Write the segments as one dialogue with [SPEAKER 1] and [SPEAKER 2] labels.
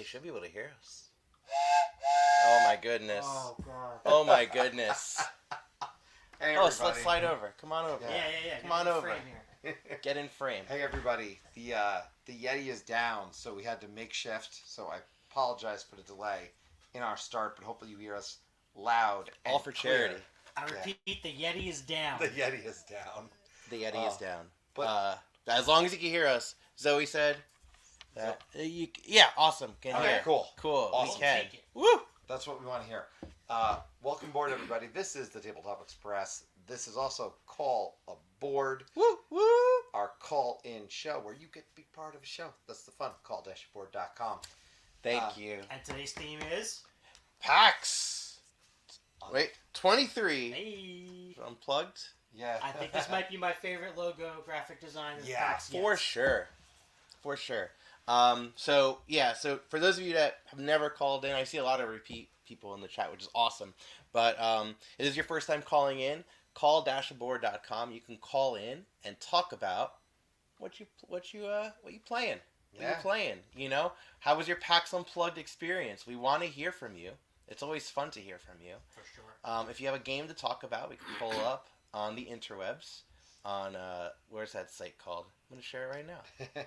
[SPEAKER 1] should be able to hear us. Oh my goodness.
[SPEAKER 2] Oh god.
[SPEAKER 1] Oh my goodness.
[SPEAKER 3] Hey,
[SPEAKER 1] Oh,
[SPEAKER 3] everybody.
[SPEAKER 1] let's slide over. Come on over.
[SPEAKER 2] Yeah.
[SPEAKER 1] Come on over.
[SPEAKER 2] Here.
[SPEAKER 1] Get in frame.
[SPEAKER 3] Hey, everybody. The Yeti is down, so we had to makeshift. So I apologize for the delay in our start, but hopefully you hear us loud and
[SPEAKER 1] All for
[SPEAKER 3] clear.
[SPEAKER 1] charity.
[SPEAKER 2] I repeat, the Yeti is down.
[SPEAKER 3] The Yeti is down.
[SPEAKER 1] The Yeti is down.
[SPEAKER 3] But
[SPEAKER 1] As long as you can hear us, Zoe said. That, yeah, awesome. Can
[SPEAKER 3] all
[SPEAKER 1] hear.
[SPEAKER 3] right, cool.
[SPEAKER 1] Cool.
[SPEAKER 3] Awesome.
[SPEAKER 1] We can.
[SPEAKER 2] Take it.
[SPEAKER 1] Woo!
[SPEAKER 3] That's what we want to hear. Welcome aboard, everybody. This is the Tabletop Express. This is also Call Aboard,
[SPEAKER 1] Woo! Woo!
[SPEAKER 3] our call-in show where you get to be part of a show. That's the fun. Call-aboard.com.
[SPEAKER 1] Thank you.
[SPEAKER 2] And today's theme is
[SPEAKER 1] PAX. Wait, 23.
[SPEAKER 2] Hey.
[SPEAKER 1] Unplugged?
[SPEAKER 3] Yeah.
[SPEAKER 2] I think this might be my favorite logo graphic design.
[SPEAKER 3] Yeah,
[SPEAKER 2] PAX
[SPEAKER 1] For
[SPEAKER 2] yet.
[SPEAKER 1] sure. For sure. So for those of you that have never called in, I see a lot of repeat people in the chat, which is awesome. But it is your first time calling in, call-aboard.com. You can call in and talk about what you playing. What you playing? You know, how was your PAX Unplugged experience? We want to hear from you. It's always fun to hear from you.
[SPEAKER 2] For sure.
[SPEAKER 1] If you have a game to talk about, we can pull up on the interwebs on where's that site called? I'm gonna share it right now.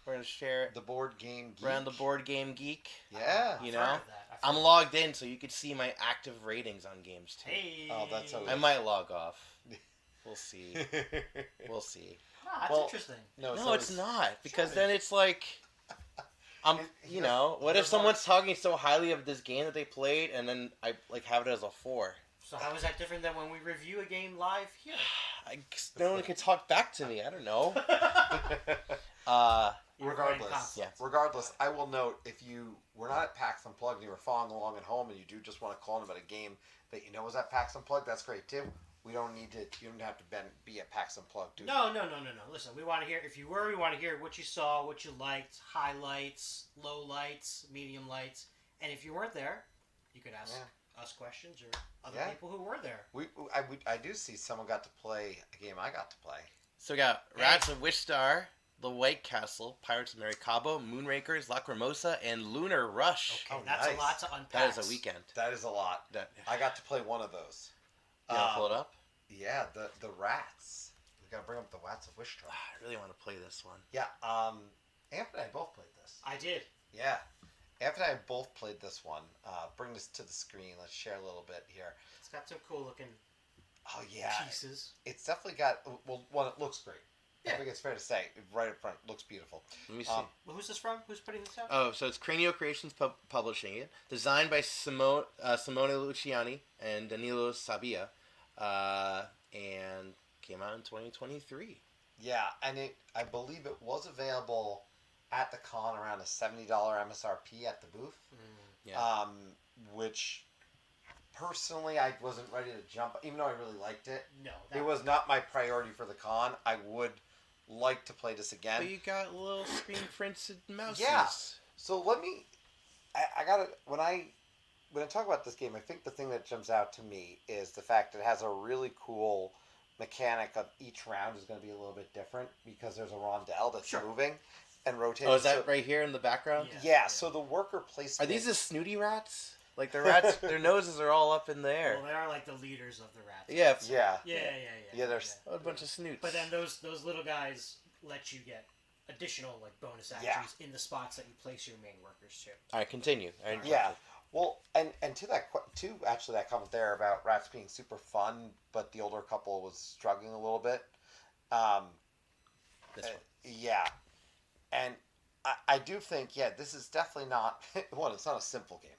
[SPEAKER 1] We're gonna share it
[SPEAKER 3] The Board Game Geek.
[SPEAKER 1] around the Board Game Geek.
[SPEAKER 3] Yeah.
[SPEAKER 1] You
[SPEAKER 2] I've
[SPEAKER 1] know,
[SPEAKER 2] heard of that.
[SPEAKER 1] I'm logged in, so you can see my active ratings on games too.
[SPEAKER 2] Hey.
[SPEAKER 3] Oh, that's how
[SPEAKER 1] I might log off. We'll see. We'll see.
[SPEAKER 2] Ah, that's
[SPEAKER 3] Well,
[SPEAKER 2] interesting.
[SPEAKER 1] No,
[SPEAKER 3] so
[SPEAKER 1] it's not, because
[SPEAKER 2] Sure.
[SPEAKER 1] then it's like,
[SPEAKER 3] He
[SPEAKER 1] you
[SPEAKER 3] does-
[SPEAKER 1] know,
[SPEAKER 3] he
[SPEAKER 1] what if
[SPEAKER 3] does
[SPEAKER 1] someone's talking so highly of this game that they played, and then I like have it as a 4?
[SPEAKER 2] So how is that different than when we review a game live here?
[SPEAKER 1] No one can talk back to me. I don't know.
[SPEAKER 3] Regardless,
[SPEAKER 1] Yeah.
[SPEAKER 3] regardless, I will note if you were not at PAX Unplugged and you were following along at home and you do just want to call in about a game that you know was at PAX Unplugged, that's great too. We don't need to. You don't have to be at PAX Unplugged.
[SPEAKER 2] No. Listen, we want to hear. If you were, we want to hear what you saw, what you liked, highlights, low lights, medium lights, and if you weren't there, you could ask us questions or other people who were there.
[SPEAKER 3] I do see someone got to play a game I got to play.
[SPEAKER 1] So we got Rats of Wishstar, The White Castle, Pirates of Maracaibo, Moonrakers, Lacrimosa, and Lunar Rush.
[SPEAKER 2] Okay,
[SPEAKER 3] Oh,
[SPEAKER 2] that's
[SPEAKER 3] nice.
[SPEAKER 2] a lot to unpack.
[SPEAKER 1] That is a weekend.
[SPEAKER 3] That is a lot. I got to play one of those.
[SPEAKER 1] You want to pull it up?
[SPEAKER 3] Yeah, the rats. We gotta bring up the Rats of Wishtar.
[SPEAKER 1] I really want to play this one.
[SPEAKER 3] Yeah. Anthony and I both played this.
[SPEAKER 2] I did.
[SPEAKER 3] Yeah. Anthony and I both played this one. Bring this to the screen. Let's share a little bit here.
[SPEAKER 2] It's got some cool looking
[SPEAKER 3] Oh yeah.
[SPEAKER 2] pieces.
[SPEAKER 3] It's definitely got one. It looks great.
[SPEAKER 2] Yeah.
[SPEAKER 3] I think it's fair to say, right up front, looks beautiful.
[SPEAKER 1] Let me see.
[SPEAKER 2] Well, who's this from? Who's putting this out?
[SPEAKER 1] Oh, so it's Cranio Creations publishing it. Designed by Simone Luciani and Danilo Sabia. And came out in 2023.
[SPEAKER 3] Yeah, and I believe it was available at the con around a $70 MSRP at the booth.
[SPEAKER 1] Yeah.
[SPEAKER 3] Which personally I wasn't ready to jump, even though I really liked it.
[SPEAKER 2] No.
[SPEAKER 3] It was not my priority for the con. I would like to play this again.
[SPEAKER 1] But you got little screen printed mouses.
[SPEAKER 3] Yeah. So let me. I gotta when I talk about this game, I think the thing that jumps out to me is the fact that it has a really cool mechanic of each round is going to be a little bit different because there's a rondelle that's moving and rotating.
[SPEAKER 1] Oh, is that right here in the background?
[SPEAKER 3] Yeah. So the worker placement.
[SPEAKER 1] Are these the snooty rats? Like the rats, their noses are all up in the air.
[SPEAKER 2] Well, they are like the leaders of the rats.
[SPEAKER 1] Yeah.
[SPEAKER 3] Yeah. There's
[SPEAKER 1] a bunch of snoots.
[SPEAKER 2] But then those little guys let you get additional like bonus actions in the spots that you place your main workers to.
[SPEAKER 1] All right, continue.
[SPEAKER 3] Yeah. Well, and to that comment there about rats being super fun, but the older couple was struggling a little bit.
[SPEAKER 1] This one.
[SPEAKER 3] Yeah, and I do think this is definitely not one. It's not a simple game.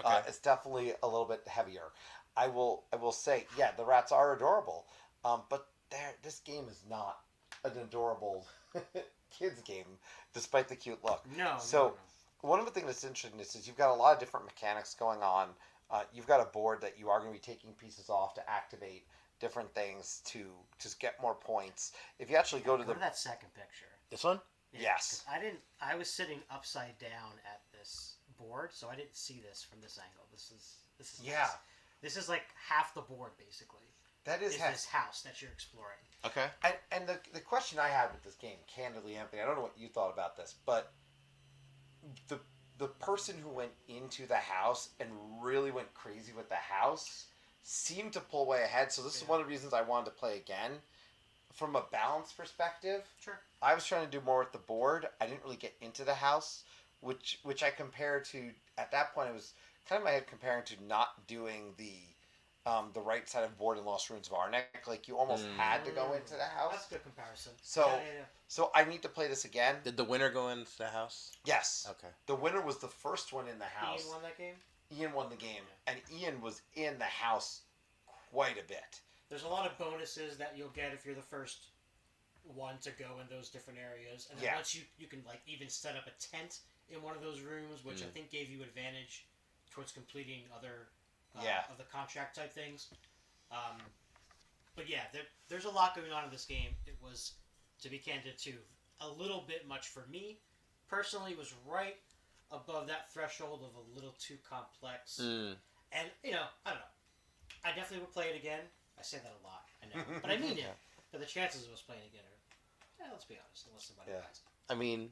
[SPEAKER 1] Okay.
[SPEAKER 3] It's definitely a little bit heavier. I will say the rats are adorable, but this game is not an adorable kids game, despite the cute look.
[SPEAKER 2] No.
[SPEAKER 3] So. One of the things that's interesting is you've got a lot of different mechanics going on. You've got a board that you are going to be taking pieces off to activate different things to just get more points. If you actually go to
[SPEAKER 2] that second picture.
[SPEAKER 1] This one?
[SPEAKER 2] Yeah,
[SPEAKER 3] Yes.
[SPEAKER 2] I was sitting upside down at this board, so I didn't see this from this angle. This is nice. This is like half the board basically.
[SPEAKER 3] That is
[SPEAKER 2] this house that you're exploring.
[SPEAKER 1] Okay.
[SPEAKER 3] And the question I had with this game, candidly, Anthony, I don't know what you thought about this, but the the person who went into the house and really went crazy with the house seemed to pull way ahead. So this is one of the reasons I wanted to play again. From a balance perspective,
[SPEAKER 2] Sure.
[SPEAKER 3] I was trying to do more with the board. I didn't really get into the house, which I compared to, at that point, it was kind of my head comparing to not doing the right side of board in Lost Ruins of Arnak. Like, you almost had to go into the house.
[SPEAKER 2] That's a good comparison.
[SPEAKER 3] So, so I need to play this again.
[SPEAKER 1] Did the winner go into the house?
[SPEAKER 3] Yes.
[SPEAKER 1] Okay.
[SPEAKER 3] The winner was the first one in the house.
[SPEAKER 2] Ian won that game?
[SPEAKER 3] Ian won the game. And Ian was in the house quite a bit.
[SPEAKER 2] There's a lot of bonuses that you'll get if you're the first one to go in those different areas. And then once you can, like, even set up a tent in one of those rooms, which I think gave you advantage towards completing other of the contract type things. But yeah, there's a lot going on in this game. It was, to be candid, too, a little bit much for me. Personally, it was right above that threshold of a little too complex. And, you know, I don't know. I definitely would play it again. I say that a lot, I know. But I mean it. But the chances of us playing again are, let's be honest, unless somebody buys it.
[SPEAKER 1] I mean,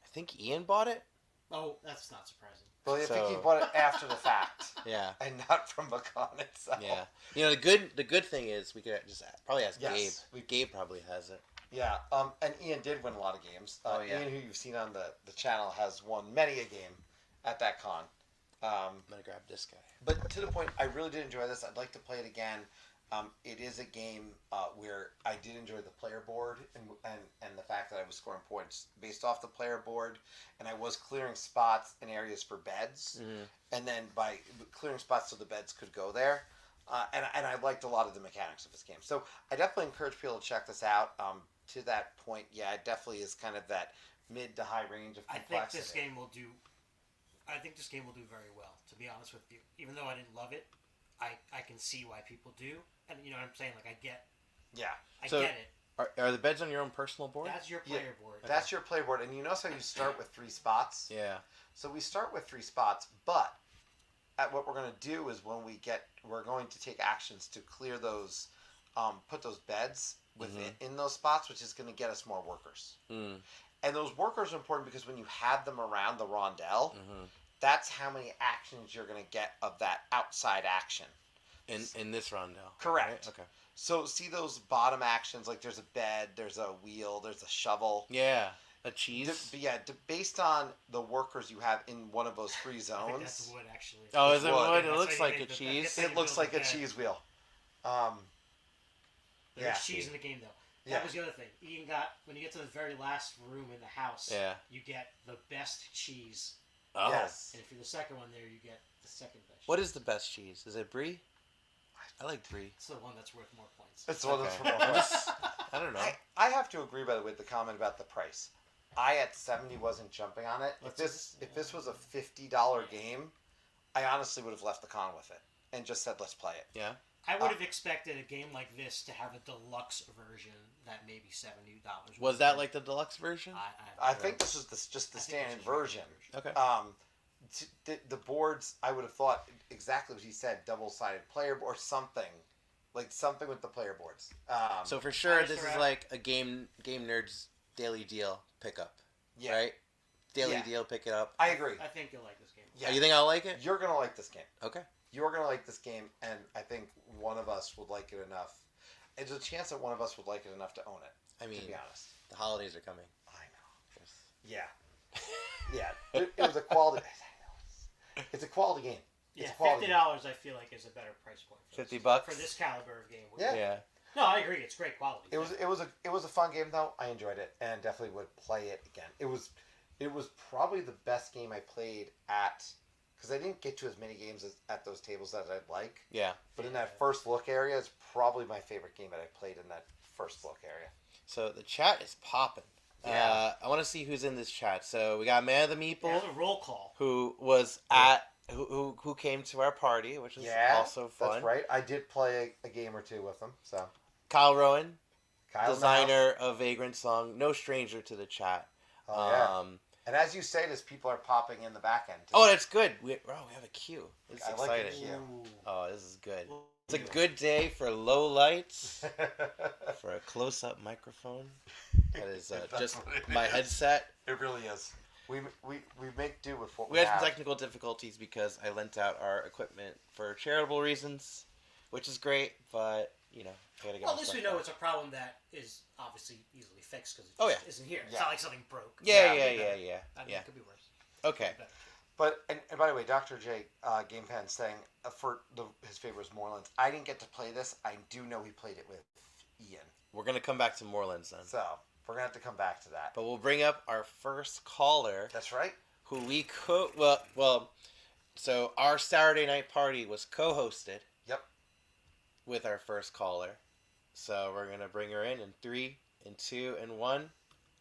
[SPEAKER 1] I think Ian bought it.
[SPEAKER 2] Oh, that's not surprising.
[SPEAKER 3] Well, I think he bought it after the fact.
[SPEAKER 1] Yeah.
[SPEAKER 3] And not from the con itself.
[SPEAKER 1] Yeah. You know, the good thing is we could just probably ask Gabe. Gave probably has it.
[SPEAKER 3] Yeah. And Ian did win a lot of games. Ian, who you've seen on the channel, has won many a game at that con.
[SPEAKER 1] I'm gonna grab this guy.
[SPEAKER 3] But to the point, I really did enjoy this. I'd like to play it again. It is a game where I did enjoy the player board and the fact that I was scoring points based off the player board, and I was clearing spots and areas for beds, and then by clearing spots so the beds could go there, and I liked a lot of the mechanics of this game. So I definitely encourage people to check this out. To that point, yeah, it definitely is kind of that mid to high range of complexity.
[SPEAKER 2] I think this game will do very well, to be honest with you. Even though I didn't love it, I can see why people do. And you know what I'm saying? Like, I get it.
[SPEAKER 1] Are the beds on your own personal board?
[SPEAKER 2] That's your player board.
[SPEAKER 3] That's your player board. And you notice how you start with 3 spots?
[SPEAKER 1] Yeah.
[SPEAKER 3] So we start with 3 spots, but what we're going to do is we're going to take actions to clear those, put those beds in those spots, which is going to get us more workers. And those workers are important because when you have them around the rondel, that's how many actions you're going to get of that outside action.
[SPEAKER 1] In this rondel.
[SPEAKER 3] Correct.
[SPEAKER 1] Right? Okay.
[SPEAKER 3] So see those bottom actions, like there's a bed, there's a wheel, there's a shovel.
[SPEAKER 1] Yeah. A cheese.
[SPEAKER 3] Based on the workers you have in one of those 3 zones.
[SPEAKER 2] I think that's wood, actually.
[SPEAKER 1] Oh, is it wood? It
[SPEAKER 2] That's
[SPEAKER 1] looks
[SPEAKER 2] how you
[SPEAKER 1] like a
[SPEAKER 2] make the-
[SPEAKER 1] cheese.
[SPEAKER 3] It looks like a cheese wheel.
[SPEAKER 2] There's cheese in the game, though. That was the other thing. When you get to the very last room in the house, you get the best cheese.
[SPEAKER 1] Oh.
[SPEAKER 3] Yes.
[SPEAKER 2] And if you're the second one there, you get the second best.
[SPEAKER 1] What is the best cheese? Is it brie? I like brie.
[SPEAKER 2] It's the one that's worth more points.
[SPEAKER 3] It's one of those.
[SPEAKER 1] I don't know.
[SPEAKER 3] I have to agree, by the way, with the comment about the price. I at 70 wasn't jumping on it. If this was a $50 game, I honestly would have left the con with it and just said, let's play it.
[SPEAKER 1] Yeah.
[SPEAKER 2] I would have expected a game like this to have a deluxe version that maybe $70.
[SPEAKER 1] Was that like the deluxe version?
[SPEAKER 3] I think this was just the standard version.
[SPEAKER 1] Okay.
[SPEAKER 3] The boards, I would have thought exactly what he said, double-sided player board, or something. Like something with the player boards.
[SPEAKER 1] So for sure, this is like a game nerds daily deal pickup.
[SPEAKER 3] Yeah.
[SPEAKER 1] Right? Daily deal, pick it up.
[SPEAKER 3] I agree.
[SPEAKER 2] I think you'll like this game.
[SPEAKER 3] Yeah.
[SPEAKER 1] Oh, you think I'll like it?
[SPEAKER 3] You're going to like this game.
[SPEAKER 1] Okay.
[SPEAKER 3] You're going to like this game, and I think one of us would like it enough. There's a chance that one of us would like it enough to own it.
[SPEAKER 1] I mean,
[SPEAKER 3] to be honest.
[SPEAKER 1] The holidays are coming.
[SPEAKER 3] I know. Yeah. Yeah. It was a quality... It's a quality game.
[SPEAKER 2] Yeah,
[SPEAKER 3] $50
[SPEAKER 2] I feel like is a better price point. For
[SPEAKER 1] $50
[SPEAKER 2] for this caliber of game.
[SPEAKER 3] Yeah.
[SPEAKER 2] No, I agree. It's great quality.
[SPEAKER 3] It was a fun game though. I enjoyed it and definitely would play it again. It was probably the best game I played at, because I didn't get to as many games at those tables as I'd like.
[SPEAKER 1] Yeah.
[SPEAKER 3] But in that first look area, it's probably my favorite game that I played in that first look area.
[SPEAKER 1] So the chat is popping.
[SPEAKER 3] Yeah.
[SPEAKER 1] I want to see who's in this chat. So we got Man of the Meeple,
[SPEAKER 2] a roll call,
[SPEAKER 1] who was who came to our party, which is also fun.
[SPEAKER 3] That's right. I did play a game or two with him. So
[SPEAKER 1] Kyle Rowan,
[SPEAKER 3] Kyle
[SPEAKER 1] designer of Vagrant Song, no stranger to the chat.
[SPEAKER 3] Oh, yeah. And as you say this, people are popping in the back end. Too.
[SPEAKER 1] Oh, that's good. We have a queue. This is exciting.
[SPEAKER 3] Like a queue.
[SPEAKER 1] Oh, this is good. It's a good day for low lights, for a close-up microphone. That is just my headset.
[SPEAKER 3] It really is. we make do with what
[SPEAKER 1] We had some technical difficulties because I lent out our equipment for charitable reasons, which is great, but, you know, I gotta get
[SPEAKER 2] Well, at least we know it's a problem that is obviously easily fixed because it just isn't here. It's
[SPEAKER 3] Yeah.
[SPEAKER 2] not like something broke.
[SPEAKER 1] Yeah.
[SPEAKER 2] I mean, it could be worse.
[SPEAKER 1] Okay.
[SPEAKER 3] But and by the way, Dr. J Gamepad saying his favorite was Morelands. I didn't get to play this. I do know he played it with Ian.
[SPEAKER 1] We're gonna come back to Morelands then.
[SPEAKER 3] So we're gonna have to come back to that.
[SPEAKER 1] But we'll bring up our first caller.
[SPEAKER 3] That's right.
[SPEAKER 1] Who we so our Saturday night party was co-hosted.
[SPEAKER 3] Yep.
[SPEAKER 1] With our first caller. So we're gonna bring her in 3, 2, and 1.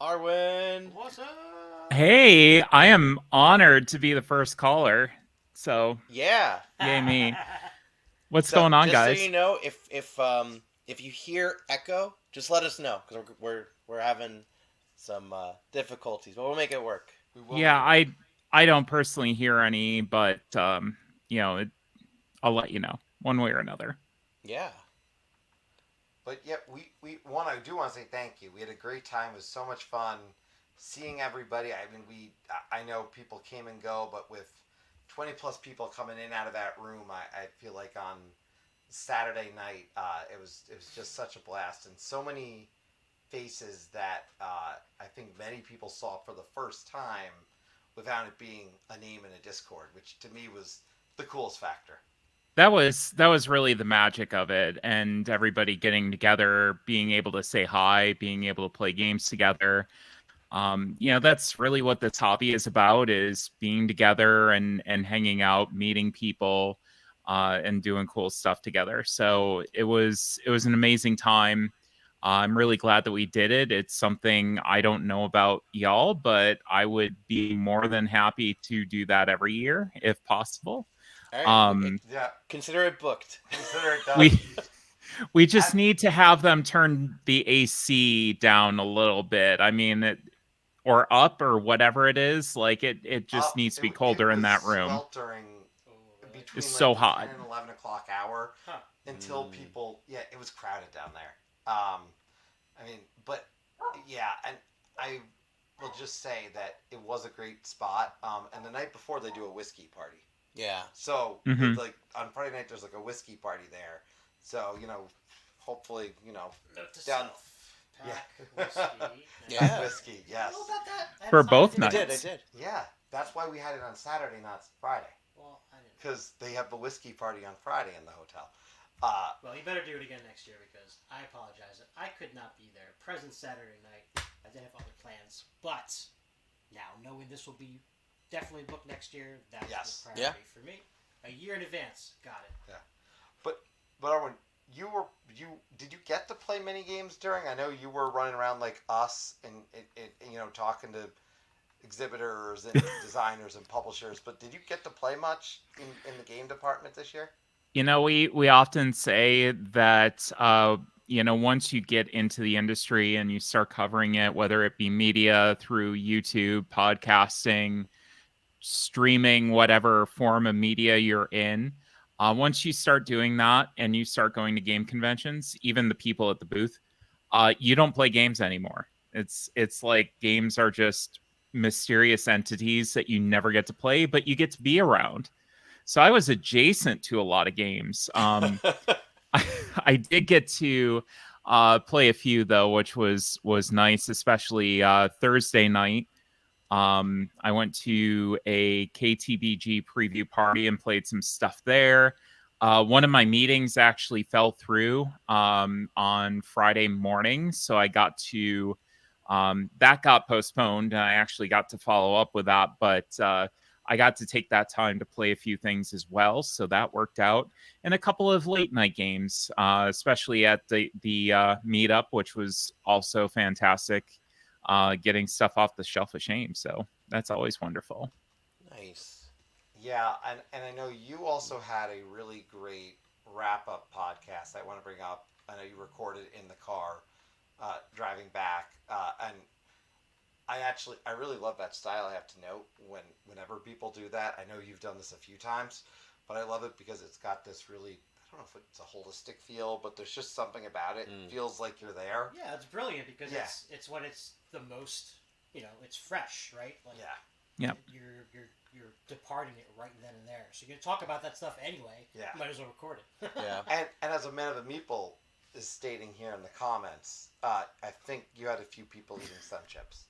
[SPEAKER 1] Arwen.
[SPEAKER 2] What's up?
[SPEAKER 4] Hey, I am honored to be the first caller. So
[SPEAKER 1] Yeah.
[SPEAKER 4] yay me. What's going on, guys?
[SPEAKER 1] So you know, if you hear echo, just let us know because we're having some difficulties, but we'll make it work.
[SPEAKER 4] Yeah, I don't personally hear any, but you know, I'll let you know one way or another.
[SPEAKER 1] Yeah.
[SPEAKER 3] But yeah, I do want to say thank you. We had a great time. It was so much fun seeing everybody. I mean, I know people came and go, but with 20 plus people coming in out of that room, I feel like on Saturday night, it was just such a blast, and so many faces that I think many people saw for the first time without it being a name in a Discord, which to me was the coolest factor.
[SPEAKER 4] That was really the magic of it, and everybody getting together, being able to say hi, being able to play games together. You know, that's really what this hobby is about, is being together and hanging out, meeting people, and doing cool stuff together. So it was an amazing time. I'm really glad that we did it. It's something I don't know about y'all, but I would be more than happy to do that every year if possible.
[SPEAKER 1] All right.
[SPEAKER 3] Yeah,
[SPEAKER 1] Consider it booked.
[SPEAKER 3] consider it done.
[SPEAKER 4] We just need to have them turn the AC down a little bit. I mean, or up or whatever it is. Like it just needs to be colder in that room.
[SPEAKER 3] Sweltering between
[SPEAKER 4] It's
[SPEAKER 3] like
[SPEAKER 4] so
[SPEAKER 3] the
[SPEAKER 4] hot.
[SPEAKER 3] 10 and 11 o'clock hour until people. Yeah, it was crowded down there. I mean, but yeah, and I will just say that it was a great spot. And the night before they do a whiskey party.
[SPEAKER 1] Yeah.
[SPEAKER 3] So
[SPEAKER 4] Mhm.
[SPEAKER 3] like on Friday night there's like a whiskey party there. So hopefully
[SPEAKER 2] Note to
[SPEAKER 3] down.
[SPEAKER 2] self.
[SPEAKER 3] Yeah.
[SPEAKER 2] Whiskey.
[SPEAKER 1] Yeah.
[SPEAKER 3] Whiskey, yes.
[SPEAKER 2] You know about that? I
[SPEAKER 4] For
[SPEAKER 2] hadn't
[SPEAKER 4] both
[SPEAKER 2] thought
[SPEAKER 1] I
[SPEAKER 2] of it.
[SPEAKER 4] nights.
[SPEAKER 1] did.
[SPEAKER 3] Yeah, that's why we had it on Saturday, not Friday,
[SPEAKER 2] Well, I didn't.
[SPEAKER 3] because they have the whiskey party on Friday in the hotel.
[SPEAKER 2] Well, you better do it again next year because I apologize. I could not be there. Present Saturday night. I did have other plans. But now, knowing this will be definitely booked next year, that's
[SPEAKER 3] Yes.
[SPEAKER 2] the priority for me. A year in advance. Got it.
[SPEAKER 3] But Arwen, did you get to play mini games during? I know you were running around like us and talking to exhibitors and designers and publishers, but did you get to play much in the game department this year?
[SPEAKER 4] You know, we often say that once you get into the industry and you start covering it, whether it be media through YouTube, podcasting, streaming, whatever form of media you're in, once you start doing that and you start going to game conventions, even the people at the booth, you don't play games anymore. It's like games are just mysterious entities that you never get to play, but you get to be around. So I was adjacent to a lot of games. I did get to play a few though, which was nice, especially Thursday night. I went to a KTBG preview party and played some stuff there. One of my meetings actually fell through on Friday morning, so I got to that got postponed, and I actually got to follow up with that, but I got to take that time to play a few things as well, so that worked out. And a couple of late night games, especially at the meetup, which was also fantastic. Getting stuff off the shelf of shame, so that's always wonderful.
[SPEAKER 1] Nice.
[SPEAKER 3] Yeah, and I know you also had a really great wrap-up podcast I want to bring up. I know you recorded in the car driving back, and I really love that style. I have to note whenever people do that. I know you've done this a few times, but I love it because it's got this really, I don't know if it's a holistic feel, but there's just something about it. It feels like you're there.
[SPEAKER 2] Yeah, it's brilliant because it's when it's the most, it's fresh, right? Like,
[SPEAKER 3] Yeah.
[SPEAKER 4] Yep.
[SPEAKER 2] You're departing it right then and there. So you're gonna talk about that stuff anyway.
[SPEAKER 3] Yeah.
[SPEAKER 2] You might as well record it.
[SPEAKER 1] Yeah.
[SPEAKER 3] And as a man of a meeple is stating here in the comments, I think you had a few people eating sun chips.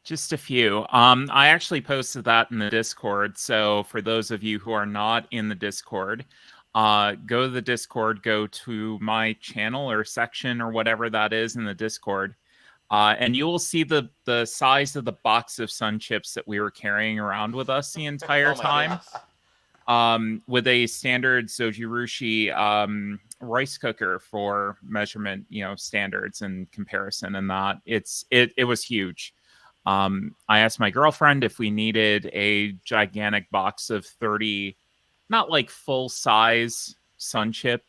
[SPEAKER 4] Just a few. I actually posted that in the Discord. So for those of you who are not in the Discord, go to the Discord, go to my channel or section or whatever that is in the Discord. And you will see the size of the box of sun chips that we were carrying around with us the entire
[SPEAKER 1] Oh my
[SPEAKER 4] time.
[SPEAKER 1] goodness.
[SPEAKER 4] With a standard Zojirushi rice cooker for measurement, standards and comparison, and that it was huge. I asked my girlfriend if we needed a gigantic box of 30, not like full size sun chip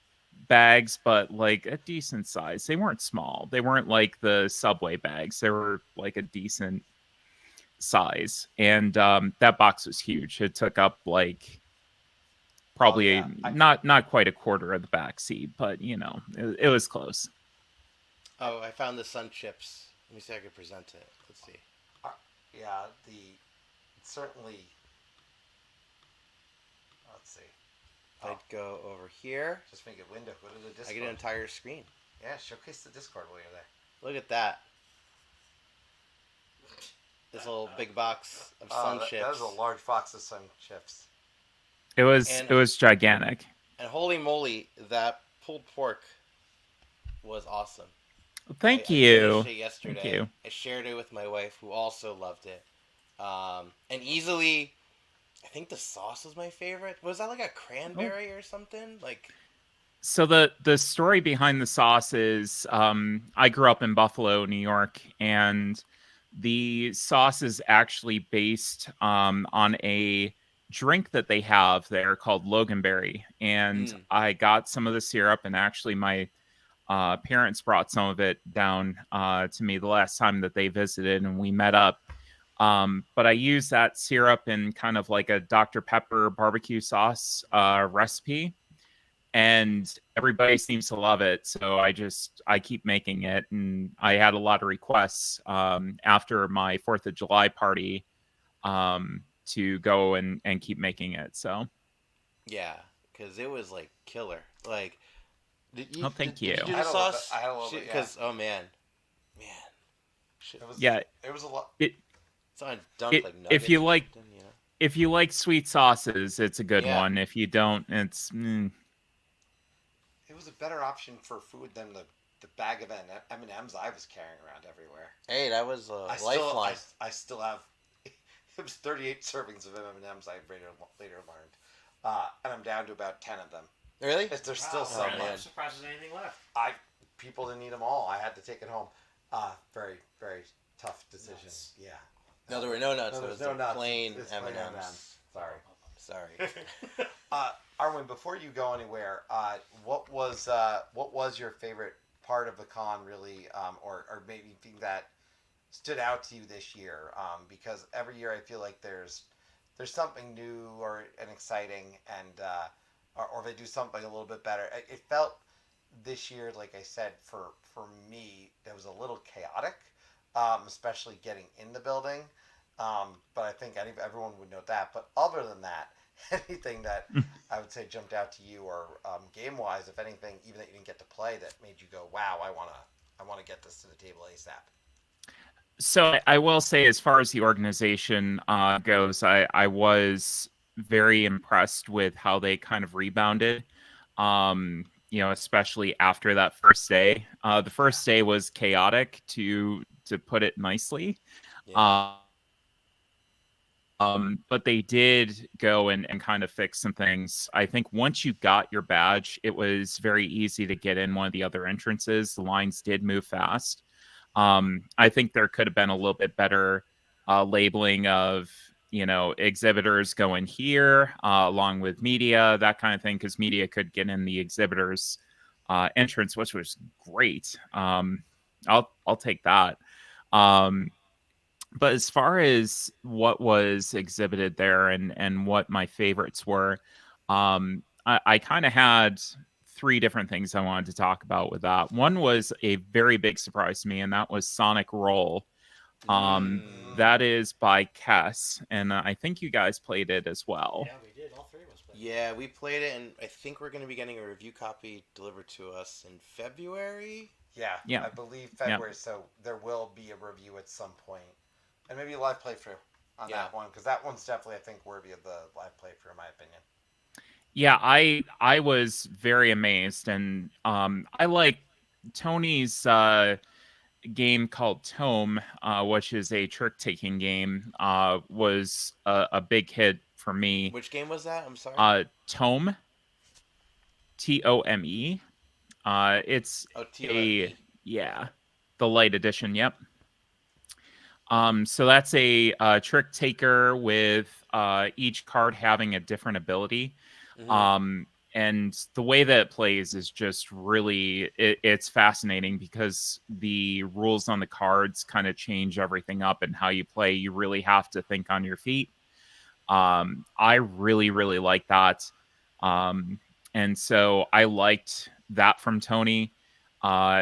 [SPEAKER 4] bags, but like a decent size. They weren't small. They weren't like the Subway bags. They were like a decent size. And that box was huge. It took up like probably not quite a quarter of the back seat, but it was close.
[SPEAKER 1] Oh, I found the sun chips. Let me see if I can present it. Let's see.
[SPEAKER 3] Yeah, certainly. Let's see.
[SPEAKER 1] I'd go over here.
[SPEAKER 3] Just make a window. Go to the Discord.
[SPEAKER 1] I get an entire screen.
[SPEAKER 3] Yeah, showcase the Discord while you're there.
[SPEAKER 1] Look at that. This little big box of sun chips.
[SPEAKER 3] That is a large box of sun chips.
[SPEAKER 4] It was gigantic.
[SPEAKER 1] And holy moly, that pulled pork was awesome.
[SPEAKER 4] Thank
[SPEAKER 1] I
[SPEAKER 4] you.
[SPEAKER 1] finished it yesterday.
[SPEAKER 4] Thank you.
[SPEAKER 1] I shared it with my wife, who also loved it. And easily, I think the sauce was my favorite. Was that like a cranberry or something?
[SPEAKER 4] So the story behind the sauce is I grew up in Buffalo, New York, and the sauce is actually based on a drink that they have there called Loganberry. And I got some of the syrup, and actually my parents brought some of it down to me the last time that they visited, and we met up. But I used that syrup in kind of like a Dr. Pepper barbecue sauce recipe, and everybody seems to love it. So I keep making it, and I had a lot of requests after my 4th of July party to go and keep making it. So
[SPEAKER 1] yeah, because it was like killer. Like,
[SPEAKER 4] Thank you.
[SPEAKER 1] Did you do
[SPEAKER 3] I
[SPEAKER 1] the
[SPEAKER 3] had a little
[SPEAKER 1] sauce?
[SPEAKER 3] bit- I had a little bit, yeah.
[SPEAKER 1] Because oh man,
[SPEAKER 3] It was,
[SPEAKER 4] Yeah.
[SPEAKER 3] It was a lot.
[SPEAKER 1] it's on dunked like nuggets.
[SPEAKER 4] If you like,
[SPEAKER 1] or something,
[SPEAKER 4] if you like sweet sauces, it's a good
[SPEAKER 1] Yeah.
[SPEAKER 4] one. If you don't, it's
[SPEAKER 3] It was a better option for food than the bag of M&Ms I was carrying around everywhere.
[SPEAKER 1] Hey, that was a lifeline.
[SPEAKER 3] I still have. It was 38 servings of M&Ms. I later learned, and I'm down to about 10 of them.
[SPEAKER 1] Really?
[SPEAKER 3] There's still
[SPEAKER 2] Wow,
[SPEAKER 3] some.
[SPEAKER 1] man.
[SPEAKER 2] I'm surprised there's anything left.
[SPEAKER 3] People didn't eat them all. I had to take it home. Very, very tough decision.
[SPEAKER 2] Nuts.
[SPEAKER 3] Yeah.
[SPEAKER 1] No, there were no nuts.
[SPEAKER 3] No,
[SPEAKER 1] it
[SPEAKER 3] there's
[SPEAKER 1] was
[SPEAKER 3] no
[SPEAKER 1] the
[SPEAKER 3] nuts.
[SPEAKER 1] plain
[SPEAKER 3] It's plain
[SPEAKER 1] M&Ms.
[SPEAKER 3] M&Ms. Sorry.
[SPEAKER 1] Sorry.
[SPEAKER 3] Arwen, before you go anywhere, what was your favorite part of the con, really, or maybe thing that stood out to you this year? Because every year I feel like there's something new and exciting, and or they do something a little bit better. It felt this year, like I said, for me, it was a little chaotic, especially getting in the building. But I think everyone would note that. But other than that, anything that I would say jumped out to you, or game-wise, if anything, even that you didn't get to play, that made you go, "Wow, I wanna get this to the table ASAP."
[SPEAKER 4] So I will say, as far as the organization goes, I was very impressed with how they kind of rebounded. Especially after that first day. The first day was chaotic, to put it nicely.
[SPEAKER 1] Yeah.
[SPEAKER 4] But they did go and kind of fix some things. I think once you got your badge, it was very easy to get in one of the other entrances. The lines did move fast. I think there could have been a little bit better labeling of, exhibitors going here, along with media, that kind of thing, because media could get in the exhibitors entrance, which was great. I'll take that. But as far as what was exhibited there and what my favorites were, I kind of had 3 different things I wanted to talk about with that. One was a very big surprise to me, and that was Sonic Roll. That is by Kess, and I think you guys played it as well.
[SPEAKER 2] Yeah, we did. All three of us played.
[SPEAKER 1] Yeah, we played it, and I think we're going to be getting a review copy delivered to us in February.
[SPEAKER 3] Yeah, I believe February. So there will be a review at some point, and maybe a live playthrough on that one, because that one's definitely, I think, worthy of the live playthrough, in my opinion.
[SPEAKER 4] Yeah, I was very amazed, and I like Tony's game called Tome, which is a trick-taking game, was a big hit for me.
[SPEAKER 1] Which game was that? I'm sorry.
[SPEAKER 4] Tome, Tome. It's
[SPEAKER 1] Tome.
[SPEAKER 4] The light edition. Yep. So that's a trick taker with each card having a different ability. Mm-hmm. And the way that it plays is just really, it's fascinating because the rules on the cards kind of change everything up, and how you play, you really have to think on your feet. I really, really like that. And so I liked that from Tony.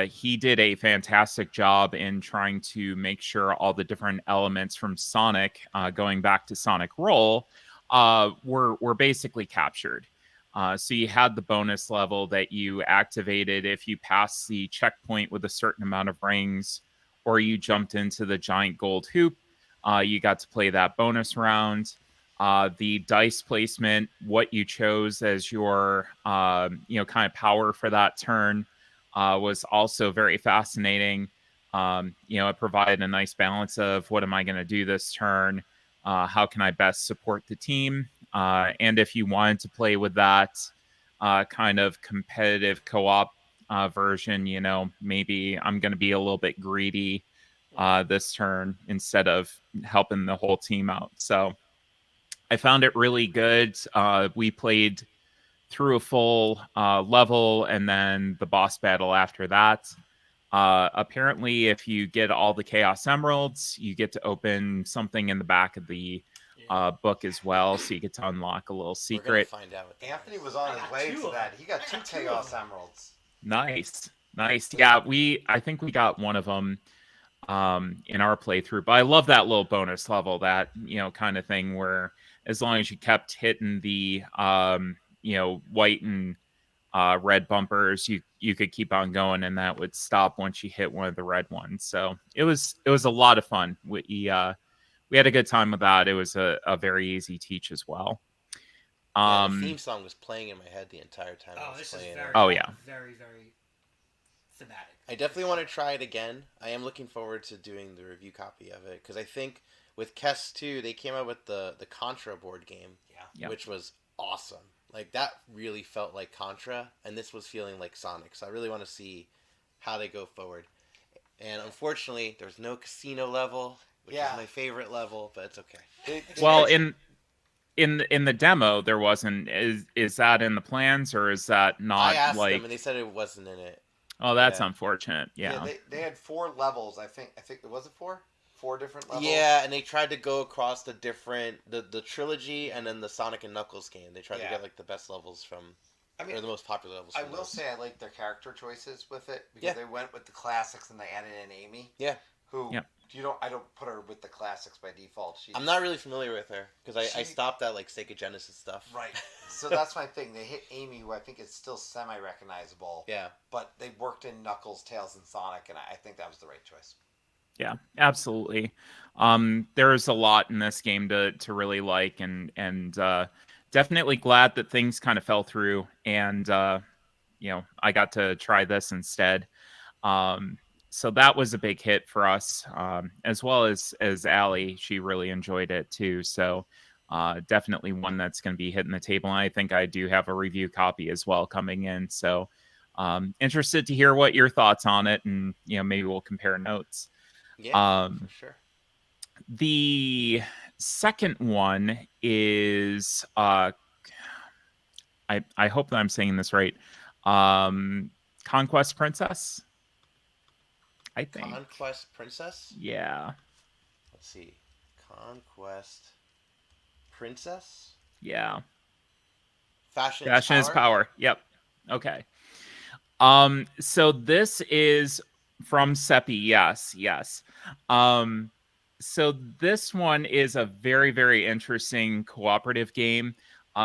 [SPEAKER 4] He did a fantastic job in trying to make sure all the different elements from Sonic, going back to Sonic Roll, were basically captured. So you had the bonus level that you activated if you passed the checkpoint with a certain amount of rings, or you jumped into the giant gold hoop. You got to play that bonus round. The dice placement, what you chose as your kind of power for that turn, was also very fascinating. It provided a nice balance of, what am I going to do this turn? How can I best support the team? And if you wanted to play with that kind of competitive co-op version, maybe I'm going to be a little bit greedy this turn instead of helping the whole team out. So I found it really good. We played through a full level, and then the boss battle after that. Apparently, if you get all the Chaos Emeralds, you get to open something in the back of the book as well, so you get to unlock a little secret.
[SPEAKER 1] We're gonna find out.
[SPEAKER 3] Anthony was on his way to that. He got 2 Chaos Emeralds.
[SPEAKER 4] Nice. Yeah, I think we got one of them in our playthrough, but I love that little bonus level, that kind of thing where, as long as you kept hitting the white and red bumpers, you could keep on going, and that would stop once you hit one of the red ones. So it was a lot of fun. We had a good time with that. It was a very easy teach as well.
[SPEAKER 1] The theme song was playing in my head the entire time.
[SPEAKER 2] This is very, very, very thematic.
[SPEAKER 1] I definitely want to try it again. I am looking forward to doing the review copy of it, because I think with Kess 2, they came out with the Contra board game, which was awesome. Like, that really felt like Contra, and this was feeling like Sonic. So I really want to see how they go forward. And unfortunately, there's no casino level, which is my favorite level, but it's okay.
[SPEAKER 4] Well, in the demo, there wasn't. Is that in the plans, or is that not?
[SPEAKER 1] I asked them, and they said it wasn't in it.
[SPEAKER 4] Oh, that's unfortunate. Yeah.
[SPEAKER 3] They had 4 levels. I think it was 4. 4 different levels.
[SPEAKER 1] Yeah, and they tried to go across the different the trilogy, and then the Sonic and Knuckles game. They tried to get like the best levels from, or the most popular levels.
[SPEAKER 3] I will say I like their character choices with it, because they went with the classics and they added in Amy.
[SPEAKER 1] Yeah.
[SPEAKER 3] Who I don't put her with the classics by default.
[SPEAKER 1] I'm not really familiar with her, because I stopped at like Sega Genesis stuff.
[SPEAKER 3] Right. So that's my thing. They hit Amy, who I think is still semi-recognizable.
[SPEAKER 1] Yeah.
[SPEAKER 3] But they worked in Knuckles, Tails, and Sonic, and I think that was the right choice.
[SPEAKER 4] Yeah, absolutely. There's a lot in this game to really like, and definitely glad that things kind of fell through, and I got to try this instead. So that was a big hit for us, as well as Allie. She really enjoyed it too. So definitely one that's going to be hitting the table. And I think I do have a review copy as well coming in. So interested to hear what your thoughts on it, and maybe we'll compare notes.
[SPEAKER 1] Yeah, for sure.
[SPEAKER 4] The second one is I hope that I'm saying this right. Conquest Princess, I think.
[SPEAKER 1] Conquest Princess?
[SPEAKER 4] Yeah.
[SPEAKER 1] Let's see. Conquest Princess?
[SPEAKER 4] Yeah.
[SPEAKER 1] Fashion
[SPEAKER 4] is power. Yep. Okay. So this is from Seppi. Yes. So this one is a very, very interesting cooperative game.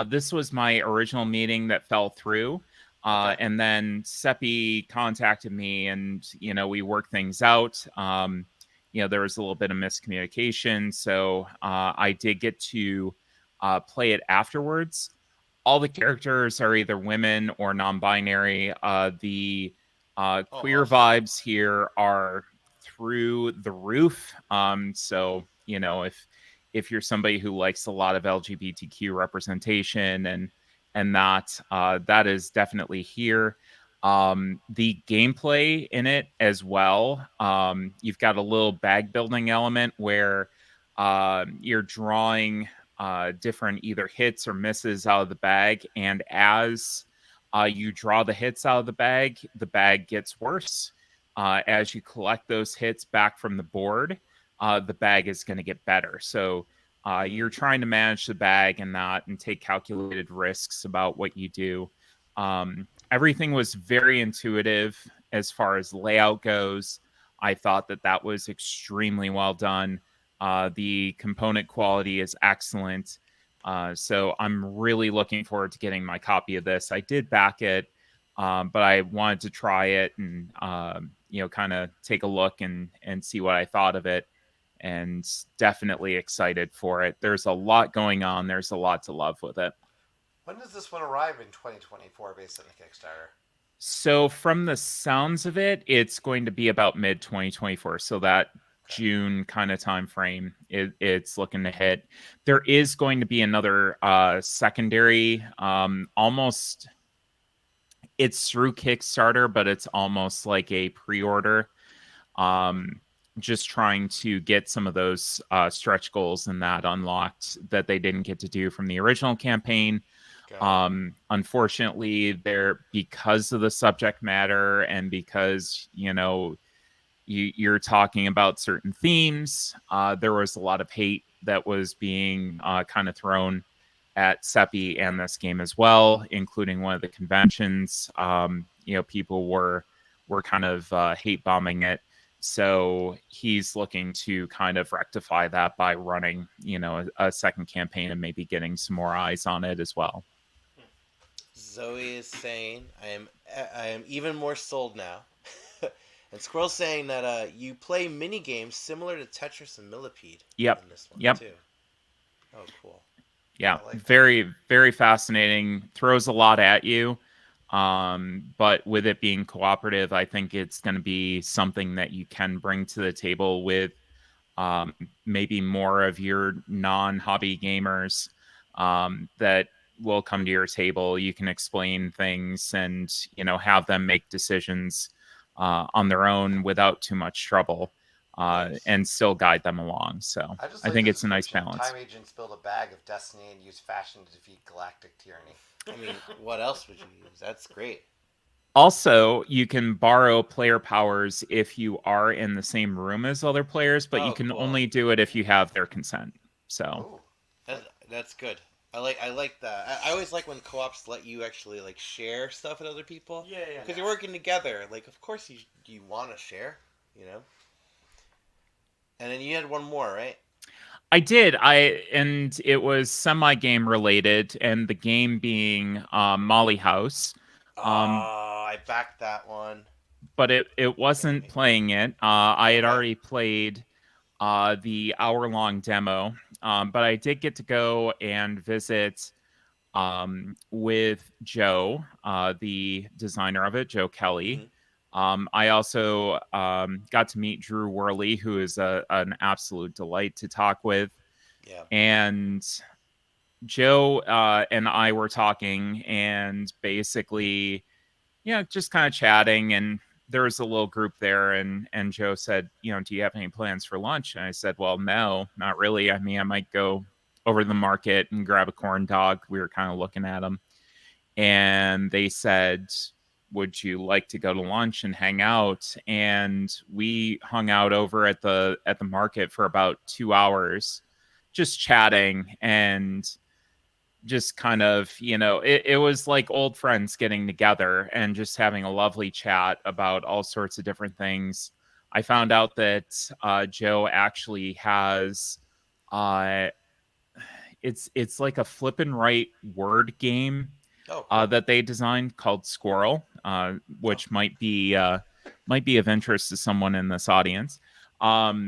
[SPEAKER 4] This was my original meeting that fell through.
[SPEAKER 3] Okay.
[SPEAKER 4] And then Seppi contacted me and, we worked things out. There was a little bit of miscommunication. So I did get to play it afterwards. All the characters are either women or non-binary. The queer
[SPEAKER 1] awesome.
[SPEAKER 4] vibes here are through the roof. So if you're somebody who likes a lot of LGBTQ representation and that is definitely here. The gameplay in it as well. You've got a little bag building element where you're drawing different either hits or misses out of the bag, and as you draw the hits out of the bag gets worse. As you collect those hits back from the board, the bag is going to get better. So you're trying to manage the bag and take calculated risks about what you do. Everything was very intuitive as far as layout goes. I thought that was extremely well done. The component quality is excellent. So I'm really looking forward to getting my copy of this. I did back it, but I wanted to try it and, kind of take a look and see what I thought of it. And definitely excited for it. There's a lot going on. There's a lot to love with it.
[SPEAKER 3] When does this one arrive in 2024 based on the Kickstarter?
[SPEAKER 4] So from the sounds of it, it's going to be about mid 2024. So that June kind of time frame it's looking to hit. There is going to be another secondary, almost, it's through Kickstarter, but it's almost like a pre-order. Just trying to get some of those stretch goals and that unlocked that they didn't get to do from the original campaign. Unfortunately, because of the subject matter and because you're talking about certain themes, there was a lot of hate that was being kind of thrown at Seppi and this game as well, including one of the conventions. People were kind of hate bombing it. So he's looking to kind of rectify that by running, a second campaign and maybe getting some more eyes on it as well.
[SPEAKER 1] Zoe is saying, I am even more sold now. And Squirrel's saying that you play mini games similar to Tetris and Millipede.
[SPEAKER 4] Yep.
[SPEAKER 1] In this one too. Oh, cool.
[SPEAKER 4] Yeah,
[SPEAKER 3] like
[SPEAKER 4] very, very fascinating. Throws a lot at you. But with it being cooperative, I think it's going to be something that you can bring to the table with maybe more of your non-hobby gamers that will come to your table. You can explain things and, have them make decisions on their own without too much trouble and still guide them along. So I think it's a nice balance.
[SPEAKER 3] Time agents build a bag of destiny and use fashion to defeat galactic tyranny.
[SPEAKER 1] I mean, what else would you use? That's great.
[SPEAKER 4] Also, you can borrow player powers if you are in the same room as other players, but you can only do it if you have their consent. So
[SPEAKER 1] that's good. I like that. I always like when co-ops let you actually share stuff with other people.
[SPEAKER 2] Yeah.
[SPEAKER 1] Because you're working together. Of course you want to share, And then you had one more, right?
[SPEAKER 4] I did. And it was semi-game related, and the game being Molly House.
[SPEAKER 1] I backed that one.
[SPEAKER 4] But it wasn't playing it. I had already played the hour-long demo, but I did get to go and visit with Joe, the designer of it, Joe Kelly. Mm-hmm. I also got to meet Drew Worley, who is an absolute delight to talk with.
[SPEAKER 1] Yeah.
[SPEAKER 4] And Joe and I were talking and basically, just kind of chatting. And there was a little group there. And Joe said, do you have any plans for lunch? And I said, well, no, not really. I mean, I might go over to the market and grab a corn dog. We were kind of looking at them. And they said, would you like to go to lunch and hang out? And we hung out over at the market for about 2 hours, just chatting and just kind of, it was like old friends getting together and just having a lovely chat about all sorts of different things. I found out that Joe actually has it's like a flip and write word game
[SPEAKER 1] Oh, cool.
[SPEAKER 4] that they designed called Squirrel, which might be of interest to someone in this audience. But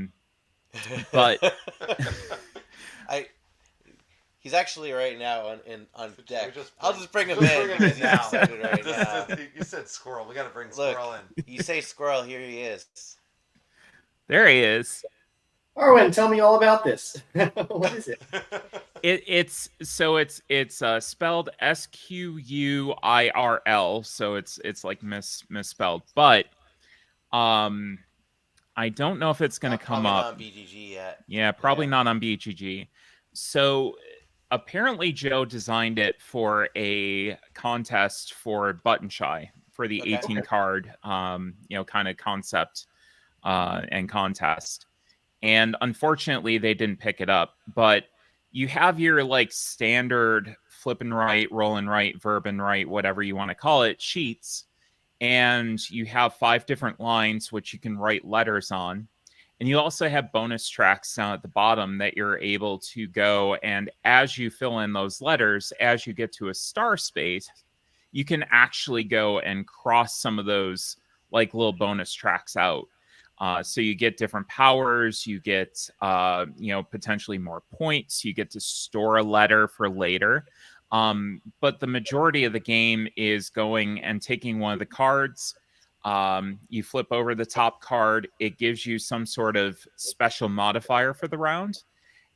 [SPEAKER 1] he's actually right now on deck. I'll just bring him
[SPEAKER 3] bring
[SPEAKER 1] in
[SPEAKER 3] him in now.
[SPEAKER 1] right now.
[SPEAKER 3] You said squirrel. We got to bring
[SPEAKER 1] Look,
[SPEAKER 3] squirrel in.
[SPEAKER 1] You say squirrel, here he is.
[SPEAKER 4] There he is.
[SPEAKER 5] Arwen, tell me all about this. What is it?
[SPEAKER 4] It's spelled SQUIRL, so it's like misspelled, but I don't know if it's going to come
[SPEAKER 1] probably
[SPEAKER 4] up
[SPEAKER 1] not on BGG yet.
[SPEAKER 4] Yeah, probably not on BGG. So apparently Joe designed it for a contest for Button Shy for the 18 card kind of concept and contest. And unfortunately they didn't pick it up, but you have your like standard flip and write, roll and write, verb and write, whatever you want to call it, sheets. And you have 5 different lines which you can write letters on. And you also have bonus tracks down at the bottom that you're able to go, and as you fill in those letters, as you get to a star space, you can actually go and cross some of those like little bonus tracks out. So you get different powers, you get potentially more points, you get to store a letter for later. But the majority of the game is going and taking one of the cards. You flip over the top card. It gives you some sort of special modifier for the round.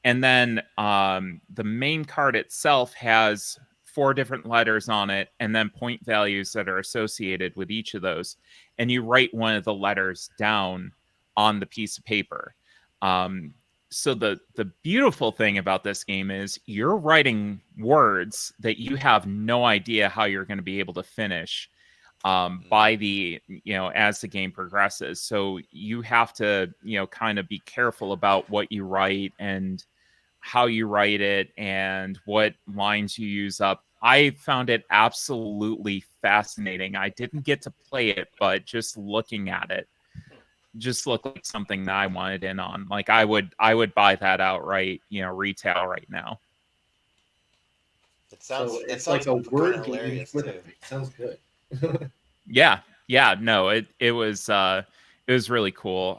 [SPEAKER 4] And then the main card itself has 4 different letters on it and then point values that are associated with each of those. And you write one of the letters down on the piece of paper. So the beautiful thing about this game is you're writing words that you have no idea how you're going to be able to finish by the, as the game progresses. So you have to, kind of be careful about what you write and how you write it and what lines you use up. I found it absolutely fascinating. I didn't get to play it, but just looking at it just looked like something that I wanted in on. Like I would buy that outright, retail right now.
[SPEAKER 1] It sounds,
[SPEAKER 5] so it's like a word game. Sounds good.
[SPEAKER 4] Yeah, no, it was really cool.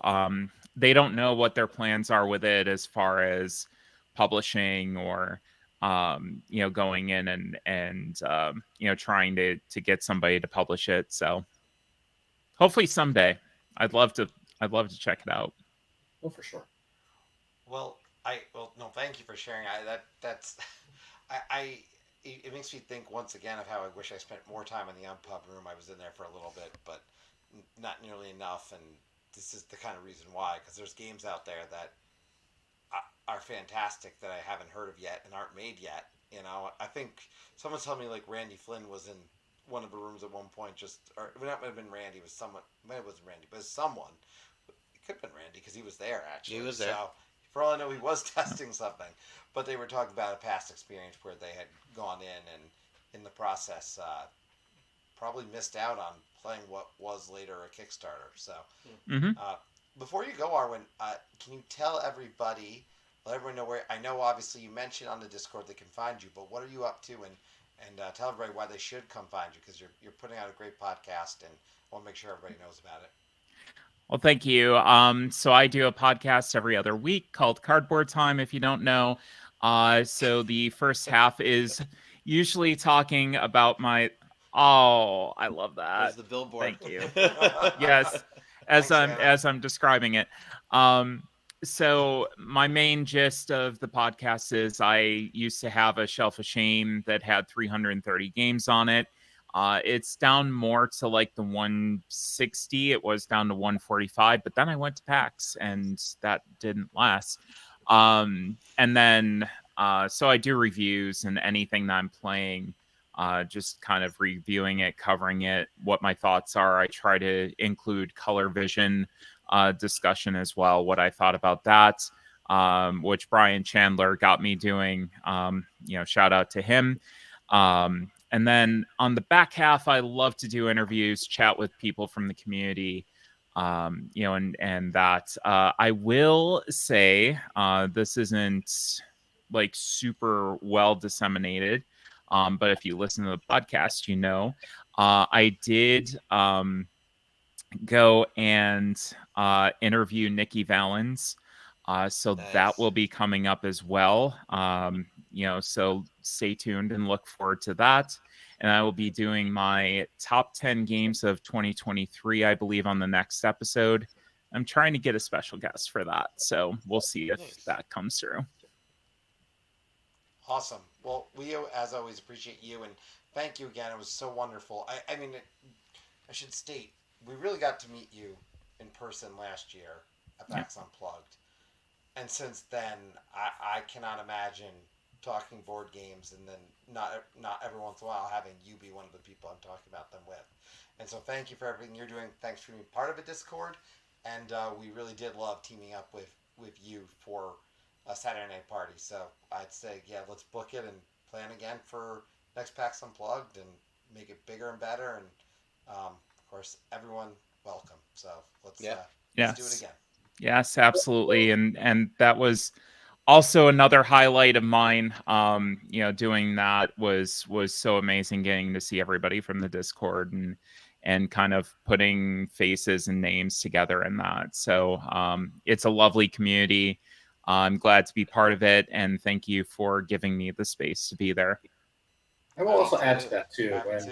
[SPEAKER 4] They don't know what their plans are with it as far as publishing or going in and trying to get somebody to publish it. So hopefully someday. I'd love to check it out.
[SPEAKER 5] Oh, for sure.
[SPEAKER 3] Well, no, thank you for sharing. It makes me think once again of how I wish I spent more time in the Unpub room. I was in there for a little bit, but not nearly enough. And this is the kind of reason why, because there's games out there that are fantastic that I haven't heard of yet and aren't made yet. I think someone told me like Randy Flynn was in one of the rooms at one point. Or it might have been Randy. It was someone. Maybe it wasn't Randy, but it was someone. It could have been Randy because he was there actually.
[SPEAKER 1] He was there.
[SPEAKER 3] So for all I know, he was testing something. But they were talking about a past experience where they had gone in and, in the process, probably missed out on playing what was later a Kickstarter. So, before you go, Arwen, can you tell everybody, let everyone know where? I know obviously you mentioned on the Discord they can find you, but what are you up to? And tell everybody why they should come find you, because you're putting out a great podcast, and I want to make sure everybody knows about it.
[SPEAKER 4] Well, thank you. So I do a podcast every other week called Cardboard Time, if you don't know. So the first half is usually talking about I love that.
[SPEAKER 1] There's the billboard.
[SPEAKER 4] Thank you. Yes, as I'm describing it. So my main gist of the podcast is I used to have a Shelf of Shame that had 330 games on it. It's down more to like the 160. It was down to 145, but then I went to PAX and that didn't last. And then, so I do reviews and anything that I'm playing, just kind of reviewing it, covering it, what my thoughts are. I try to include color vision discussion as well, what I thought about that, which Brian Chandler got me doing. Shout out to him. And then on the back half, I love to do interviews, chat with people from the community, and that I will say this isn't like super well disseminated, but if you listen to the podcast, I did go and interview Nikki Valens. So
[SPEAKER 1] Nice.
[SPEAKER 4] that will be coming up as well. So stay tuned and look forward to that. And I will be doing my top 10 games of 2023, I believe, on the next episode. I'm trying to get a special guest for that. So we'll see if that comes through.
[SPEAKER 3] Awesome. Well, we, as always, appreciate you. And thank you again. It was so wonderful. I mean, I should state, we really got to meet you in person last year at PAX Unplugged. And since then, I cannot imagine talking board games and then not every once in a while having you be one of the people I'm talking about them with. And so thank you for everything you're doing. Thanks for being part of a Discord. And we really did love teaming up with you for a Saturday night party. So I'd say, yeah, let's book it and plan again for next PAX Unplugged and make it bigger and better. And of course, everyone welcome. So let's do it again.
[SPEAKER 4] Yes, absolutely. And that was also another highlight of mine. Doing that was so amazing, getting to see everybody from the Discord and kind of putting faces and names together in that. So it's a lovely community. I'm glad to be part of it, and thank you for giving me the space to be there.
[SPEAKER 5] I will also add to that too. And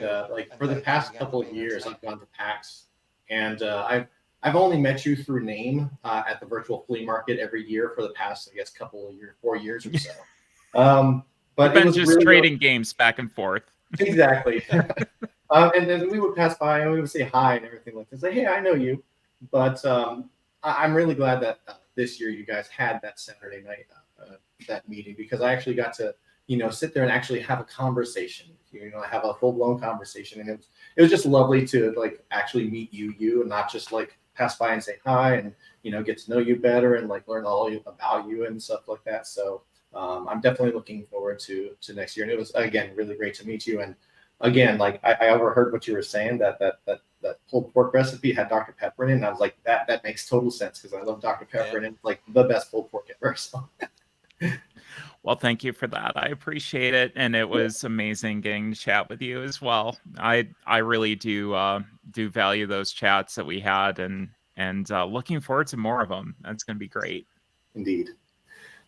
[SPEAKER 5] for the past couple of years, I've gone to PAX, and I've only met you through name at the virtual flea market every year for the past, I guess, 4 years or so. But
[SPEAKER 4] we've been just really trading games back and forth.
[SPEAKER 5] Exactly. And then we would pass by and we would say hi and everything like this. Say, hey, I know you. But I'm really glad that this year you guys had that Saturday night that meeting, because I actually got to sit there and actually have a conversation. Have a full blown conversation, and it was just lovely to actually meet you, and not just pass by and say hi and get to know you better and learn all about you and stuff like that. So I'm definitely looking forward to next year. And it was again really great to meet you. And again, I overheard what you were saying that pulled pork recipe had Dr. Pepper in it, and I was like, that makes total sense, because I love Dr. Pepper and it's the best pulled pork ever. So.
[SPEAKER 4] Well, thank you for that. I appreciate it, and it was amazing getting to chat with you as well. I really do value those chats that we had, and looking forward to more of them. That's going to be great.
[SPEAKER 5] Indeed.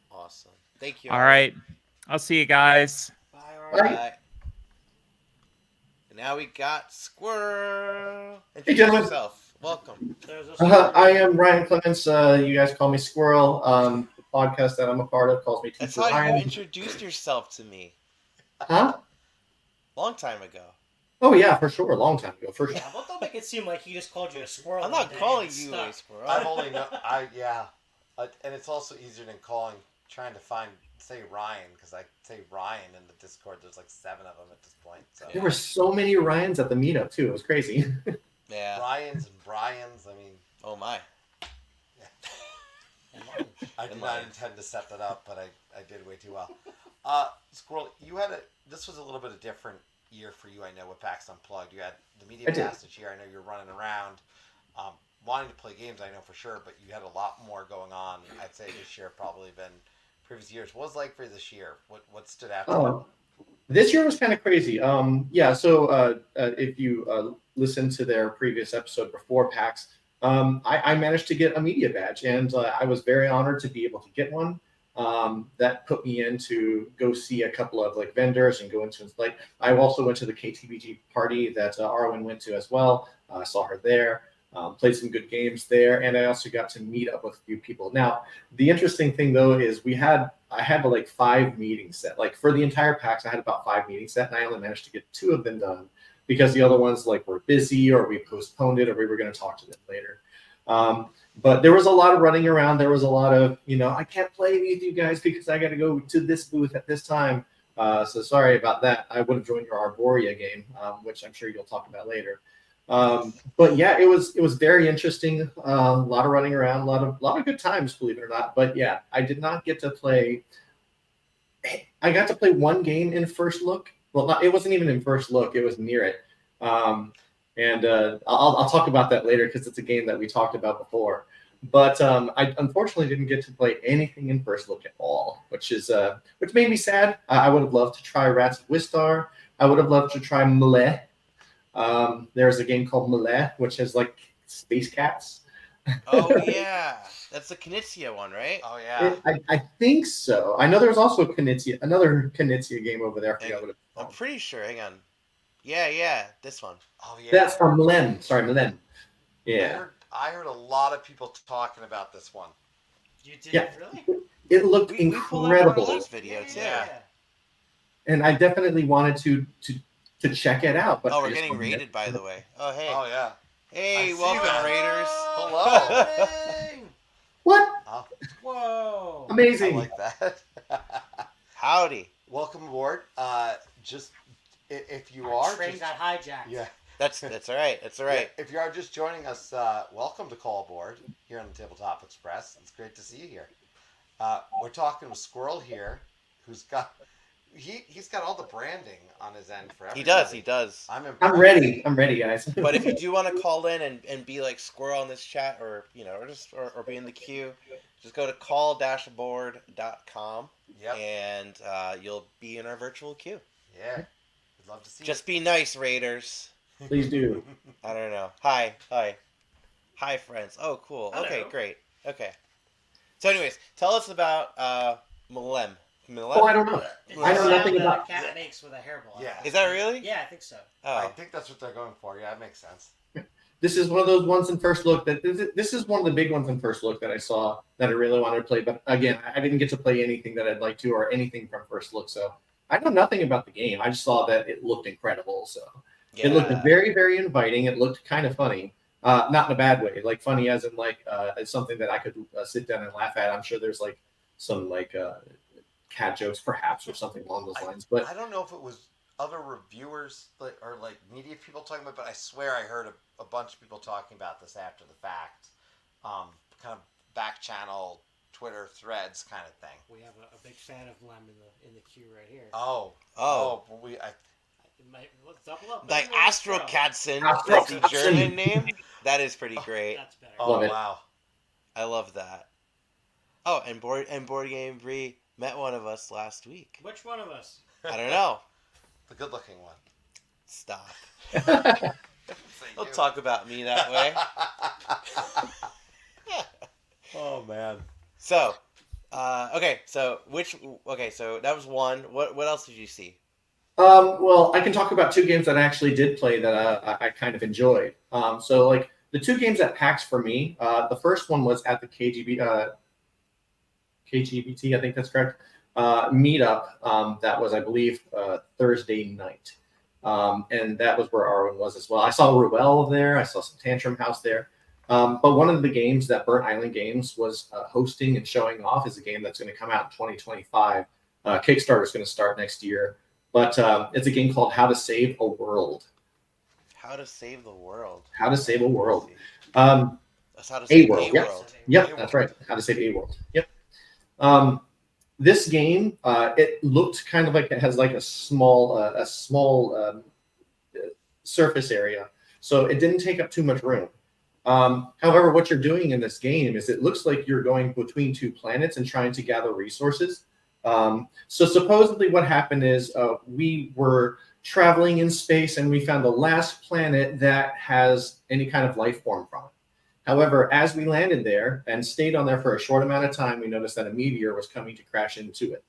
[SPEAKER 1] Awesome. Thank you.
[SPEAKER 4] All right. I'll see you guys.
[SPEAKER 1] Bye. And now we got Squirrel.
[SPEAKER 5] Hey, gentlemen.
[SPEAKER 1] Yourself. Welcome.
[SPEAKER 5] I am Ryan Clements. You guys call me Squirrel. The podcast that I'm a part of calls me Teacher
[SPEAKER 1] That's how
[SPEAKER 5] Ryan.
[SPEAKER 1] you introduced yourself to me.
[SPEAKER 5] Huh?
[SPEAKER 1] Long time ago.
[SPEAKER 5] Oh yeah, for sure. A long time ago, for sure.
[SPEAKER 2] Yeah, well, don't make it seem like he just called you a squirrel.
[SPEAKER 1] I'm not calling you a squirrel.
[SPEAKER 3] I've only and it's also easier than trying to say Ryan, because I say Ryan in the Discord. There's 7 of them at this point. So.
[SPEAKER 5] There were so many Ryans at the meetup too. It was crazy.
[SPEAKER 1] Yeah.
[SPEAKER 3] Ryans and Bryans. I mean.
[SPEAKER 1] Oh my.
[SPEAKER 3] I did not intend to set that up, but I did way too well. Squirrel, this was a little bit of different year for you, I know, with PAX Unplugged. You had the media pass this year. I know you're running around, wanting to play games, I know for sure, but you had a lot more going on, I'd say, this year probably than previous years. What was it like for this year? What stood out to you?
[SPEAKER 5] This year was kind of crazy. So if you listen to their previous episode before PAX, I managed to get a media badge, and I was very honored to be able to get one. That put me in to go see a couple of vendors and go into I also went to the KTBG party that Arwen went to as well. I saw her there, played some good games there, and I also got to meet up with a few people. Now, the interesting thing though is I had 5 meetings set. For the entire PAX, I had about 5 meetings set, and I only managed to get 2 of them done, because the other ones were busy, or we postponed it, or we were going to talk to them later. But there was a lot of running around. There was a lot of, I can't play with you guys because I got to go to this booth at this time. So sorry about that. I would have joined your Arborea game, which I'm sure you'll talk about later. But yeah, it was very interesting. A lot of running around, a lot of good times, believe it or not. But yeah, I did not get to play. I got to play one game in First Look. Well, it wasn't even in First Look. It was near it. And I'll talk about that later because it's a game that we talked about before. But I unfortunately didn't get to play anything in first look at all, which made me sad. I would have loved to try Rats of Wistar. I would have loved to try Melee. There's a game called Melee, which has like space cats.
[SPEAKER 1] Oh yeah, that's the Knizia one, right?
[SPEAKER 3] Oh yeah.
[SPEAKER 5] I think so. I know there's also another Knizia game over there. I forgot what it's
[SPEAKER 1] I'm
[SPEAKER 5] called.
[SPEAKER 1] pretty sure. Hang on. Yeah, this one.
[SPEAKER 3] Oh yeah.
[SPEAKER 5] That's from Milen. Sorry, Milen. Yeah.
[SPEAKER 3] I heard a lot of people talking about this one.
[SPEAKER 2] You did
[SPEAKER 5] Yeah.
[SPEAKER 2] really?
[SPEAKER 5] It looked
[SPEAKER 1] We pulled that
[SPEAKER 5] incredible.
[SPEAKER 1] on our last video too.
[SPEAKER 3] Yeah.
[SPEAKER 5] And I definitely wanted to check it out. But
[SPEAKER 1] Oh,
[SPEAKER 5] I
[SPEAKER 1] we're
[SPEAKER 5] just
[SPEAKER 1] getting
[SPEAKER 5] wasn't
[SPEAKER 1] raided, by the way. Oh, hey.
[SPEAKER 3] Oh yeah. I
[SPEAKER 1] Hey,
[SPEAKER 3] see
[SPEAKER 1] welcome,
[SPEAKER 3] that.
[SPEAKER 1] Raiders.
[SPEAKER 3] Hello.
[SPEAKER 2] Dang.
[SPEAKER 5] What?
[SPEAKER 3] Oh,
[SPEAKER 2] Whoa.
[SPEAKER 3] I
[SPEAKER 5] Amazing.
[SPEAKER 3] like that.
[SPEAKER 1] Howdy.
[SPEAKER 3] Welcome aboard. Just if you are
[SPEAKER 2] Train
[SPEAKER 3] just,
[SPEAKER 2] got hijacked.
[SPEAKER 3] yeah.
[SPEAKER 1] That's all right. That's all right.
[SPEAKER 3] Yeah, if you are just joining us, welcome to Call Aboard here on the Tabletop Express. It's great to see you here. We're talking with Squirrel here, who's got he's got all the branding on his end for everybody.
[SPEAKER 1] He does.
[SPEAKER 3] I'm impressed.
[SPEAKER 5] I'm ready, guys.
[SPEAKER 1] But if you do want to call in and be like Squirrel in this chat, or or be in the queue, just go to call-aboard.com
[SPEAKER 3] Yep.
[SPEAKER 1] and you'll be in our virtual queue.
[SPEAKER 3] Yeah. We'd love to see
[SPEAKER 1] Just be nice, Raiders.
[SPEAKER 5] Please do.
[SPEAKER 1] I don't know. Hi, friends. Oh, cool.
[SPEAKER 2] Hello.
[SPEAKER 1] Okay, great. Okay. So, anyways, tell us about Milem.
[SPEAKER 5] Oh, I don't know.
[SPEAKER 2] It's
[SPEAKER 5] I know
[SPEAKER 2] the
[SPEAKER 5] nothing
[SPEAKER 2] sound that
[SPEAKER 5] about-
[SPEAKER 2] a cat makes with a hairball.
[SPEAKER 3] Yeah.
[SPEAKER 1] Is that really?
[SPEAKER 2] Yeah, I think so.
[SPEAKER 3] I
[SPEAKER 1] Oh,
[SPEAKER 3] think that's what they're going for. Yeah, that makes sense.
[SPEAKER 5] This is one of those ones in first look that this is one of the big ones in first look that I saw that I really wanted to play. But again, I didn't get to play anything that I'd like to or anything from first look. So I know nothing about the game. I just saw that it looked incredible. So
[SPEAKER 1] yeah.
[SPEAKER 5] it looked very, very inviting. It looked kind of funny. Not in a bad way, like funny as in like it's something that I could sit down and laugh at. I'm sure there's like some like cat jokes perhaps or something along those lines. But
[SPEAKER 3] I don't know if it was other reviewers or like media people talking about, but I swear I heard a bunch of people talking about this after the fact, kind of back channel Twitter threads kind of thing.
[SPEAKER 2] We have a big fan of Lem in the queue right here.
[SPEAKER 3] Oh,
[SPEAKER 2] It might, let's double up.
[SPEAKER 1] Like
[SPEAKER 2] Astro.
[SPEAKER 1] Astrokatzen,
[SPEAKER 5] Astro
[SPEAKER 1] that's the
[SPEAKER 5] Katzen.
[SPEAKER 1] German name. That is pretty great.
[SPEAKER 2] That's better.
[SPEAKER 3] oh
[SPEAKER 5] Love it.
[SPEAKER 3] wow.
[SPEAKER 1] I love that. Oh, and Board Game Bree met one of us last week.
[SPEAKER 2] Which one of us?
[SPEAKER 1] I don't know.
[SPEAKER 3] The good looking one.
[SPEAKER 1] Stop.
[SPEAKER 3] Say
[SPEAKER 1] Don't
[SPEAKER 3] you.
[SPEAKER 1] talk about me that way.
[SPEAKER 3] Oh man.
[SPEAKER 1] So, so that was one. What else did you see?
[SPEAKER 5] Well, I can talk about two games that I actually did play that I kind of enjoyed. So like the two games at PAX for me, the first one was at the KGBT, I think that's correct, meetup. That was, I believe, Thursday night. And that was where Arwen was as well. I saw Ruel there. I saw some Tantrum House there. But one of the games that Burnt Island Games was hosting and showing off is a game that's going to come out in 2025. Kickstarter is going to start next year. But it's a game called How to Save a World.
[SPEAKER 1] How to Save the World.
[SPEAKER 5] How to Save a World.
[SPEAKER 1] That's How to Save a
[SPEAKER 5] World, yep.
[SPEAKER 1] World.
[SPEAKER 5] Yep, that's right. How to Save a World. Yep. This game, it looked kind of like it has like a small surface area, so it didn't take up too much room. However, what you're doing in this game is it looks like you're going between two planets and trying to gather resources. So supposedly what happened is we were traveling in space and we found the last planet that has any kind of life form from it. However, as we landed there and stayed on there for a short amount of time, we noticed that a meteor was coming to crash into it.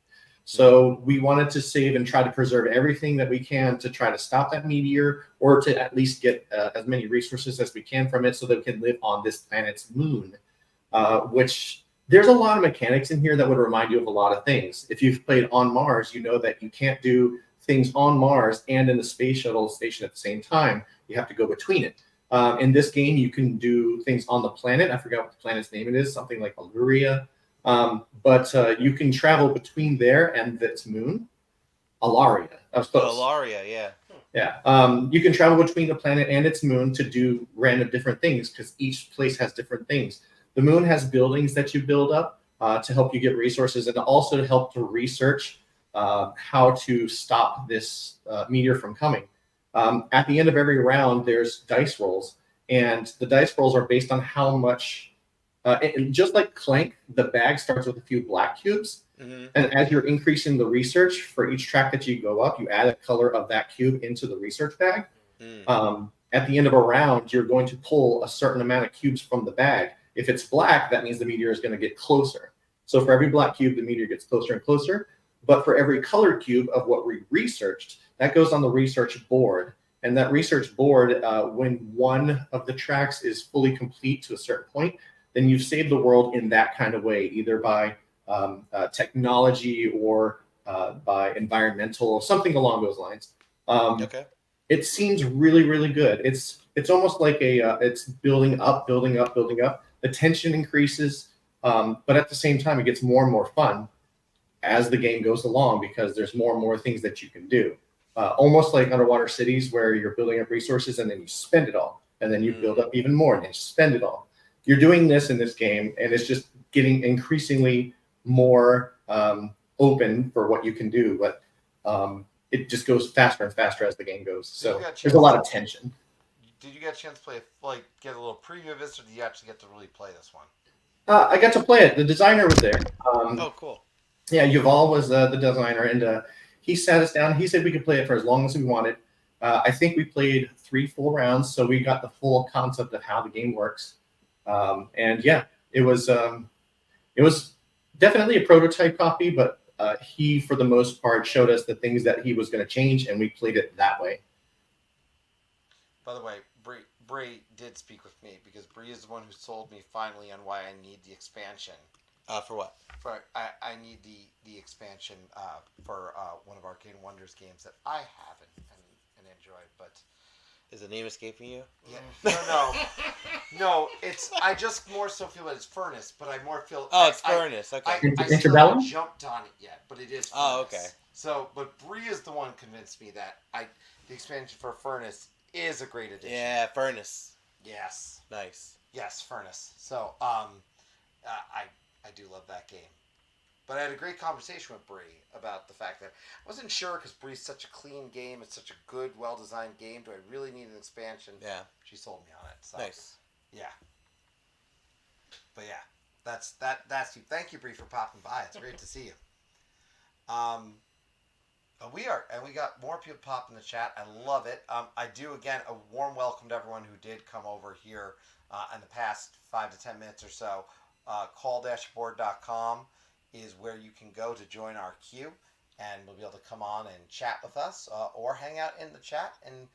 [SPEAKER 5] So we wanted to save and try to preserve everything that we can to try to stop that meteor or to at least get as many resources as we can from it so that we can live on this planet's moon, which there's a lot of mechanics in here that would remind you of a lot of things. If you've played On Mars, you know that you can't do things on Mars and in the space shuttle station at the same time. You have to go between it. In this game, you can do things on the planet. I forgot what the planet's name it is, something like Aluria. But you can travel between there and its moon, Alaria. That was close.
[SPEAKER 1] Alaria, yeah.
[SPEAKER 5] Yeah. You can travel between the planet and its moon to do random different things because each place has different things. The moon has buildings that you build up to help you get resources and also to help to research how to stop this meteor from coming. At the end of every round, there's dice rolls, and the dice rolls are based on how much. Just like Clank, the bag starts with a few black cubes, and as you're increasing the research for each track that you go up, you add a color of that cube into the research bag. At the end of a round, you're going to pull a certain amount of cubes from the bag. If it's black, that means the meteor is going to get closer. So for every black cube, the meteor gets closer and closer. But for every colored cube of what we researched, that goes on the research board. And that research board, when one of the tracks is fully complete to a certain point, then you've saved the world in that kind of way, either by technology or by environmental, something along those lines.
[SPEAKER 1] Okay.
[SPEAKER 5] It seems really, really good. It's almost like it's building up. The tension increases, but at the same time, it gets more and more fun as the game goes along because there's more and more things that you can do. Almost like Underwater Cities, where you're building up resources and then you spend it all, and then you build up even more and then you spend it all. You're doing this in this game, and it's just getting increasingly more open for what you can do. But it just goes faster and faster as the game goes. So there's a lot of tension.
[SPEAKER 3] Did you get a chance to play, get a little preview of this, or did you actually get to really play this one?
[SPEAKER 5] I got to play it. The designer was there.
[SPEAKER 1] Oh, cool.
[SPEAKER 5] Yeah, Yuval was the designer, and he sat us down. He said we could play it for as long as we wanted. I think we played 3 full rounds, so we got the full concept of how the game works. And yeah, it was definitely a prototype copy, but he, for the most part, showed us the things that he was going to change, and we played it that way.
[SPEAKER 3] By the way, Bree did speak with me because Bree is the one who sold me finally on why I need the expansion.
[SPEAKER 1] For what?
[SPEAKER 3] I need the expansion for one of Arcade Wonders games that I have and enjoyed, but
[SPEAKER 1] is the name escaping you?
[SPEAKER 3] Yeah. No. It's I just more so feel that it's Furnace, but I more feel.
[SPEAKER 1] Oh, it's Furnace. Okay.
[SPEAKER 3] I still haven't jumped on it yet, but it is Furnace.
[SPEAKER 1] Oh, okay.
[SPEAKER 3] So, but Bree is the one convinced me that the expansion for Furnace is a great addition.
[SPEAKER 1] Yeah, Furnace.
[SPEAKER 3] Yes.
[SPEAKER 1] Nice.
[SPEAKER 3] Yes, Furnace. So, I do love that game. But I had a great conversation with Bree about the fact that I wasn't sure because Bree's such a clean game. It's such a good, well-designed game. Do I really need an expansion?
[SPEAKER 1] Yeah.
[SPEAKER 3] She sold me on it. So.
[SPEAKER 1] Nice.
[SPEAKER 3] Yeah. But yeah, that's you. Thank you, Bree, for popping by. It's great to see you. We got more people pop in the chat. I love it. I do, again, a warm welcome to everyone who did come over here in the past 5 to 10 minutes or so. Call-board.com is where you can go to join our queue, and we'll be able to come on and chat with us or hang out in the chat. And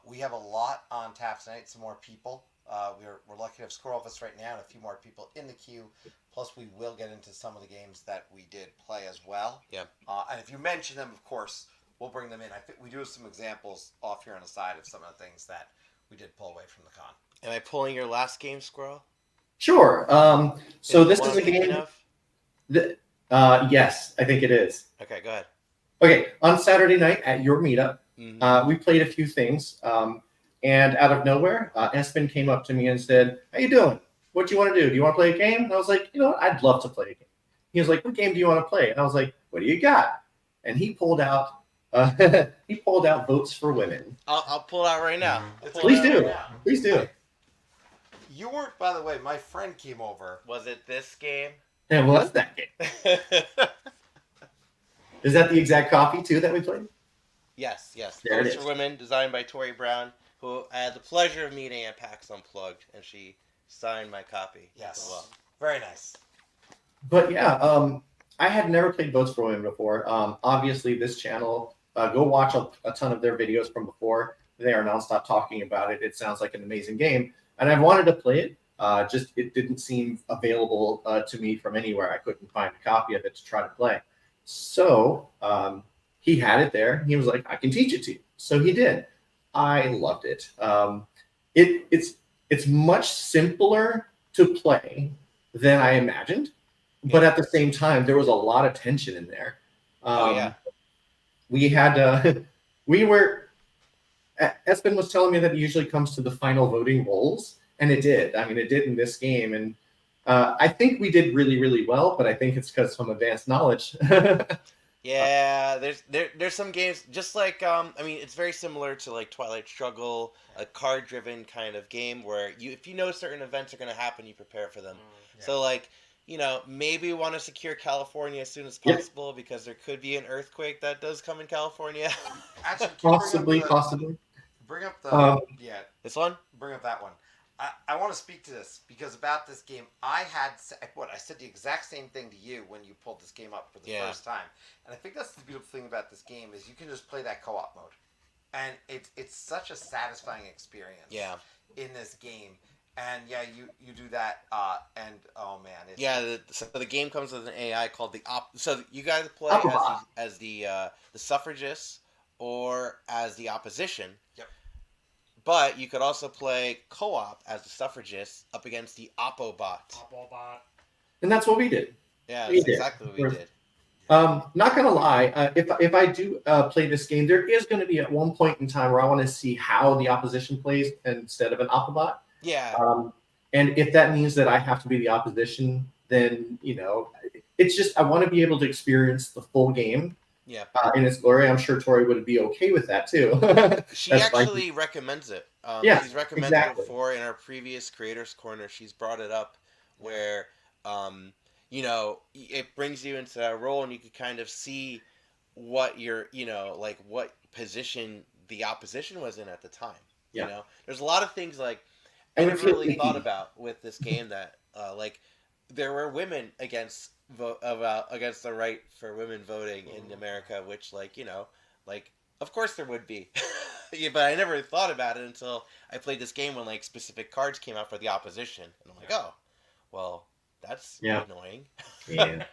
[SPEAKER 3] we have a lot on tap tonight, some more people. We're lucky to have Squirrel with us right now and a few more people in the queue. Plus, we will get into some of the games that we did play as well.
[SPEAKER 1] Yeah.
[SPEAKER 3] And if you mention them, of course, we'll bring them in. I think we do have some examples off here on the side of some of the things that we did pull away from the con.
[SPEAKER 1] Am I pulling your last game, Squirrel?
[SPEAKER 5] Sure. So this is a game. Yes, I think it is.
[SPEAKER 1] Okay, go ahead.
[SPEAKER 5] Okay, on Saturday night at your meetup, we played a few things. And out of nowhere, Espen came up to me and said, "How you doing? What do you want to do? Do you want to play a game?" And I was like, "You know what? I'd love to play a game." He was like, "What game do you want to play?" And I was like, "What do you got?" And he pulled out Votes for Women.
[SPEAKER 1] I'll pull it out right now.
[SPEAKER 5] Please do. Please do.
[SPEAKER 3] You weren't, by the way. My friend came over.
[SPEAKER 1] Was it this game?
[SPEAKER 5] And what's that game? Is that the exact copy too that we played?
[SPEAKER 1] Yes.
[SPEAKER 5] There
[SPEAKER 1] Votes
[SPEAKER 5] it
[SPEAKER 1] for
[SPEAKER 5] is.
[SPEAKER 1] Women, designed by Tori Brown, who I had the pleasure of meeting at PAX Unplugged, and she signed my copy.
[SPEAKER 3] Yes.
[SPEAKER 1] As well.
[SPEAKER 3] Very nice.
[SPEAKER 5] But yeah, I had never played Votes for Women before. Obviously, this channel, go watch a ton of their videos from before. They are nonstop talking about it. It sounds like an amazing game, and I wanted to play it. Just it didn't seem available to me from anywhere. I couldn't find a copy of it to try to play. So he had it there. He was like, "I can teach it to you." So he did. I loved it. It's much simpler to play than I imagined, but at the same time, there was a lot of tension in there. We had Espen was telling me that it usually comes to the final voting rolls. And it did. I mean, it did in this game. And I think we did really, really well, but I think it's because of some advanced knowledge.
[SPEAKER 1] Yeah, there's some games just like I mean it's very similar to like Twilight Struggle, a card driven kind of game where if you know certain events are going to happen, you prepare for them.
[SPEAKER 2] Yeah.
[SPEAKER 1] So like maybe we want to secure California as soon as
[SPEAKER 5] Yep.
[SPEAKER 1] possible because there could be an earthquake that does come in California.
[SPEAKER 3] Actually, can you
[SPEAKER 5] Possibly.
[SPEAKER 3] bring up the
[SPEAKER 1] This one?
[SPEAKER 3] bring up that one. I want to speak to this because about this game, I said the exact same thing to you when you pulled this game up for the first time, and I think that's the beautiful thing about this game is you can just play that co-op mode, and it's such a satisfying experience.
[SPEAKER 1] Yeah.
[SPEAKER 3] In this game, and you do that, and oh man,
[SPEAKER 1] So the game comes with an AI called the So you guys play as the suffragists or as the opposition.
[SPEAKER 3] Yep.
[SPEAKER 1] But you could also play co-op as the suffragists up against the Oppobot.
[SPEAKER 5] And that's what we did.
[SPEAKER 1] Yeah,
[SPEAKER 5] We
[SPEAKER 1] that's
[SPEAKER 5] did.
[SPEAKER 1] exactly what we did.
[SPEAKER 5] Not gonna lie, if I do play this game, there is going to be at one point in time where I want to see how the opposition plays instead of an Oppobot.
[SPEAKER 1] Yeah.
[SPEAKER 5] And if that means that I have to be the opposition, then it's just I want to be able to experience the full game.
[SPEAKER 1] Yeah.
[SPEAKER 5] In its glory. I'm sure Tori would be okay with that too.
[SPEAKER 1] She actually recommends it. She's recommended it before in our previous Creators Corner. She's brought it up where, it brings you into that role and you can kind of see what what position the opposition was in at the time.
[SPEAKER 5] Yeah.
[SPEAKER 1] There's a lot of things like I never really thought about with this game that there were women against the right for women voting in America, which of course there would be. Yeah, but I never thought about it until I played this game when specific cards came out for the opposition, and I'm like, oh, well, that's annoying.
[SPEAKER 5] Yeah.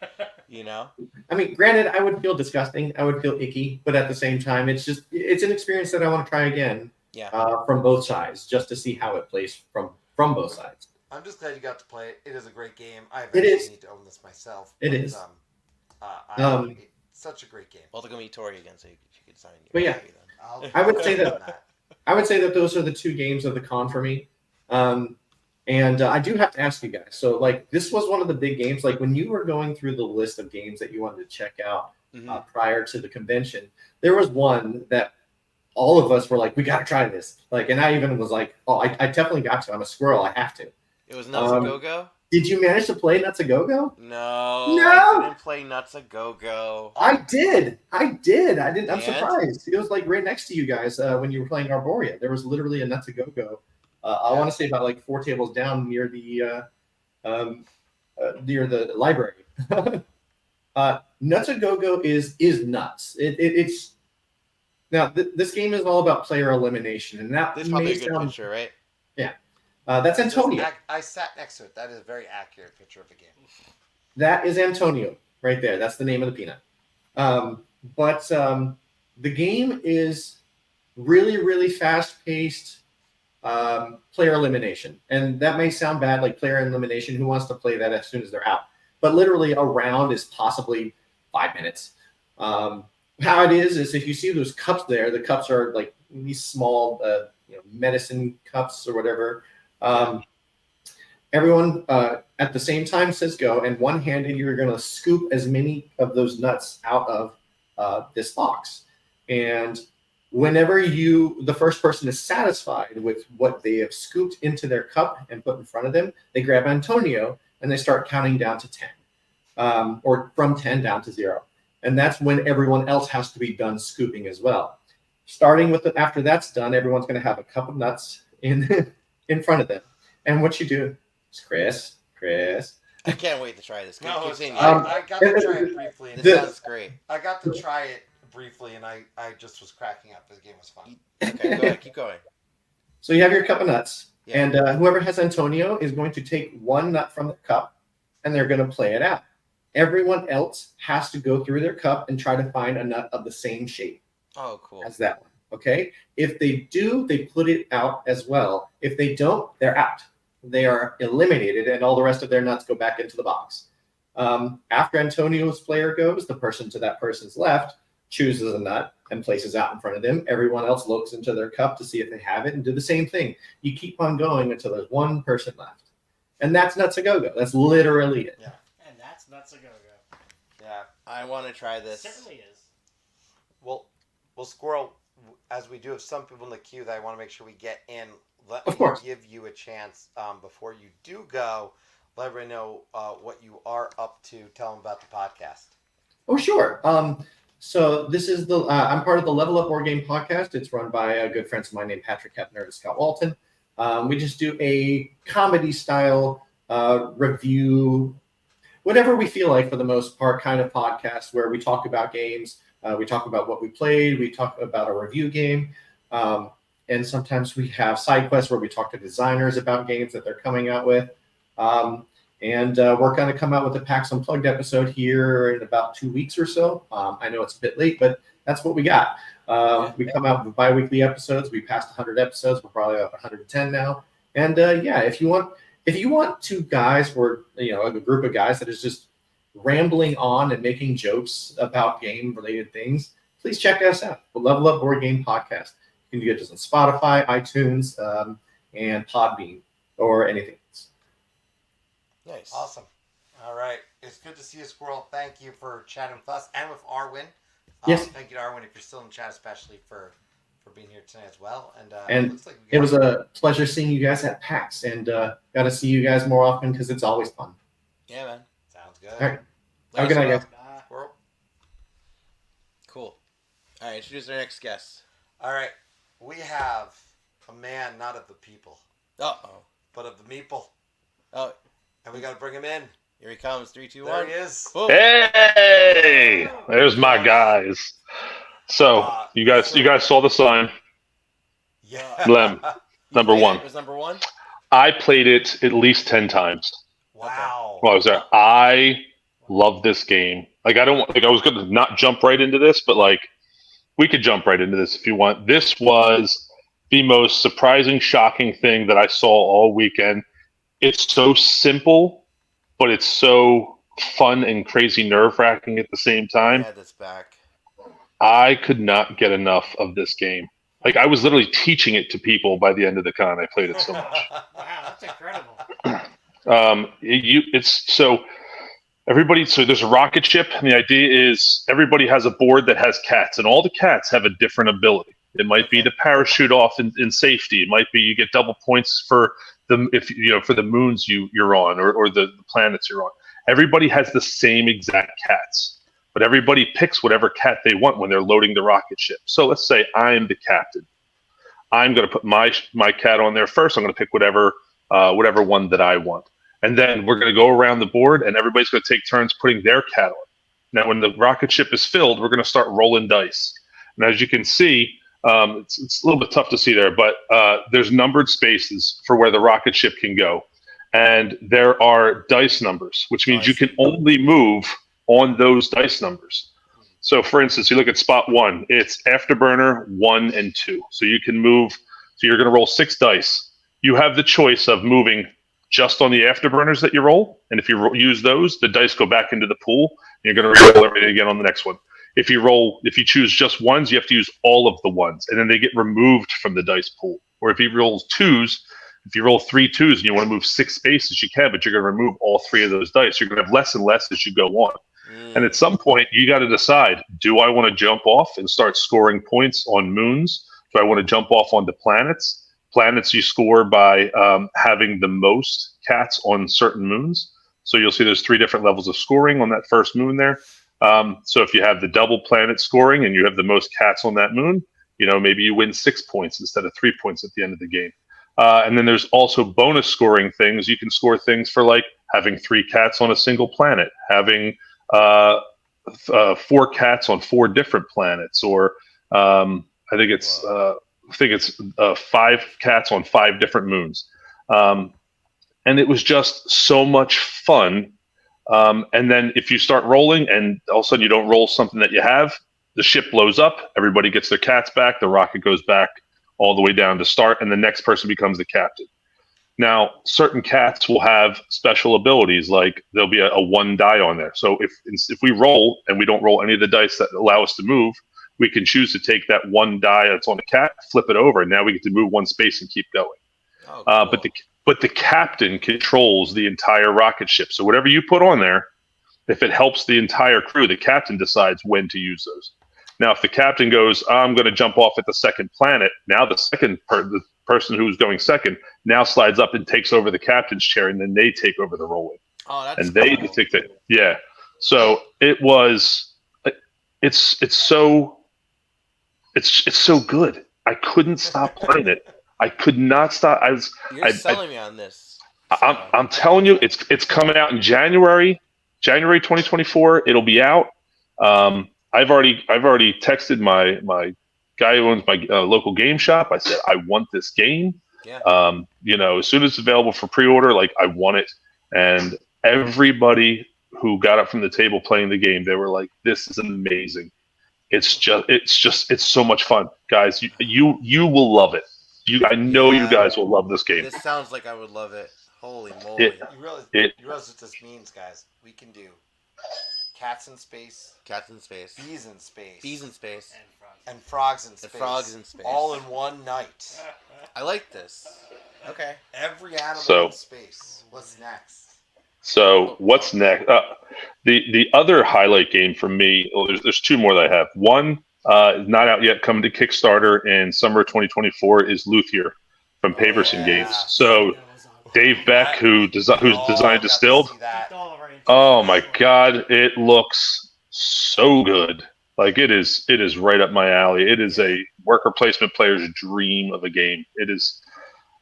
[SPEAKER 1] I
[SPEAKER 5] mean, granted, I would feel disgusting. I would feel icky, but at the same time, it's an experience that I want to try again.
[SPEAKER 1] Yeah.
[SPEAKER 5] From both sides, just to see how it plays from both sides.
[SPEAKER 3] I'm just glad you got to play it. It is a great game. I need to own this myself.
[SPEAKER 5] It's
[SPEAKER 3] such a great game.
[SPEAKER 1] Well, they're gonna meet Tori again, so she could sign you.
[SPEAKER 5] But yeah, I would say that those are the two games of the con for me. And I do have to ask you guys. So, this was one of the big games. When you were going through the list of games that you wanted to check out prior to the convention, there was one that all of us were like, we got to try this. And I even was like, oh, I definitely got to. I'm a squirrel. I have to.
[SPEAKER 1] It was Nuts A Go-Go?
[SPEAKER 5] Did you manage to play Nuts A Go-Go?
[SPEAKER 1] No. I didn't play Nuts A Go-Go.
[SPEAKER 5] I did. I didn't. I'm surprised. It was right next to you guys when you were playing Arborea. There was literally a Nuts A Go-Go. I want to say about 4 tables down near the library. Nuts A Go-Go is nuts. It's now this game is all about player elimination, and that
[SPEAKER 1] this probably a good picture, right?
[SPEAKER 5] Yeah, that's Antonio.
[SPEAKER 3] I sat next to it. That is a very accurate picture of the game.
[SPEAKER 5] That is Antonio right there. That's the name of the peanut. But the game is really, really fast-paced player elimination, and that may sound bad, like player elimination. Who wants to play that as soon as they're out? But literally, a round is possibly 5 minutes. How it is if you see those cups there, the cups are these small, medicine cups or whatever. Everyone at the same time says go, and one-handed you're going to scoop as many of those nuts out of this box. And whenever the first person is satisfied with what they have scooped into their cup and put in front of them, they grab Antonio and they start counting down to 10, or from 10 down to 0. And that's when everyone else has to be done scooping as well. Starting with after that's done, everyone's going to have a cup of nuts in front of them. And what you do is, Chris.
[SPEAKER 1] I can't wait to try this.
[SPEAKER 3] No,
[SPEAKER 1] Continue.
[SPEAKER 3] I got to try it briefly.
[SPEAKER 1] This sounds great.
[SPEAKER 3] I got to try it briefly, and I just was cracking up. This game was fun.
[SPEAKER 1] Okay, go ahead. Keep going.
[SPEAKER 5] So you have your cup of nuts,
[SPEAKER 1] yeah.
[SPEAKER 5] And whoever has Antonio is going to take one nut from the cup, and they're going to play it out. Everyone else has to go through their cup and try to find a nut of the same shape.
[SPEAKER 1] Oh, cool.
[SPEAKER 5] As that one. Okay? If they do, they put it out as well. If they don't, they're out. They are eliminated, and all the rest of their nuts go back into the box. After Antonio's player goes, the person to that person's left chooses a nut and places out in front of them. Everyone else looks into their cup to see if they have it and do the same thing. You keep on going until there's one person left. And that's Nuts A Go-Go. That's literally it.
[SPEAKER 3] Yeah.
[SPEAKER 2] And that's Nuts A Go-Go.
[SPEAKER 3] Yeah.
[SPEAKER 1] I want to try
[SPEAKER 2] It
[SPEAKER 1] this.
[SPEAKER 2] certainly is.
[SPEAKER 3] Well, Squirrel, as we do have some people in the queue that I want to make sure we get in, let
[SPEAKER 5] Of
[SPEAKER 3] me
[SPEAKER 5] course.
[SPEAKER 3] give you a chance before you do go. Let everybody know what you are up to. Tell them about the podcast.
[SPEAKER 5] Oh, sure. So this is I'm part of the Level Up War Game podcast. It's run by good friends of mine named Patrick Hepner and Scott Walton. We just do a comedy style review, whatever we feel like for the most part, kind of podcast where we talk about games. We talk about what we played. We talk about a review game. And sometimes we have side quests where we talk to designers about games that they're coming out with. And we're going to come out with a PAX Unplugged episode here in about 2 weeks or so. I know it's a bit late, but that's what we got. We come out with bi-weekly episodes. We passed 100 episodes. We're probably up 110 now. And if you want two guys or a group of guys that is just rambling on and making jokes about game-related things, please check us out. The Level Up Board Game Podcast. You can get us on Spotify, iTunes, and Podbean, or anything else.
[SPEAKER 1] Nice.
[SPEAKER 3] Awesome. All right. It's good to see you, Squirrel. Thank you for chatting with us and with Arwen.
[SPEAKER 5] Yes.
[SPEAKER 3] Thank you to Arwen if you're still in chat, especially for being here tonight as well. And
[SPEAKER 5] And
[SPEAKER 3] looks like
[SPEAKER 5] it was a pleasure seeing you guys at PAX, and got to see you guys more often because it's always fun.
[SPEAKER 1] Yeah, man.
[SPEAKER 3] Sounds good.
[SPEAKER 5] All right.
[SPEAKER 1] Let
[SPEAKER 5] Have a good
[SPEAKER 1] us
[SPEAKER 5] night,
[SPEAKER 1] know.
[SPEAKER 5] guys.
[SPEAKER 3] Squirrel.
[SPEAKER 1] Cool. All right, introduce our next guest.
[SPEAKER 3] All right. We have a man not of the people,
[SPEAKER 1] Uh-oh.
[SPEAKER 3] but of the meeple.
[SPEAKER 1] Oh,
[SPEAKER 3] And we got to bring him in.
[SPEAKER 1] here he comes. 3, 2,
[SPEAKER 3] There
[SPEAKER 1] 1.
[SPEAKER 3] he is.
[SPEAKER 1] Whoa.
[SPEAKER 6] Hey, there's my guys. So you guys saw the sign.
[SPEAKER 3] Yeah.
[SPEAKER 6] Lem,
[SPEAKER 1] You
[SPEAKER 6] number
[SPEAKER 1] played
[SPEAKER 6] one.
[SPEAKER 1] It was number 1?
[SPEAKER 6] I played it at least 10 times
[SPEAKER 3] Wow.
[SPEAKER 6] while I was there. I love this game. I was going to not jump right into this, but we could jump right into this if you want. This was the most surprising, shocking thing that I saw all weekend. It's so simple, but it's so fun and crazy nerve-wracking at the same time.
[SPEAKER 1] Yeah, that's back.
[SPEAKER 6] I could not get enough of this game. I was literally teaching it to people by the end of the con. I played it so much.
[SPEAKER 2] Wow, that's incredible.
[SPEAKER 6] So there's a rocket ship, and the idea is everybody has a board that has cats, and all the cats have a different ability. It might be to parachute off in safety. It might be you get double points for the moons you're on or the planets you're on. Everybody has the same exact cats, but everybody picks whatever cat they want when they're loading the rocket ship. So let's say I am the captain. I'm going to put my cat on there first. I'm going to pick whatever one that I want. And then we're going to go around the board, and everybody's going to take turns putting their cat on. Now, when the rocket ship is filled, we're going to start rolling dice. And as you can see, it's a little bit tough to see there, but there's numbered spaces for where the rocket ship can go. And there are dice numbers, which means you can only move on those dice numbers. So, for instance, you look at spot 1, it's Afterburner 1 and 2. So you can move, so you're going to roll 6 dice. You have the choice of moving just on the Afterburners that you roll, and if you use those, the dice go back into the pool, and you're going to roll everything again on the next one. If you choose just ones, you have to use all of the ones, and then they get removed from the dice pool. Or if you roll 2s, if you roll 3 2s and you want to move 6 spaces, you can, but you're going to remove all 3 of those dice. You're going to have less and less as you go on. And at some point, you got to decide, do I want to jump off and start scoring points on moons? Do I want to jump off onto planets? Planets you score by having the most cats on certain moons. So you'll see there's 3 different levels of scoring on that first moon there. So if you have the double planet scoring and you have the most cats on that moon, maybe you win 6 points instead of 3 points at the end of the game. And then there's also bonus scoring things. You can score things for having 3 cats on a single planet, having 4 cats on 4 different planets, or I think it's 5 cats on 5 different moons. And it was just so much fun. And then if you start rolling and all of a sudden you don't roll something that you have, the ship blows up, everybody gets their cats back, the rocket goes back all the way down to start, and the next person becomes the captain. Now, certain cats will have special abilities, like there'll be a 1 die on there. So if we roll and we don't roll any of the dice that allow us to move, we can choose to take that 1 die that's on the cat, flip it over, and now we get to move 1 space and keep going.
[SPEAKER 1] Oh, cool.
[SPEAKER 6] But the captain controls the entire rocket ship. So whatever you put on there, If it helps the entire crew, the captain decides when to use those. Now, if the captain goes, I'm going to jump off at the second planet, now the person who's going second now slides up and takes over the captain's chair, and then they take over the rolling.
[SPEAKER 1] Oh, that's
[SPEAKER 6] And they
[SPEAKER 1] cool.
[SPEAKER 6] take the So it was. It's so good. I couldn't stop playing it. I could not stop.
[SPEAKER 1] You're selling me on this.
[SPEAKER 6] I'm telling you, it's coming out in January 2024. It'll be out. I've already texted my guy who owns my local game shop. I said I want this game.
[SPEAKER 1] Yeah.
[SPEAKER 6] As soon as it's available for pre-order, like I want it. And everybody who got up from the table playing the game, they were like, "This is amazing. It's so much fun, guys. You will love it. I know you guys will love this game."
[SPEAKER 1] This sounds like I would love it. Holy moly!
[SPEAKER 3] You realize what this means, guys? We can do cats in space,
[SPEAKER 1] Cats in space,
[SPEAKER 3] bees in space,
[SPEAKER 1] bees in space,
[SPEAKER 3] and frogs in space.
[SPEAKER 1] and frogs in space.
[SPEAKER 3] all in one night.
[SPEAKER 1] I like this. Okay.
[SPEAKER 3] Every animal
[SPEAKER 6] So-
[SPEAKER 3] in space. What's next?
[SPEAKER 6] So what's next? The other highlight game for me. Well, there's two more that I have. One is not out yet, coming to Kickstarter in summer 2024. Is Luthier from Paverson
[SPEAKER 3] Yeah.
[SPEAKER 6] Games. So Dave Beck, who's designed Distilled. Oh my God, it looks so good. Like it is right up my alley. It is a worker placement player's dream of a game. It is.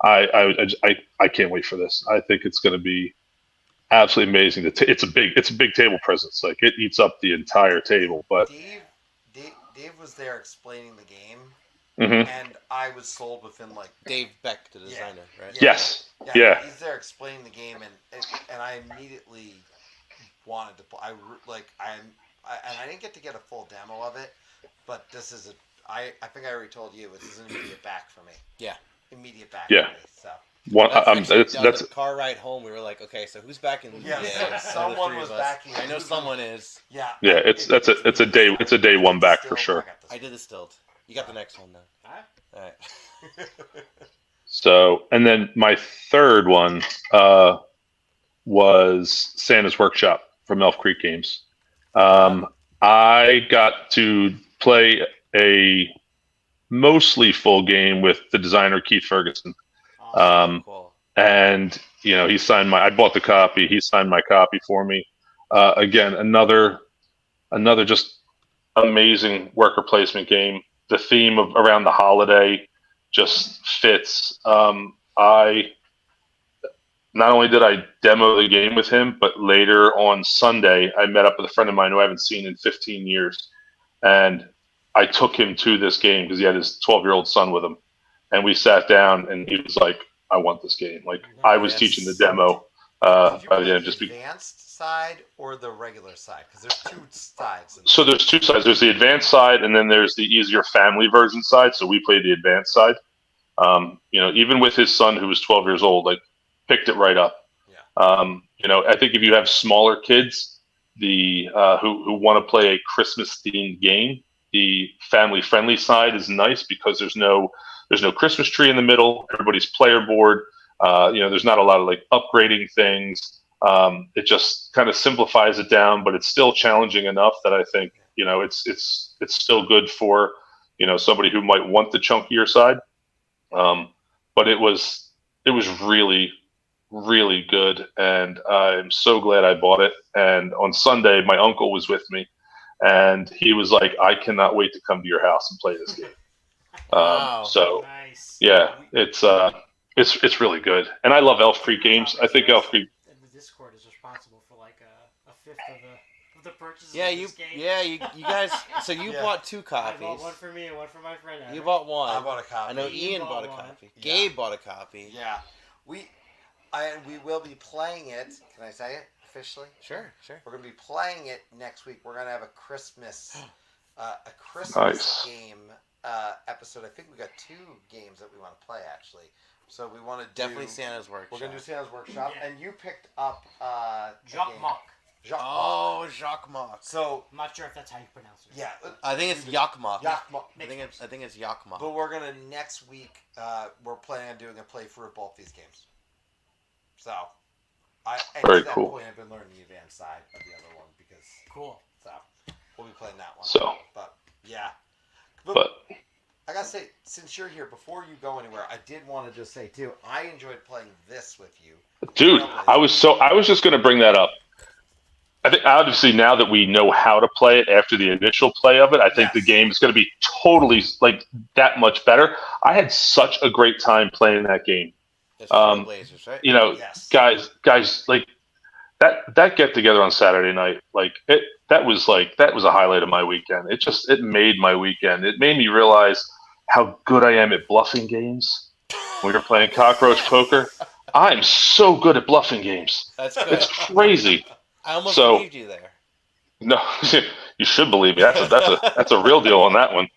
[SPEAKER 6] I can't wait for this. I think it's going to be absolutely amazing. It's a big table presence. Like it eats up the entire table. But
[SPEAKER 3] Dave was there explaining the game,
[SPEAKER 6] Mhm.
[SPEAKER 3] and I was sold within like
[SPEAKER 1] Dave Beck, the designer, right?
[SPEAKER 3] Yeah.
[SPEAKER 6] Yes, yeah.
[SPEAKER 3] He's there explaining the game, and I immediately wanted to play. I didn't get to get a full demo of it, but this is I think I already told you this is an immediate back for me.
[SPEAKER 1] Yeah.
[SPEAKER 3] Immediate back.
[SPEAKER 6] Yeah.
[SPEAKER 3] For me, so.
[SPEAKER 1] That's the car ride home. We were like, okay, so who's backing?
[SPEAKER 3] Yeah,
[SPEAKER 1] the
[SPEAKER 3] someone
[SPEAKER 1] three
[SPEAKER 3] was
[SPEAKER 1] of us.
[SPEAKER 3] backing.
[SPEAKER 1] I know someone is.
[SPEAKER 3] Yeah.
[SPEAKER 6] Yeah, it's a day one back for sure.
[SPEAKER 1] I did Distilled. You got the next one though. All right.
[SPEAKER 6] So, and then my third one was Santa's Workshop from Elf Creek Games. I got to play a mostly full game with the designer Keith Ferguson.
[SPEAKER 1] Cool.
[SPEAKER 6] And he signed I bought the copy. He signed my copy for me. Again, another just amazing worker placement game. The theme of around the holiday just fits. I not only did I demo the game with him, but later on Sunday, I met up with a friend of mine who I haven't seen in 15 years, and I took him to this game because he had his 12-year-old son with him, and we sat down, and he was like, "I want this game." Like I was teaching the demo.
[SPEAKER 3] Did you
[SPEAKER 6] By
[SPEAKER 3] play
[SPEAKER 6] the end,
[SPEAKER 3] the
[SPEAKER 6] just be.
[SPEAKER 3] advanced side or the regular side? Because there's two sides.
[SPEAKER 6] So there's two sides. There's the advanced side, and then there's the easier family version side. So we played the advanced side. Even with his son who was 12 years old, like picked it right up.
[SPEAKER 3] Yeah.
[SPEAKER 6] I think if you have smaller kids, who want to play a Christmas themed game, the family friendly side is nice because there's no Christmas tree in the middle. Everybody's player board. There's not a lot of like upgrading things. It just kind of simplifies it down, but it's still challenging enough that I think it's still good for somebody who might want the chunkier side. But it was really, really good, and I'm so glad I bought it. And on Sunday, my uncle was with me, and he was like, "I cannot wait to come to your house and play this game."
[SPEAKER 1] Wow.
[SPEAKER 6] So
[SPEAKER 2] Nice.
[SPEAKER 6] yeah, it's really good, and I love Elf Creek games. I think Elf Creek.
[SPEAKER 2] And the Discord is responsible for like a fifth of the purchases.
[SPEAKER 1] Yeah,
[SPEAKER 2] of
[SPEAKER 1] you
[SPEAKER 2] this game.
[SPEAKER 1] you guys. So you
[SPEAKER 3] Yeah.
[SPEAKER 1] bought 2
[SPEAKER 2] I
[SPEAKER 1] copies.
[SPEAKER 2] bought one for me and one for my friend.
[SPEAKER 1] You
[SPEAKER 2] Eric.
[SPEAKER 1] bought one.
[SPEAKER 3] I bought a copy.
[SPEAKER 1] I know
[SPEAKER 2] Ian
[SPEAKER 1] Ian
[SPEAKER 2] bought
[SPEAKER 1] bought a
[SPEAKER 2] one.
[SPEAKER 1] copy.
[SPEAKER 3] Yeah.
[SPEAKER 1] Gabe bought a copy.
[SPEAKER 3] Yeah, we will be playing it. Can I say it officially?
[SPEAKER 1] Sure.
[SPEAKER 3] We're gonna be playing it next week. We're gonna have a Christmas
[SPEAKER 6] Nice.
[SPEAKER 3] game episode. I think we got 2 games that we want to play actually. So we want to
[SPEAKER 1] Definitely Santa's Workshop.
[SPEAKER 3] We're gonna do Santa's Workshop,
[SPEAKER 2] Yeah.
[SPEAKER 3] and you picked up
[SPEAKER 2] Jacques Mock.
[SPEAKER 3] Jacques.
[SPEAKER 1] Oh, Jacques Mock.
[SPEAKER 3] So
[SPEAKER 2] I'm not sure if that's how you pronounce it.
[SPEAKER 3] yeah,
[SPEAKER 1] I think it's Yakmok.
[SPEAKER 3] Jacques.
[SPEAKER 1] I think it's Yakmok.
[SPEAKER 3] But we're gonna next week. We're planning on doing a playthrough of both these games. So, And
[SPEAKER 6] Very
[SPEAKER 3] to that
[SPEAKER 6] cool.
[SPEAKER 3] point, I've been learning the advanced side of the other one because
[SPEAKER 2] Cool.
[SPEAKER 3] so we'll be playing that one.
[SPEAKER 6] So,
[SPEAKER 3] but yeah,
[SPEAKER 6] but
[SPEAKER 3] I gotta say, since you're here, before you go anywhere, I did want to just say too, I enjoyed playing this with you,
[SPEAKER 6] dude, I was just going to bring that up. I think obviously now that we know how to play it after the initial play of it, I think the game is going to be totally like that much better. I had such a great time playing that game.
[SPEAKER 1] It's Trailblazers, right?
[SPEAKER 6] You know, guys, like that get together on Saturday night, like that was a highlight of my weekend. It made my weekend. It made me realize how good I am at bluffing games. When we were playing cockroach poker, I'm so good at bluffing games.
[SPEAKER 1] That's good.
[SPEAKER 6] It's crazy.
[SPEAKER 1] I almost believed you there.
[SPEAKER 6] No, you should believe me. That's a real deal on that one.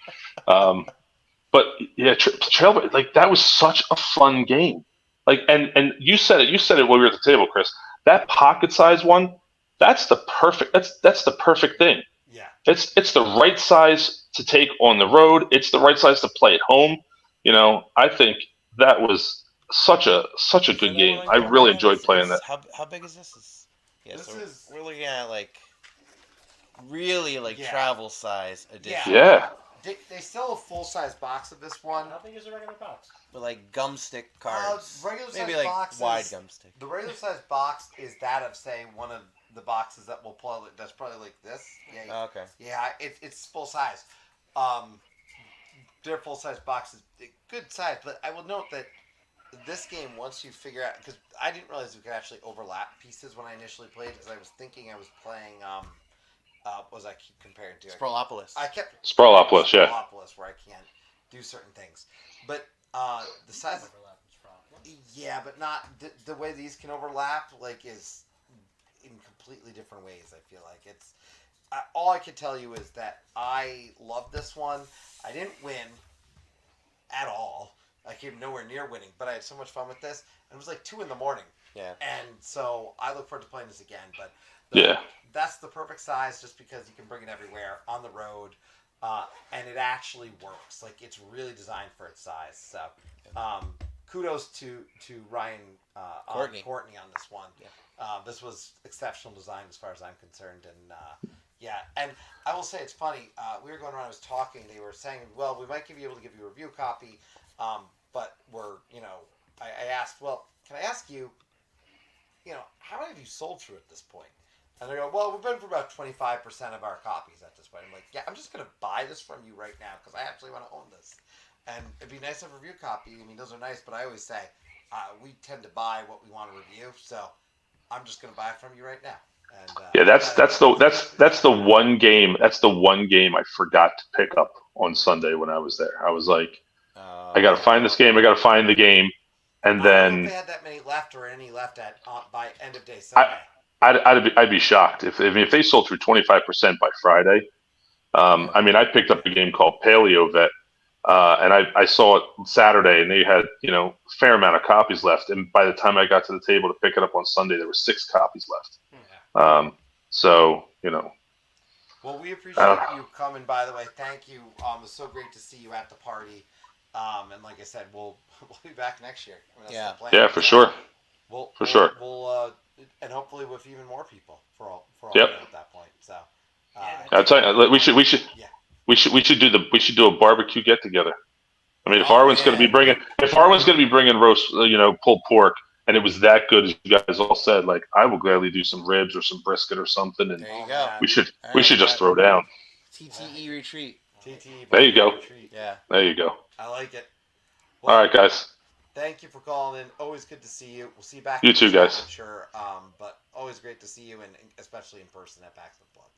[SPEAKER 6] But yeah, Trailblazer, like that was such a fun game. Like, and you said it when we were at the table, Chris. That pocket size one, that's the perfect thing.
[SPEAKER 3] Yeah.
[SPEAKER 6] It's the right size to take on the road. It's the right size to play at home. You know, I think that was such a good game. I really enjoyed playing that.
[SPEAKER 1] How big is this? We're looking at really travel size edition.
[SPEAKER 6] Yeah.
[SPEAKER 3] They sell a full size box of this one.
[SPEAKER 2] How big is a regular box?
[SPEAKER 1] With gum stick cards.
[SPEAKER 3] Regular
[SPEAKER 1] Maybe
[SPEAKER 3] size boxes,
[SPEAKER 1] wide gum stick.
[SPEAKER 3] The regular size box is that of say one of the boxes that will play. That's probably like this. Yeah.
[SPEAKER 1] Okay.
[SPEAKER 3] Yeah, it's full size. Their full size boxes, good size, but I will note that this game, once you figure out, because I didn't realize we could actually overlap pieces when I initially played, because I was thinking I was playing, what was I keep comparing to?
[SPEAKER 1] Sprawlopolis.
[SPEAKER 3] I kept
[SPEAKER 6] Sprawlopolis, yeah.
[SPEAKER 3] Sprawlopolis, where I can't do certain things, but the size, yeah, but not the way these can overlap, is in completely different ways. I feel like it's all I can tell you is that I love this one. I didn't win at all. I came nowhere near winning, but I had so much fun with this. And it was like 2 a.m.
[SPEAKER 1] Yeah.
[SPEAKER 3] And so I look forward to playing this again. But that's the perfect size just because you can bring it everywhere on the road. And it actually works. It's really designed for its size. So kudos to Ryan Courtney on this one. Yeah. This was exceptional design as far as I'm concerned. And yeah, and I will say it's funny. We were going around, I was talking. They were saying, well, we might be able to give you a review copy. But I asked, well, can I ask you, how many have you sold through at this point? And they go, well, we've been for about 25% of our copies at this point. I'm like, yeah, I'm just going to buy this from you right now because I actually want to own this. And it'd be nice to have a review copy. I mean, those are nice, but I always say we tend to buy what we want to review. So I'm just going to buy it from you right now. And,
[SPEAKER 6] yeah, that's the one game. That's the one game I forgot to pick up on Sunday when I was there. I was like, I got to find this game. I got to find the game, and then
[SPEAKER 3] I don't know if they had that many left or any left at by end of day Sunday.
[SPEAKER 6] I'd be shocked if they sold through 25% by Friday. I mean, I picked up a game called Paleo Vet, and I saw it Saturday, and they had a fair amount of copies left. And by the time I got to the table to pick it up on Sunday, there were 6 copies left.
[SPEAKER 3] Yeah.
[SPEAKER 6] So
[SPEAKER 3] Well, we appreciate you coming. By the way, thank you. It was so great to see you at the party. And like I said, we'll be back next year. I mean, that's the plan.
[SPEAKER 6] Yeah, for sure. Sure.
[SPEAKER 3] We'll and hopefully with even more people for all
[SPEAKER 6] yep.
[SPEAKER 3] at that point. So
[SPEAKER 6] I'll tell you, we should do a barbecue get together. I mean, if Arwen's going to be bringing roast, pulled pork, and it was that good as you guys all said, I will gladly do some ribs or some brisket or something, and
[SPEAKER 1] there you go.
[SPEAKER 6] we should just throw down.
[SPEAKER 1] TTE retreat.
[SPEAKER 6] There you go.
[SPEAKER 3] Retreat.
[SPEAKER 1] Yeah.
[SPEAKER 6] There you go.
[SPEAKER 3] I like it. Well,
[SPEAKER 6] all right, guys.
[SPEAKER 3] Thank you for calling in. Always good to see you. We'll see you back.
[SPEAKER 6] You too, guys.
[SPEAKER 3] I'm sure. But always great to see you, and especially in person at PAX Unplugged.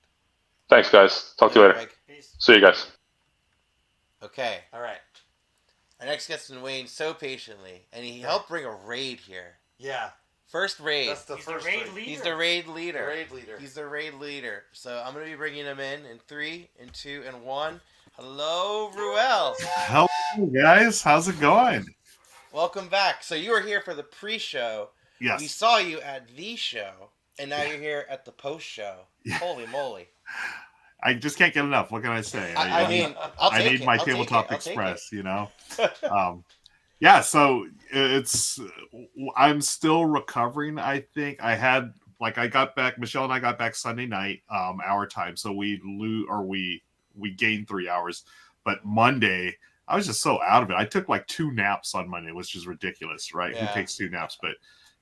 [SPEAKER 6] Thanks, guys. Talk to you later.
[SPEAKER 1] Greg.
[SPEAKER 2] Peace.
[SPEAKER 6] See you guys.
[SPEAKER 1] Okay.
[SPEAKER 3] All right.
[SPEAKER 1] Our next guest has been waiting so patiently, and he helped bring a raid here.
[SPEAKER 3] Yeah.
[SPEAKER 1] First raid.
[SPEAKER 3] That's the
[SPEAKER 2] He's
[SPEAKER 3] first
[SPEAKER 2] the raid
[SPEAKER 3] raid.
[SPEAKER 2] leader.
[SPEAKER 1] He's the raid leader.
[SPEAKER 3] The raid leader.
[SPEAKER 1] He's the raid leader. So I'm going to be bringing him in 3, 2, and 1. Hello, Ruel.
[SPEAKER 7] Hello, guys. How's it going?
[SPEAKER 1] Welcome back. So you were here for the pre-show.
[SPEAKER 7] Yes.
[SPEAKER 1] We saw you at the show, and now you're here at the post-show.
[SPEAKER 7] Yeah.
[SPEAKER 1] Holy moly.
[SPEAKER 7] I just can't get enough. What can I say?
[SPEAKER 1] I mean, I'll
[SPEAKER 7] I
[SPEAKER 1] take
[SPEAKER 7] need
[SPEAKER 1] it.
[SPEAKER 7] my
[SPEAKER 1] I'll take
[SPEAKER 7] Tabletop
[SPEAKER 1] it. I'll take
[SPEAKER 7] Express, Yeah, so I'm still recovering. I think I got back. Michelle and I got back Sunday night, our time. So we gained 3 hours. But Monday, I was just so out of it. I took like 2 naps on Monday, which is ridiculous, right?
[SPEAKER 1] Yeah.
[SPEAKER 7] Who takes 2 naps? But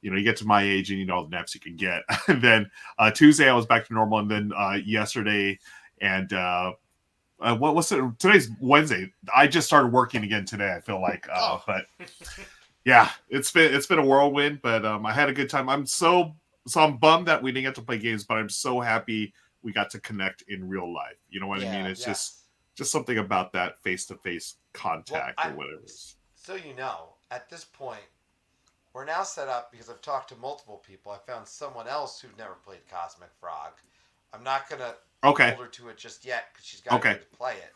[SPEAKER 7] you get to my age and you know all the naps you can get. And then Tuesday I was back to normal, and then yesterday and what was it? Today's Wednesday. I just started working again today. I feel like, but yeah, it's been a whirlwind. But I had a good time. I'm bummed that we didn't get to play games, but I'm so happy we got to connect in real life. You know what I mean? It's just something about that face-to-face contact or whatever.
[SPEAKER 3] So at this point, we're now set up because I've talked to multiple people. I found someone else who'd never played Cosmic Frog. I'm not gonna hold her to it just yet because she's got to play it.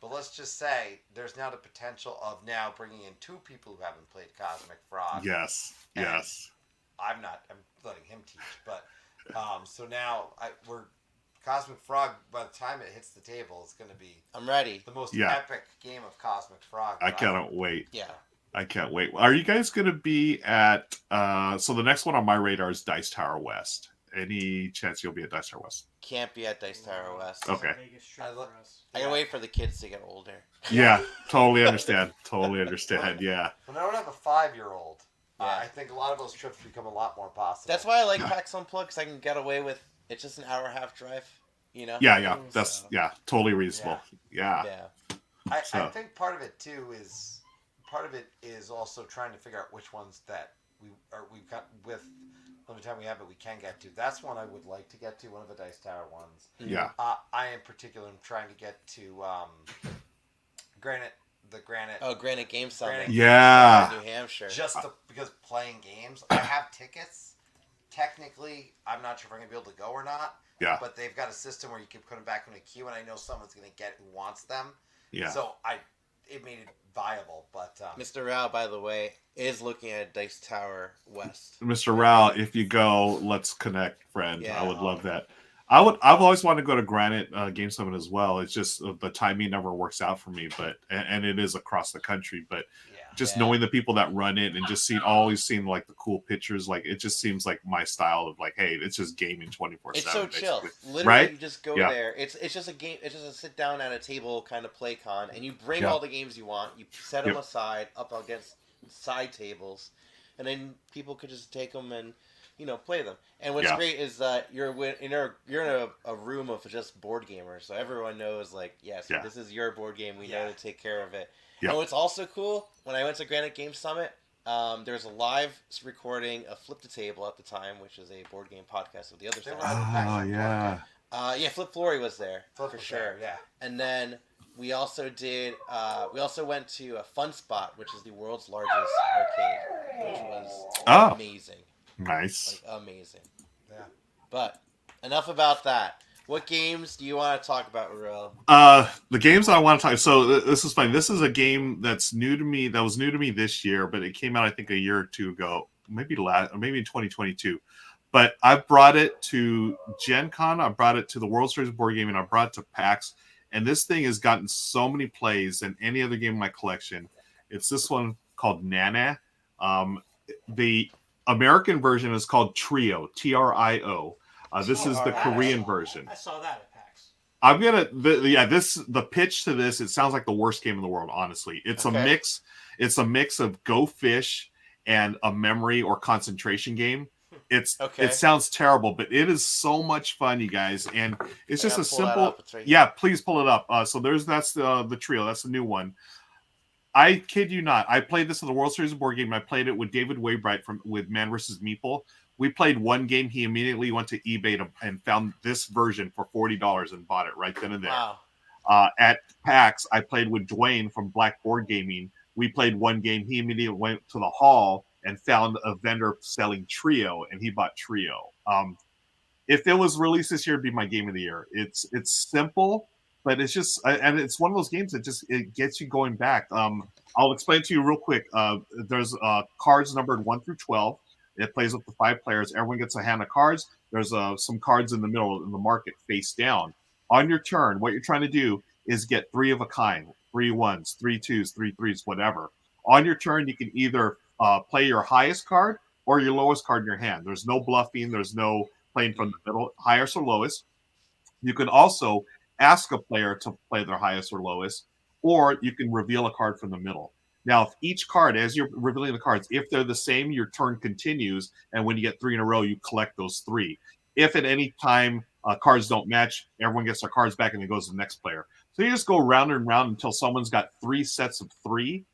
[SPEAKER 3] But let's just say there's now the potential of now bringing in 2 people who haven't played Cosmic Frog.
[SPEAKER 7] Yes.
[SPEAKER 3] I'm letting him teach, but so now we're Cosmic Frog. By the time it hits the table, it's going to be.
[SPEAKER 1] I'm ready.
[SPEAKER 3] The most epic game of Cosmic Frog.
[SPEAKER 7] I cannot wait.
[SPEAKER 1] Yeah.
[SPEAKER 7] I can't wait. Are you guys going to be at? So the next one on my radar is Dice Tower West. Any chance you'll be at Dice Tower West?
[SPEAKER 1] Can't be at Dice Tower West.
[SPEAKER 7] Okay.
[SPEAKER 1] I gotta wait for the kids to get older.
[SPEAKER 7] Yeah, totally understand. Yeah.
[SPEAKER 3] When I don't have a 5-year-old, I think a lot of those trips become a lot more possible.
[SPEAKER 1] That's why I like PAX Unplugged, because I can get away with it's just an hour and a half drive.
[SPEAKER 7] Yeah. That's totally reasonable. Yeah.
[SPEAKER 3] I think part of it too is also trying to figure out which ones that we've got with the time we have it we can get to. That's one I would like to get to, one of the Dice Tower ones.
[SPEAKER 7] Yeah.
[SPEAKER 3] I in particular am trying to get to Granite.
[SPEAKER 1] Oh, Granite Game Summit.
[SPEAKER 7] Yeah.
[SPEAKER 1] New Hampshire.
[SPEAKER 3] Because playing games, I have tickets. Technically, I'm not sure if I'm going to be able to go or not.
[SPEAKER 7] Yeah.
[SPEAKER 3] But they've got a system where you can put them back in a queue, and I know someone's going to get who wants them.
[SPEAKER 7] Yeah.
[SPEAKER 3] So it made it viable, but
[SPEAKER 1] Mr. Rao, by the way, is looking at Dice Tower West.
[SPEAKER 7] Mr. Rao, if you go, let's connect, friend.
[SPEAKER 1] Yeah.
[SPEAKER 7] I would love that. I've always wanted to go to Granite Game Summit as well. It's just the timing never works out for me, but and it is across the country. But knowing the people that run it and just always seeing like the cool pictures, like it just seems like my style of like, hey, it's just gaming 24/7.
[SPEAKER 1] It's so chill. Literally,
[SPEAKER 7] right?
[SPEAKER 1] You just go there. It's just a game. It's just a sit down at a table kind of play con, and you bring all the games you want. You set them aside up against side tables, and then people could just take them and play them. And what's great is that you're in a room of just board gamers, so everyone knows this is your board game. We know to take care of it.
[SPEAKER 7] Yep.
[SPEAKER 1] And what's also cool, when I went to Granite Game Summit, there's a live recording of Flip the Table at the time, which is a board game podcast of the other side.
[SPEAKER 7] Oh yeah.
[SPEAKER 1] Flip Flory was there
[SPEAKER 3] Flip
[SPEAKER 1] for
[SPEAKER 3] was
[SPEAKER 1] sure.
[SPEAKER 3] there, yeah.
[SPEAKER 1] And then we also did. We also went to a Fun Spot, which is the world's largest arcade, which was amazing.
[SPEAKER 7] Nice.
[SPEAKER 1] Amazing.
[SPEAKER 3] Yeah.
[SPEAKER 1] But enough about that. What games do you want to talk about, Ruel?
[SPEAKER 7] The games I want to talk. So this is fine. This is a game that's new to me. That was new to me this year, but it came out I think a year or two ago, maybe in 2022. But I brought it to Gen Con. I brought it to the World Series of Board Gaming. I brought it to PAX, and this thing has gotten so many plays than any other game in my collection. It's this one called Nana. The American version is called Trio, Trio. This is the Korean version.
[SPEAKER 2] I saw that at PAX.
[SPEAKER 7] I'm gonna the pitch to this. It sounds like the worst game in the world. Honestly, it's a mix. It's a mix of Go Fish and a memory or concentration game. It sounds terrible, but it is so much fun, you guys. And it's just a simple. Please pull it up. So that's the Trio. That's the new one. I kid you not. I played this in the World Series of Board Game. I played it with David Waybright with Man vs. Meeple. We played one game. He immediately went to eBay and found this version for $40 and bought it right then and there.
[SPEAKER 1] Wow.
[SPEAKER 7] At PAX, I played with Dwayne from Black Board Gaming. We played one game. He immediately went to the hall and found a vendor selling Trio, and he bought Trio. If it was released this year, it'd be my game of the year. It's simple, but it's just, and it's one of those games that it gets you going back. I'll explain to you real quick. There's cards numbered 1 through 12. It plays up to 5 players. Everyone gets a hand of cards. There's some cards in the middle in the market face down. On your turn, what you're trying to do is get 3 of a kind, 3 1s, 3 2s, 3 3s, whatever. On your turn, you can either play your highest card or your lowest card in your hand. There's no bluffing. There's no playing from the middle, highest or lowest. You can also ask a player to play their highest or lowest, or you can reveal a card from the middle. Now, if each card, as you're revealing the cards, if they're the same, your turn continues, and when you get 3 in a row, you collect those 3. If at any time cards don't match, everyone gets their cards back and it goes to the next player. So you just go round and round until someone's got 3 sets of 3,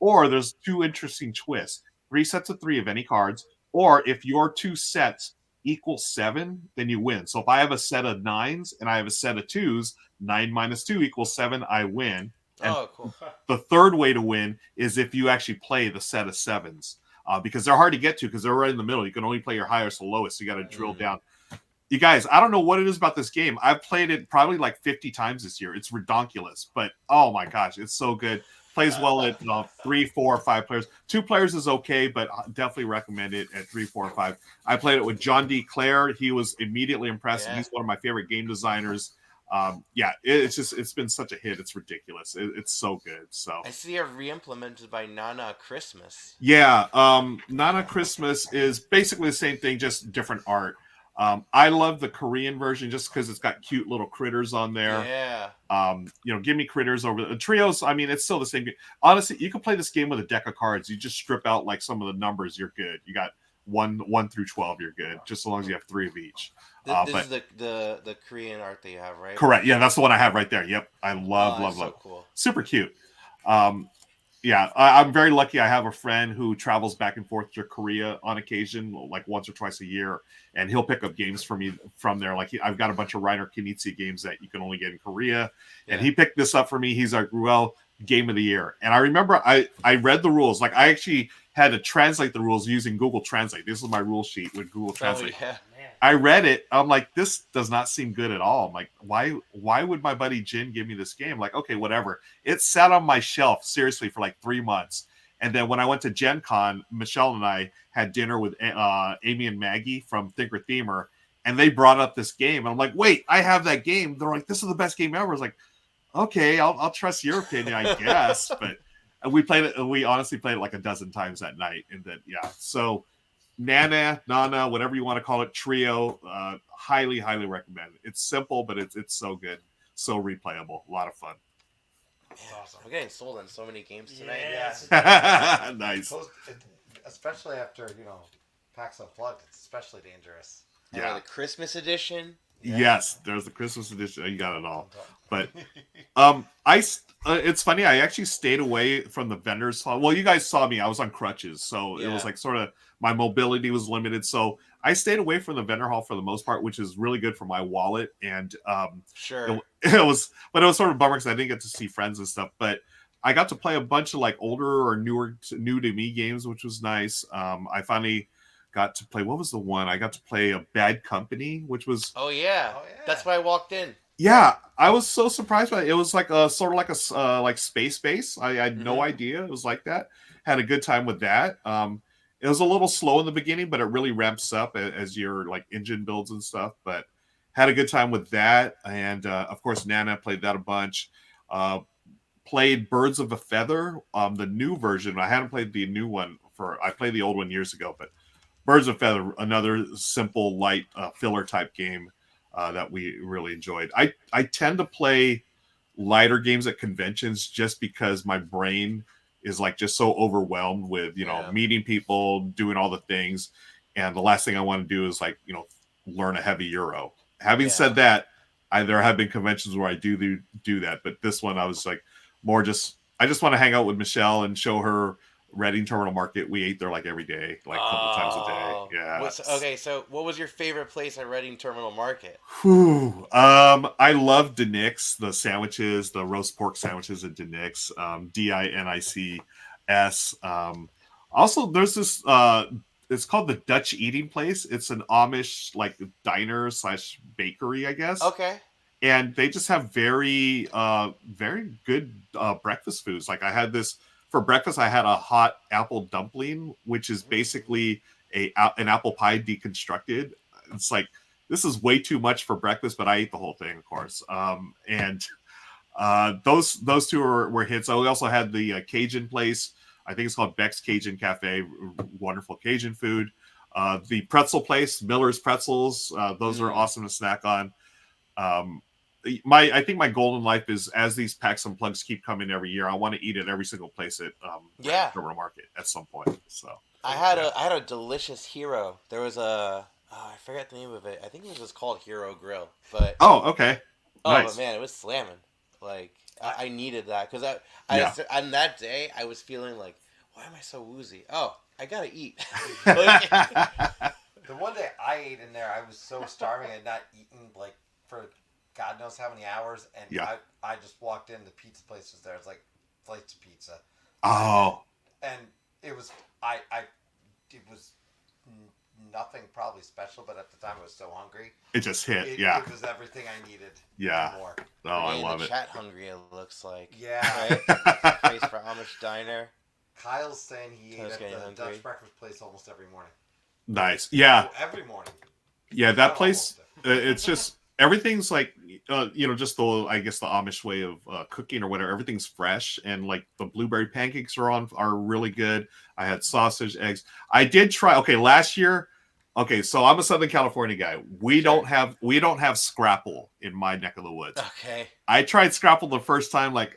[SPEAKER 7] or there's 2 interesting twists. 3 sets of 3 of any cards, or if your 2 sets equal 7, then you win. So if I have a set of 9s and I have a set of 2s, 9 minus 2 equals 7, I win. And
[SPEAKER 1] cool.
[SPEAKER 7] The third way to win is if you actually play the set of 7s, because they're hard to get to because they're right in the middle. You can only play your highest or lowest. So you got to drill down. You guys, I don't know what it is about this game. I've played it probably like 50 times this year. It's ridiculous, but oh my gosh, it's so good. Plays well at 3, 4, 5 players. 2 players is okay, but definitely recommend it at 3, 4, 5. I played it with John D. Clare. He was immediately impressed.
[SPEAKER 1] Yeah.
[SPEAKER 7] He's one of my favorite game designers. It's been such a hit. It's ridiculous. It's so good. So
[SPEAKER 1] I see it re-implemented by Nana Christmas.
[SPEAKER 7] Yeah, Nana Christmas is basically the same thing, just different art. I love the Korean version just because it's got cute little critters on there.
[SPEAKER 1] Yeah.
[SPEAKER 7] Give me critters over the trios. I mean, it's still the same game. Honestly, you can play this game with a deck of cards. You just strip out like some of the numbers, you're good. You got 1 through 12, you're good. Just as long as you have 3 of each.
[SPEAKER 1] This is the Korean art that you have, right?
[SPEAKER 7] Correct. Yeah, that's the one I have right there. Yep, I love.
[SPEAKER 1] So cool.
[SPEAKER 7] Super cute. I'm very lucky. I have a friend who travels back and forth to Korea on occasion, like once or twice a year, and he'll pick up games for me from there. Like I've got a bunch of Reiner Knizia games that you can only get in Korea, and he picked this up for me. He's like, well, game of the year. And I remember I read the rules. Like I actually had to translate the rules using Google Translate. This is my rule sheet with Google Translate.
[SPEAKER 1] Oh, yeah.
[SPEAKER 7] I read it. I'm like, this does not seem good at all. I'm like, why would my buddy Jin give me this game? Like, okay, whatever. It sat on my shelf, seriously, for like 3 months. And then when I went to Gen Con, Michelle and I had dinner with Amy and Maggie from Thinker Themer, and they brought up this game. And I'm like, wait, I have that game. They're like, this is the best game ever. I was like, okay, I'll trust your opinion, I guess. But we played it. We honestly played it like a dozen times that night. And then, so Nana, whatever you want to call it, trio, highly recommend it. It's simple, but it's so good, so replayable, a lot of fun.
[SPEAKER 3] Awesome.
[SPEAKER 1] I'm getting sold on so many games tonight.
[SPEAKER 3] Yeah.
[SPEAKER 7] Nice.
[SPEAKER 3] Especially after PAX Unplugged, it's especially dangerous.
[SPEAKER 1] Yeah, the Christmas edition.
[SPEAKER 7] Yes, there's the Christmas edition. You got it all. But it's funny. I actually stayed away from the vendors. Well, you guys saw me. I was on crutches, so it was like sort of my mobility was limited. So I stayed away from the vendor hall for the most part, which is really good for my wallet. And
[SPEAKER 1] sure,
[SPEAKER 7] it was sort of a bummer because I didn't get to see friends and stuff. But I got to play a bunch of like older or new to me games, which was nice. I finally got to play. What was the one? I got to play a Bad Company, which was.
[SPEAKER 1] Oh yeah. That's why I walked in.
[SPEAKER 7] Yeah, I was so surprised by it. It was like a sort of like a like space base. I had no idea it was like that. Had a good time with that. It was a little slow in the beginning, but it really ramps up as your like engine builds and stuff. But had a good time with that, and of course Nana played that a bunch. Played Birds of a Feather, the new version. I hadn't played the new one I played the old one years ago, but Birds of a Feather, another simple, light filler type game that we really enjoyed. I tend to play lighter games at conventions just because my brain is like just so overwhelmed with meeting people, doing all the things, and the last thing I want to do is like learn a heavy Euro. Having said that, there have been conventions where I do that, but this one I was like more I just want to hang out with Michelle and show her Reading Terminal Market. We ate there like every day, like a couple times a day. Yeah.
[SPEAKER 1] Okay, so what was your favorite place at Reading Terminal Market?
[SPEAKER 7] I love Dinick's, the sandwiches, the roast pork sandwiches at Dinick's, Dinics. Also, there's this. It's called the Dutch Eating Place. It's an Amish like diner / bakery, I guess.
[SPEAKER 1] Okay.
[SPEAKER 7] And they just have very good breakfast foods. Like I had this. For breakfast, I had a hot apple dumpling, which is basically an apple pie deconstructed. It's like, this is way too much for breakfast, but I ate the whole thing, of course. And those two were hits. We also had the Cajun place. I think it's called Beck's Cajun Cafe. Wonderful Cajun food. The pretzel place, Miller's Pretzels. Those are awesome to snack on. I think my goal in life is, as these PAX Unplugged keep coming every year, I want to eat at every single place at Terminal Market at some point. So
[SPEAKER 1] I had a delicious Hero. There was I forget the name of it. I think it was just called Hero Grill. But
[SPEAKER 7] okay.
[SPEAKER 1] Nice.
[SPEAKER 7] But
[SPEAKER 1] man, it was slamming. Like I needed that because on that day I was feeling like, why am I so woozy? Oh, I gotta eat.
[SPEAKER 3] The one day I ate in there, I was so starving. I had not eaten like for God knows how many hours, and I just walked in. The pizza place was there. It's like flights of pizza.
[SPEAKER 7] Oh.
[SPEAKER 3] And it was it was nothing probably special, but at the time I was so hungry.
[SPEAKER 7] It just hit.
[SPEAKER 3] It was everything I needed.
[SPEAKER 7] Yeah.
[SPEAKER 3] More.
[SPEAKER 7] Oh, I love it.
[SPEAKER 1] Chat hungry. It looks like.
[SPEAKER 3] Yeah.
[SPEAKER 1] Right? Place for Amish Diner.
[SPEAKER 3] Kyle's saying he ate at the
[SPEAKER 1] hungry.
[SPEAKER 3] Dutch breakfast place almost every morning.
[SPEAKER 7] Nice. Yeah.
[SPEAKER 3] Oh, every morning.
[SPEAKER 7] Yeah, that place. It's just everything's like just the Amish way of cooking or whatever. Everything's fresh, and like the blueberry pancakes are really good. I had sausage, eggs. I did try. Okay, last year. Okay, so I'm a Southern California guy. We don't have Scrapple in my neck of the woods.
[SPEAKER 1] Okay.
[SPEAKER 7] I tried Scrapple the first time. Like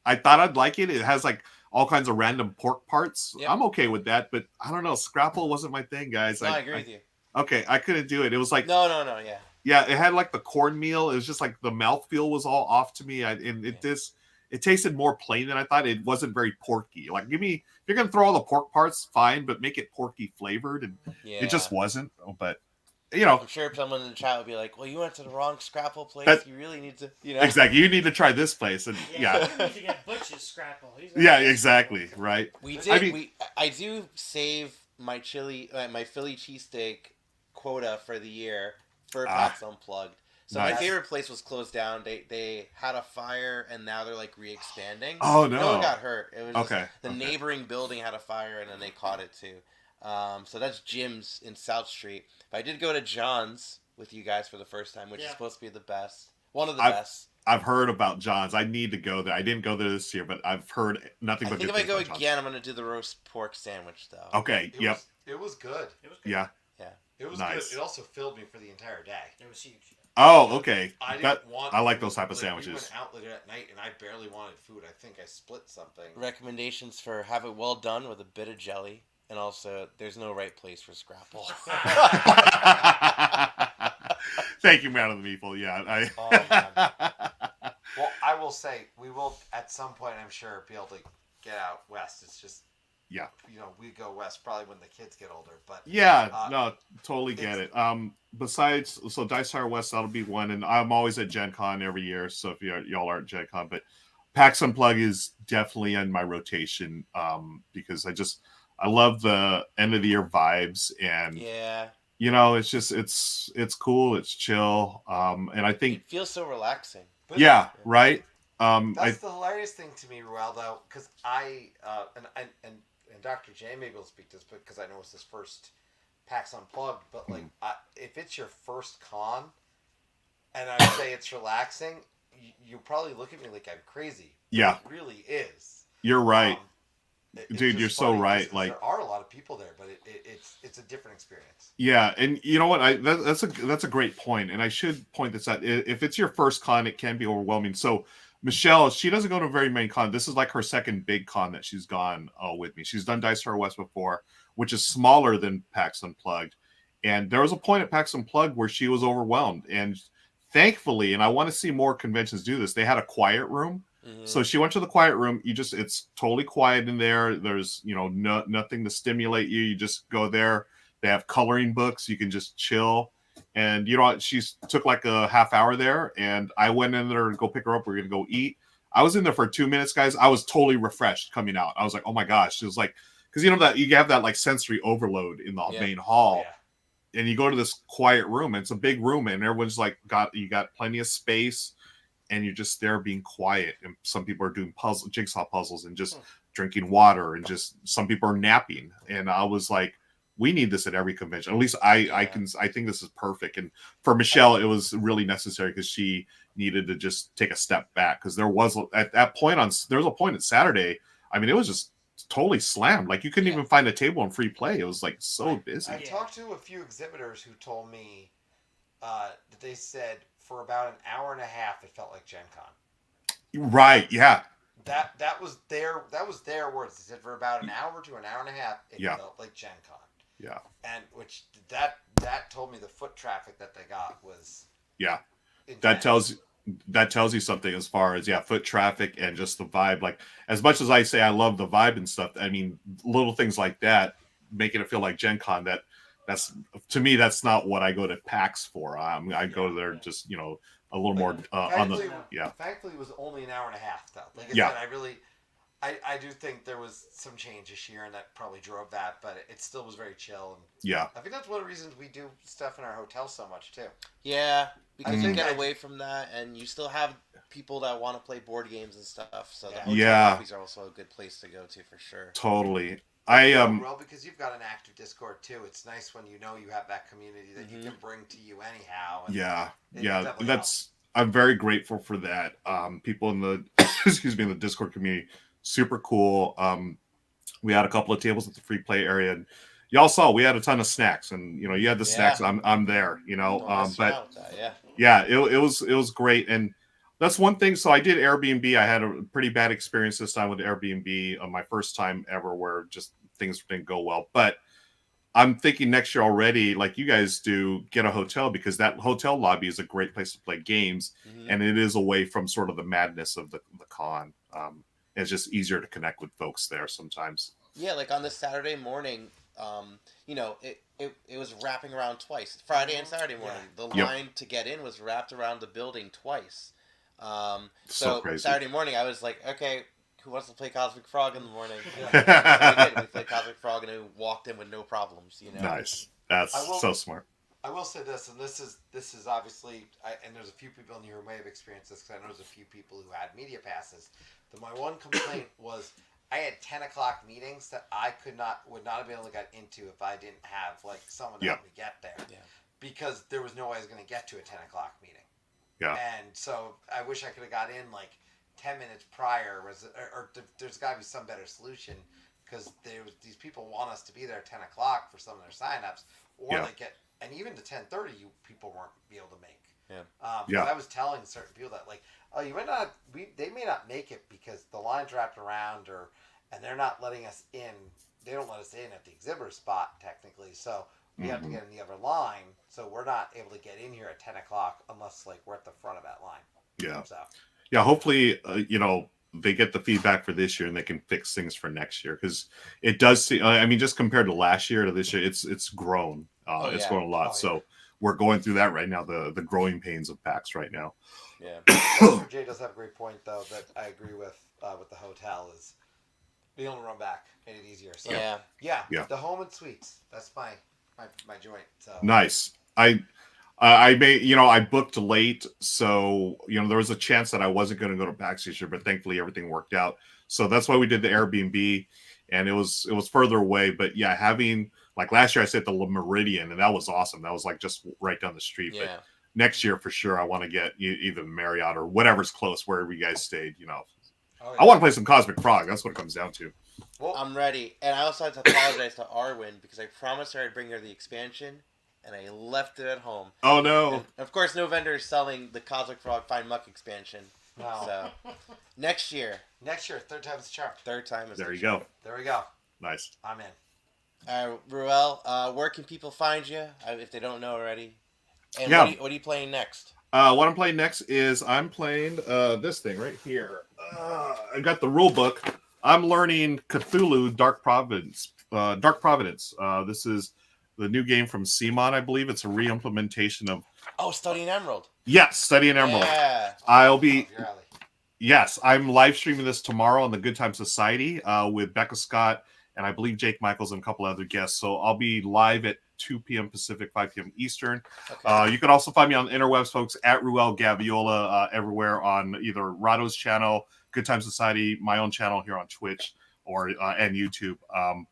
[SPEAKER 7] I thought I'd like it. It has like all kinds of random pork parts. Yep. I'm okay with that, but I don't know. Scrapple wasn't my thing, guys.
[SPEAKER 1] No, I agree with you.
[SPEAKER 7] Okay, I couldn't do it. It was like
[SPEAKER 1] no, yeah.
[SPEAKER 7] Yeah, it had like the cornmeal. It was just like the mouthfeel was all off to me. It tasted more plain than I thought. It wasn't very porky. Like, if you're gonna throw all the pork parts, fine, but make it porky flavored, and it just wasn't. But
[SPEAKER 1] I'm sure someone in the chat would be like, "Well, you went to the wrong Scrapple place. You really need to,
[SPEAKER 7] Exactly. You need to try this place." And
[SPEAKER 2] you need to get Butch's Scrapple.
[SPEAKER 7] Exactly. Right.
[SPEAKER 1] I do save my my Philly cheesesteak quota for the year for PAX Unplugged. So my favorite place was closed down. They had a fire, and now they're like re-expanding.
[SPEAKER 7] Oh no!
[SPEAKER 1] No one got hurt. It was the neighboring building had a fire, and then they caught it too. So that's Jim's in South Street. But I did go to John's with you guys for the first time, which is supposed to be the best. One of the best.
[SPEAKER 7] I've heard about John's. I need to go there. I didn't go there this year, but I've heard nothing but good things.
[SPEAKER 1] I think if I go again, I'm going to do the roast pork sandwich, though.
[SPEAKER 7] Okay,
[SPEAKER 3] It was good.
[SPEAKER 7] Yeah.
[SPEAKER 3] It was
[SPEAKER 7] nice.
[SPEAKER 3] Good. It also filled me for the entire day.
[SPEAKER 2] It was huge.
[SPEAKER 7] Oh, okay.
[SPEAKER 3] I
[SPEAKER 7] like those type of sandwiches.
[SPEAKER 3] We went out later at night, and I barely wanted food. I think I split something.
[SPEAKER 1] Recommendations for have it well done with a bit of jelly, and also there's no right place for Scrapple.
[SPEAKER 7] Thank you, Man of the Meeple. Yeah,
[SPEAKER 3] Well, I will say we will at some point, I'm sure, be able to get out west. It's just we go west probably when the kids get older. But
[SPEAKER 7] no, totally get it. Besides, so Dice Tower West, that'll be one, and I'm always at Gen Con every year. So if y'all aren't Gen Con, but PAX Unplugged is definitely in my rotation because I love the end of the year vibes, and it's just it's cool, it's chill, and I think
[SPEAKER 1] it feels so relaxing.
[SPEAKER 7] Right.
[SPEAKER 3] That's the hilarious thing to me, Rualdo, because I and Dr. J maybe will speak to this because I know it's his first PAX Unplugged, but like if it's your first con, and I say it's relaxing, you probably look at me like I'm crazy.
[SPEAKER 7] Yeah,
[SPEAKER 3] it really is.
[SPEAKER 7] You're right. Dude, you're so right. Like
[SPEAKER 3] there are a lot of people there, but it's a different experience.
[SPEAKER 7] Yeah, and you know what? That's a great point, and I should point this out. If it's your first con, it can be overwhelming. So Michelle, she doesn't go to very many cons. This is like her second big con that she's gone with me. She's done Dice Tower West before, which is smaller than PAX Unplugged, and there was a point at PAX Unplugged where she was overwhelmed. And thankfully, and I want to see more conventions do this, they had a quiet room. So she went to the quiet room. It's totally quiet in there. There's, nothing to stimulate you. You just go there. They have coloring books. You can just chill. And, she took like a half hour there, and I went in there to go pick her up. We we're going to go eat. I was in there for 2 minutes, guys. I was totally refreshed coming out. I was like, oh my gosh. It was like, because that you have that like sensory overload in the main hall. And you go to this quiet room. And it's a big room, and everyone's like, you got plenty of space. And you're just there being quiet, and some people are doing jigsaw puzzles and just drinking water, and just some people are napping. And I was like, we need this at every convention. At least I think this is perfect. And for Michelle, it was really necessary because she needed to just take a step back, because there was at that point there was a point at Saturday. I mean, it was just totally slammed. Like you couldn't even find a table in free play. It was like so busy.
[SPEAKER 3] I talked to a few exhibitors who told me that they said for about an hour and a half it felt like Gen Con.
[SPEAKER 7] Right? Yeah.
[SPEAKER 3] That was their words. They said for about an hour to an hour and a half it felt like Gen Con.
[SPEAKER 7] Yeah.
[SPEAKER 3] And which that told me the foot traffic that they got was intense.
[SPEAKER 7] That tells you something as far as foot traffic and just the vibe. Like as much as I say I love the vibe and stuff, I mean little things like that making it feel like Gen Con, that's to me that's not what I go to PAX for. I go there just a little more on the
[SPEAKER 3] Thankfully it was only an hour and a half though. Like I said, I do think there was some change this year, and that probably drove that, but it still was very chill. And I think that's one of the reasons we do stuff in our hotel so much too.
[SPEAKER 1] Yeah, because you get away from that, and you still have people that want to play board games and stuff. So the hotel lobbies are also a good place to go to for sure.
[SPEAKER 7] Totally.
[SPEAKER 3] Well, because you've got an active Discord too. It's nice when you have that community that you can bring to you anyhow. And
[SPEAKER 7] I'm very grateful for that. People in the in the Discord community. Super cool. We had a couple of tables at the free play area, and y'all saw we had a ton of snacks, and you had the snacks. I'm there, but it was great, and that's one thing. So I did Airbnb. I had a pretty bad experience this time with Airbnb on my first time ever, where just things didn't go well. But I'm thinking next year already, like you guys do, get a hotel, because that hotel lobby is a great place to play games, and it is away from sort of the madness of the con. It's just easier to connect with folks there sometimes.
[SPEAKER 1] Yeah, like on this Saturday morning, it was wrapping around twice. Friday and Saturday morning. The line to get in was wrapped around the building twice. So
[SPEAKER 7] crazy.
[SPEAKER 1] Saturday morning, I was like, okay, who wants to play Cosmic Frog in the morning? So we did. We played Cosmic Frog, and we walked in with no problems.
[SPEAKER 7] Nice. That's so smart.
[SPEAKER 3] I will say this, and this is obviously, and there's a few people in here who may have experienced this, because I know there's a few people who had media passes. My one complaint was I had 10 o'clock meetings that I would not have been able to get into if I didn't have someone to help me get there. Yeah. Because there was no way I was going to get to a 10 o'clock meeting.
[SPEAKER 7] Yeah.
[SPEAKER 3] And so I wish I could have got in 10 minutes prior, or there's got to be some better solution, because these people want us to be there at 10 o'clock for some of their signups, or they get, and even to 10:30 people weren't be able to make. I was telling certain people that you might not, they may not make it because the line's wrapped around, and they're not letting us in. They don't let us in at the exhibitor spot technically, so we have to get in the other line. So we're not able to get in here at 10 o'clock unless we're at the front of that line.
[SPEAKER 7] Yeah.
[SPEAKER 3] So
[SPEAKER 7] hopefully they get the feedback for this year and they can fix things for next year, because it does seem, just compared to last year to this year, it's grown. It's grown a lot. So we're going through that right now, the growing pains of PAX right now.
[SPEAKER 3] Yeah. Mr. J does have a great point though that I agree with the hotel, is being able to run back made it easier. So the home and suites, that's my joint. So
[SPEAKER 7] nice. I I booked late, so there was a chance that I wasn't going to go to PAX this year, but thankfully everything worked out. So that's why we did the Airbnb, and it was further away. But yeah, having last year I stayed at the Meridian, and that was awesome. That was just right down the street. Yeah. But next year for sure, I want to get either Marriott or whatever's close wherever you guys stayed. Oh, yeah. I want to play some Cosmic Frog. That's what it comes down to.
[SPEAKER 1] Well, I'm ready, and I also have to apologize to Arwen because I promised her I'd bring her the expansion, and I left it at home.
[SPEAKER 7] Oh no!
[SPEAKER 1] And of course, no vendor is selling the Cosmic Frog Find Muck expansion. No. So next year,
[SPEAKER 3] third time's the charm.
[SPEAKER 1] Third time is.
[SPEAKER 7] There you go.
[SPEAKER 3] There we go.
[SPEAKER 7] Nice.
[SPEAKER 3] I'm in.
[SPEAKER 1] All right, Ruel, where can people find you if they don't know already? And what are you playing next?
[SPEAKER 7] What I'm playing next is I'm playing this thing right here. I got the rule book. I'm learning Cthulhu Dark Providence. This is the new game from Simon, I believe. It's a re-implementation of...
[SPEAKER 1] Oh, Studying Emerald.
[SPEAKER 7] Yes, Studying Emerald.
[SPEAKER 1] Yeah.
[SPEAKER 7] I'll be... Yes, I'm live streaming this tomorrow on the Good Time Society with Becca Scott and I believe Jake Michaels and a couple other guests. So I'll be live at 2 p.m. Pacific, 5 p.m. Eastern. Okay. You can also find me on the interwebs, folks, at Ruel Gaviola, everywhere on either Rado's channel, Good Time Society, my own channel here on Twitch, or and YouTube.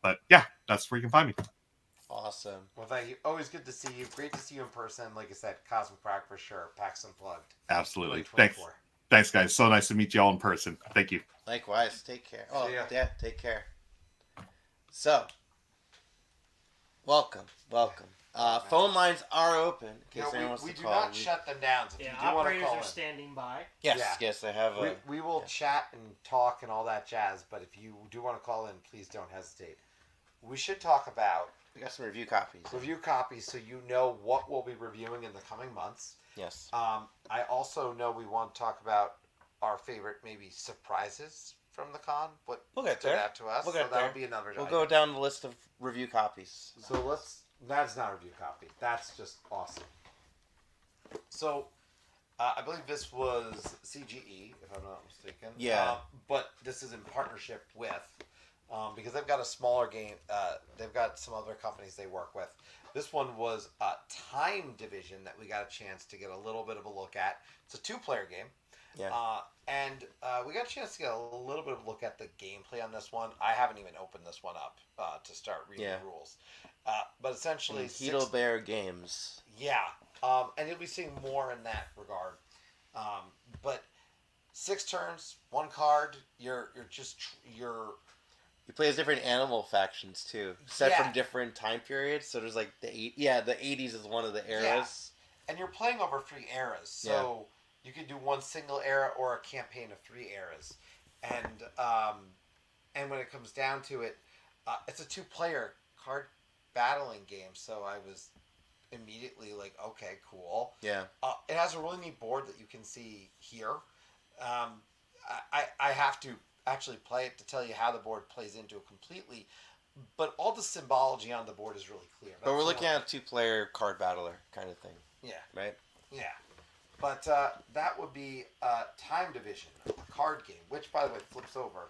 [SPEAKER 7] But yeah, that's where you can find me.
[SPEAKER 1] Awesome.
[SPEAKER 3] Well, thank you. Always good to see you. Great to see you in person. Like I said, Cosmic Frog for sure. PAX Unplugged.
[SPEAKER 7] Absolutely. Thanks, guys. So nice to meet you all in person. Thank you.
[SPEAKER 1] Likewise. Take care. Oh, yeah. Take care. So, welcome. Phone lines are open in case anyone wants
[SPEAKER 3] we
[SPEAKER 1] to
[SPEAKER 3] do
[SPEAKER 1] call.
[SPEAKER 3] not shut them down. So if
[SPEAKER 2] Yeah,
[SPEAKER 3] you do want to
[SPEAKER 2] operators
[SPEAKER 3] call
[SPEAKER 2] are
[SPEAKER 3] in,
[SPEAKER 2] standing by.
[SPEAKER 1] Yes, I have a.
[SPEAKER 3] we will chat and talk and all that jazz. But if you do want to call in, please don't hesitate. We should talk about
[SPEAKER 1] We got some review copies.
[SPEAKER 3] so you know what we'll be reviewing in the coming months.
[SPEAKER 1] Yes.
[SPEAKER 3] I also know we want to talk about our favorite maybe surprises from the con. What
[SPEAKER 1] We'll get
[SPEAKER 3] stood
[SPEAKER 1] there.
[SPEAKER 3] out to us.
[SPEAKER 1] We'll
[SPEAKER 3] so
[SPEAKER 1] get
[SPEAKER 3] that'll
[SPEAKER 1] there.
[SPEAKER 3] be another.
[SPEAKER 1] We'll
[SPEAKER 3] item.
[SPEAKER 1] go down the list of review copies.
[SPEAKER 3] So let's. That's not a review copy. That's just awesome. So, I believe this was CGE, if I'm not mistaken.
[SPEAKER 1] Yeah.
[SPEAKER 3] But this is in partnership with, because they've got a smaller game. They've got some other companies they work with. This one was Time Division that we got a chance to get a little bit of a look at. It's a 2-player game.
[SPEAKER 1] Yeah.
[SPEAKER 3] And we got a chance to get a little bit of a look at the gameplay on this one. I haven't even opened this one up to start reading the rules. But essentially,
[SPEAKER 1] Bear Games.
[SPEAKER 3] Yeah, and you'll be seeing more in that regard. But 6 turns, 1 card. You're
[SPEAKER 1] You play as different animal factions too, set
[SPEAKER 3] Yeah.
[SPEAKER 1] from different time periods. So there's like the 80s is one of the eras.
[SPEAKER 3] and you're playing over 3 eras. So you could do one single era or a campaign of 3 eras. And when it comes down to it, it's a 2-player card battling game. So I was immediately like, okay, cool.
[SPEAKER 1] Yeah.
[SPEAKER 3] It has a really neat board that you can see here. I have to actually play it to tell you how the board plays into it completely, but all the symbology on the board is really clear.
[SPEAKER 1] But we're looking at a 2-player card battler kind of thing.
[SPEAKER 3] Yeah.
[SPEAKER 1] Right?
[SPEAKER 3] Yeah. But that would be Time Division, a card game, which, by the way, flips over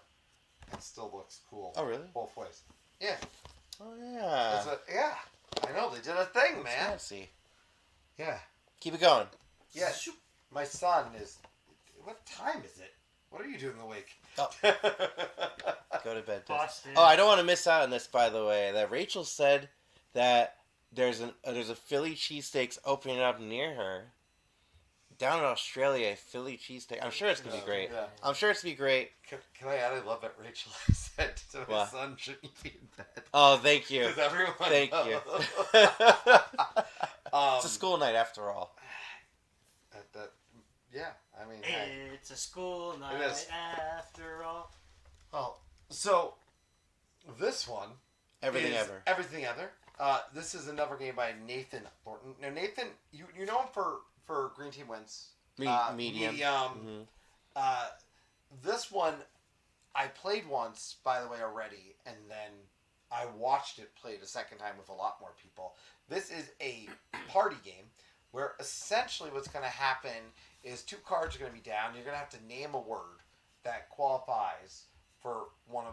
[SPEAKER 3] and still looks cool.
[SPEAKER 1] Oh, really?
[SPEAKER 3] Both ways. Yeah.
[SPEAKER 1] Oh, yeah.
[SPEAKER 3] Yeah. I know, they did a thing,
[SPEAKER 1] That's
[SPEAKER 3] man.
[SPEAKER 1] fancy.
[SPEAKER 3] Yeah.
[SPEAKER 1] Keep it going.
[SPEAKER 3] Yeah. My son is... What time is it? What are you doing awake?
[SPEAKER 1] Oh. Go to bed.
[SPEAKER 2] Boston.
[SPEAKER 1] Oh, I don't want to miss out on this, by the way. That Rachel said that there's a Philly cheesesteaks opening up near her. Down in Australia, a Philly cheesesteak. I'm sure it's going to be great.
[SPEAKER 3] Yeah.
[SPEAKER 1] I'm sure it's going to be great.
[SPEAKER 3] Can I add? I love that Rachel said to my
[SPEAKER 1] What?
[SPEAKER 3] son, "Shouldn't you be in bed?"
[SPEAKER 1] Oh, thank you.
[SPEAKER 3] Because everyone
[SPEAKER 1] Thank
[SPEAKER 3] knows.
[SPEAKER 1] you. It's a school night after all.
[SPEAKER 3] Yeah, I mean, hey.
[SPEAKER 2] It's a school
[SPEAKER 3] It
[SPEAKER 2] night
[SPEAKER 3] is.
[SPEAKER 2] after all.
[SPEAKER 3] Oh, so this one
[SPEAKER 1] Everything
[SPEAKER 3] is
[SPEAKER 1] ever.
[SPEAKER 3] Everything Ever. This is another game by Nathan Thornton. Now, Nathan, you know him for Green Team Wins.
[SPEAKER 1] Medium.
[SPEAKER 3] This one, I played once, by the way, already, and then I watched it played a second time with a lot more people. This is a party game where essentially what's going to happen is 2 cards are going to be down. You're going to have to name a word that qualifies for one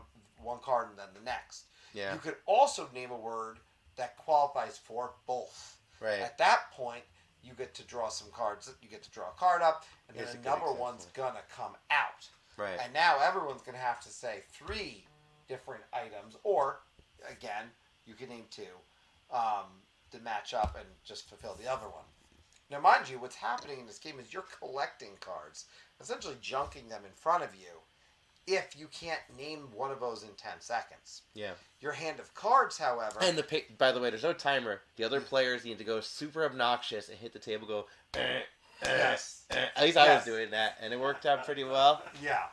[SPEAKER 3] card and then the next.
[SPEAKER 1] Yeah.
[SPEAKER 3] You could also name a word that qualifies for both.
[SPEAKER 1] Right.
[SPEAKER 3] At that point, you get to draw some cards. You get to draw a card up, and
[SPEAKER 1] Here's a
[SPEAKER 3] then
[SPEAKER 1] good
[SPEAKER 3] another
[SPEAKER 1] example.
[SPEAKER 3] one's going to come out.
[SPEAKER 1] Right.
[SPEAKER 3] And now everyone's going to have to say 3 different items, or, again, you can name 2 to match up and just fulfill the other one. Now, mind you, what's happening in this game is you're collecting cards, essentially junking them in front of you if you can't name one of those in 10 seconds.
[SPEAKER 1] Yeah.
[SPEAKER 3] Your hand of cards, however...
[SPEAKER 1] And by the way, there's no timer. The other players need to go super obnoxious and hit the table, go...
[SPEAKER 3] Yes.
[SPEAKER 1] At least I was doing that, and it worked out pretty well.
[SPEAKER 3] Yeah.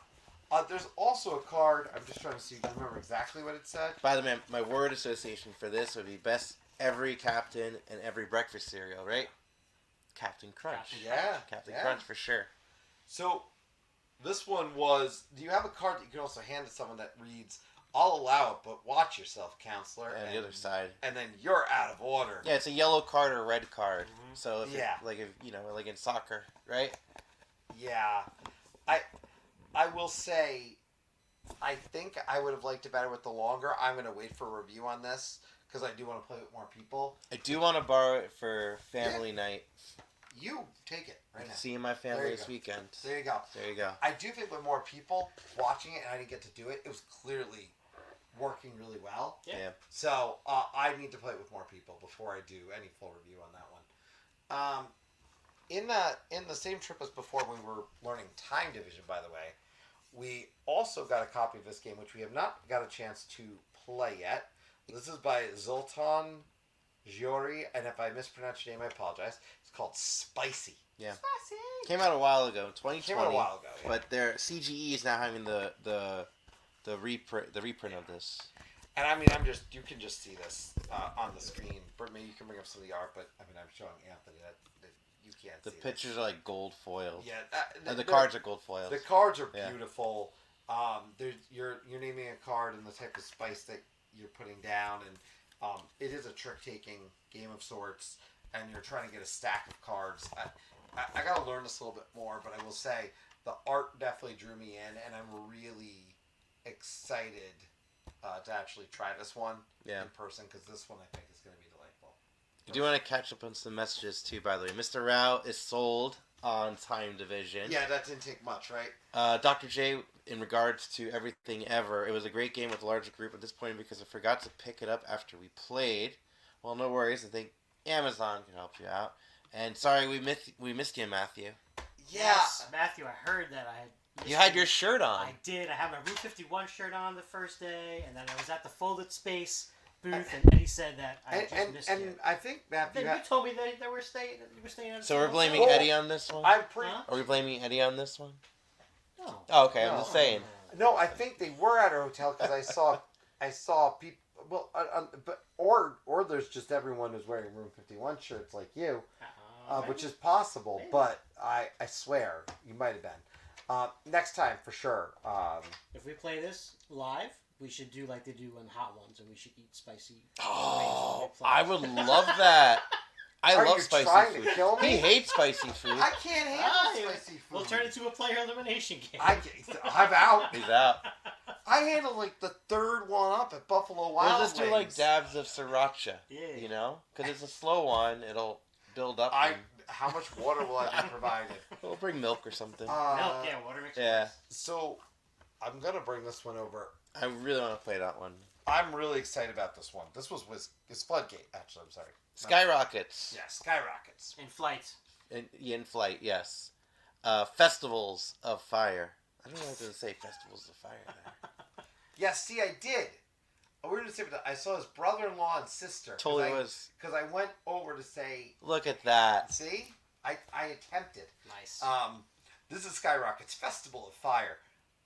[SPEAKER 3] There's also a card, I'm just trying to see, do you remember exactly what it said?
[SPEAKER 1] By the way, my word association for this would be best every captain and every breakfast cereal, right? Captain Crunch.
[SPEAKER 3] Yeah.
[SPEAKER 1] Captain
[SPEAKER 3] yeah.
[SPEAKER 1] Crunch for sure.
[SPEAKER 3] So, this one was, do you have a card that you can also hand to someone that reads, "I'll allow it, but watch yourself, counselor."
[SPEAKER 1] And the other side.
[SPEAKER 3] And then you're out of order.
[SPEAKER 1] Yeah, it's a yellow card or a red card.
[SPEAKER 2] Mhm.
[SPEAKER 1] So, if
[SPEAKER 3] Yeah.
[SPEAKER 1] like in soccer, right?
[SPEAKER 3] Yeah. I will say, I think I would have liked it better with the longer. I'm going to wait for a review on this, because I do want to play with more people.
[SPEAKER 1] I do want to borrow it for family night.
[SPEAKER 3] You take it right now.
[SPEAKER 1] Seeing my
[SPEAKER 3] There
[SPEAKER 1] family
[SPEAKER 3] you
[SPEAKER 1] this
[SPEAKER 3] go.
[SPEAKER 1] weekend.
[SPEAKER 3] There you go.
[SPEAKER 1] There you go.
[SPEAKER 3] I do think with more people watching it, and I didn't get to do it, it was clearly working really well.
[SPEAKER 1] Yeah.
[SPEAKER 3] So I need to play it with more people before I do any full review on that one. In the same trip as before, when we were learning Time Division, by the way, we also got a copy of this game, which we have not got a chance to play yet. This is by Zoltan Giori, and if I mispronounce your name, I apologize. It's called Spicy.
[SPEAKER 1] Yeah.
[SPEAKER 3] Spicy.
[SPEAKER 1] Came out a while ago, 2020.
[SPEAKER 3] Came out a while ago, yeah.
[SPEAKER 1] But their CGE is now having the reprint of this.
[SPEAKER 3] And I mean, you can just see this on the screen. Maybe you can bring up some of the art, but I mean, I'm showing Anthony that you can't
[SPEAKER 1] The
[SPEAKER 3] see
[SPEAKER 1] pictures are like gold foiled.
[SPEAKER 3] Yeah,
[SPEAKER 1] and the cards are gold foiled.
[SPEAKER 3] The cards are
[SPEAKER 1] Yeah.
[SPEAKER 3] beautiful. You're naming a card and the type of spice that you're putting down, and it is a trick-taking game of sorts, and you're trying to get a stack of cards. I got to learn this a little bit more, but I will say the art definitely drew me in, and I'm really excited to actually try this one in person, because this one I think is going to be delightful.
[SPEAKER 1] I do want to catch up on some messages too, by the way. Mr. Rao is sold on Time Division.
[SPEAKER 3] Yeah, that didn't take much, right?
[SPEAKER 1] Dr. J, in regards to Everything Ever, it was a great game with a larger group at this point because I forgot to pick it up after we played. Well, no worries. I think Amazon can help you out. And sorry, we missed you, Matthew.
[SPEAKER 3] Yeah.
[SPEAKER 2] Yes, Matthew, I heard that
[SPEAKER 1] You had your shirt on.
[SPEAKER 2] I did. I had my Route 51 shirt on the first day, and then I was at the Folded Space booth, and Eddie said that I just missed you.
[SPEAKER 3] And I think Matthew.
[SPEAKER 2] Then you told me that you were staying at.
[SPEAKER 1] So we're blaming
[SPEAKER 3] Well,
[SPEAKER 1] Eddie on this one?
[SPEAKER 3] I'm pretty.
[SPEAKER 2] Huh?
[SPEAKER 1] Are we blaming Eddie on this one?
[SPEAKER 2] No.
[SPEAKER 1] Oh, okay. I'm
[SPEAKER 3] No.
[SPEAKER 1] just saying.
[SPEAKER 3] No, I think they were at a hotel because I saw people. Well, but or there's just everyone who's wearing Room 51 shirts like you, which is possible.
[SPEAKER 2] Maybe.
[SPEAKER 3] But I swear you might have been. Next time for sure.
[SPEAKER 2] If we play this live, we should do like they do on Hot Ones, and we should eat spicy.
[SPEAKER 1] Oh,
[SPEAKER 2] wings when we play.
[SPEAKER 1] I would love that. I
[SPEAKER 3] Are
[SPEAKER 1] love
[SPEAKER 3] you
[SPEAKER 1] spicy
[SPEAKER 3] trying
[SPEAKER 1] food.
[SPEAKER 3] to kill me?
[SPEAKER 1] He hates spicy food.
[SPEAKER 3] I can't handle
[SPEAKER 2] Ah,
[SPEAKER 3] spicy food.
[SPEAKER 2] We'll turn it into a player elimination game.
[SPEAKER 3] I'm out.
[SPEAKER 1] He's out.
[SPEAKER 3] I handled like the third one up at Buffalo Wild
[SPEAKER 1] We'll just do like
[SPEAKER 3] Wings.
[SPEAKER 1] dabs of sriracha.
[SPEAKER 2] Yeah.
[SPEAKER 1] You know, because it's a slow one. It'll build up.
[SPEAKER 3] How much water will I be provided?
[SPEAKER 1] We'll bring milk or something.
[SPEAKER 2] Milk, yeah, water mix.
[SPEAKER 1] Yeah.
[SPEAKER 3] So, I'm gonna bring this one over.
[SPEAKER 1] I really want to play that one.
[SPEAKER 3] I'm really excited about this one. This was it's Floodgate, actually. I'm sorry.
[SPEAKER 1] Skyrockets.
[SPEAKER 3] Yeah, Skyrockets.
[SPEAKER 2] In flight.
[SPEAKER 1] In flight, yes. Festivals of Fire. I don't know what to say. Festivals of Fire. There.
[SPEAKER 3] Yeah, see, I did. We were gonna say, but I saw his brother-in-law and sister.
[SPEAKER 1] Totally was.
[SPEAKER 3] Because I went over to say,
[SPEAKER 1] Look at that.
[SPEAKER 3] see, I attempted.
[SPEAKER 2] Nice.
[SPEAKER 3] This is Skyrockets Festival of Fire.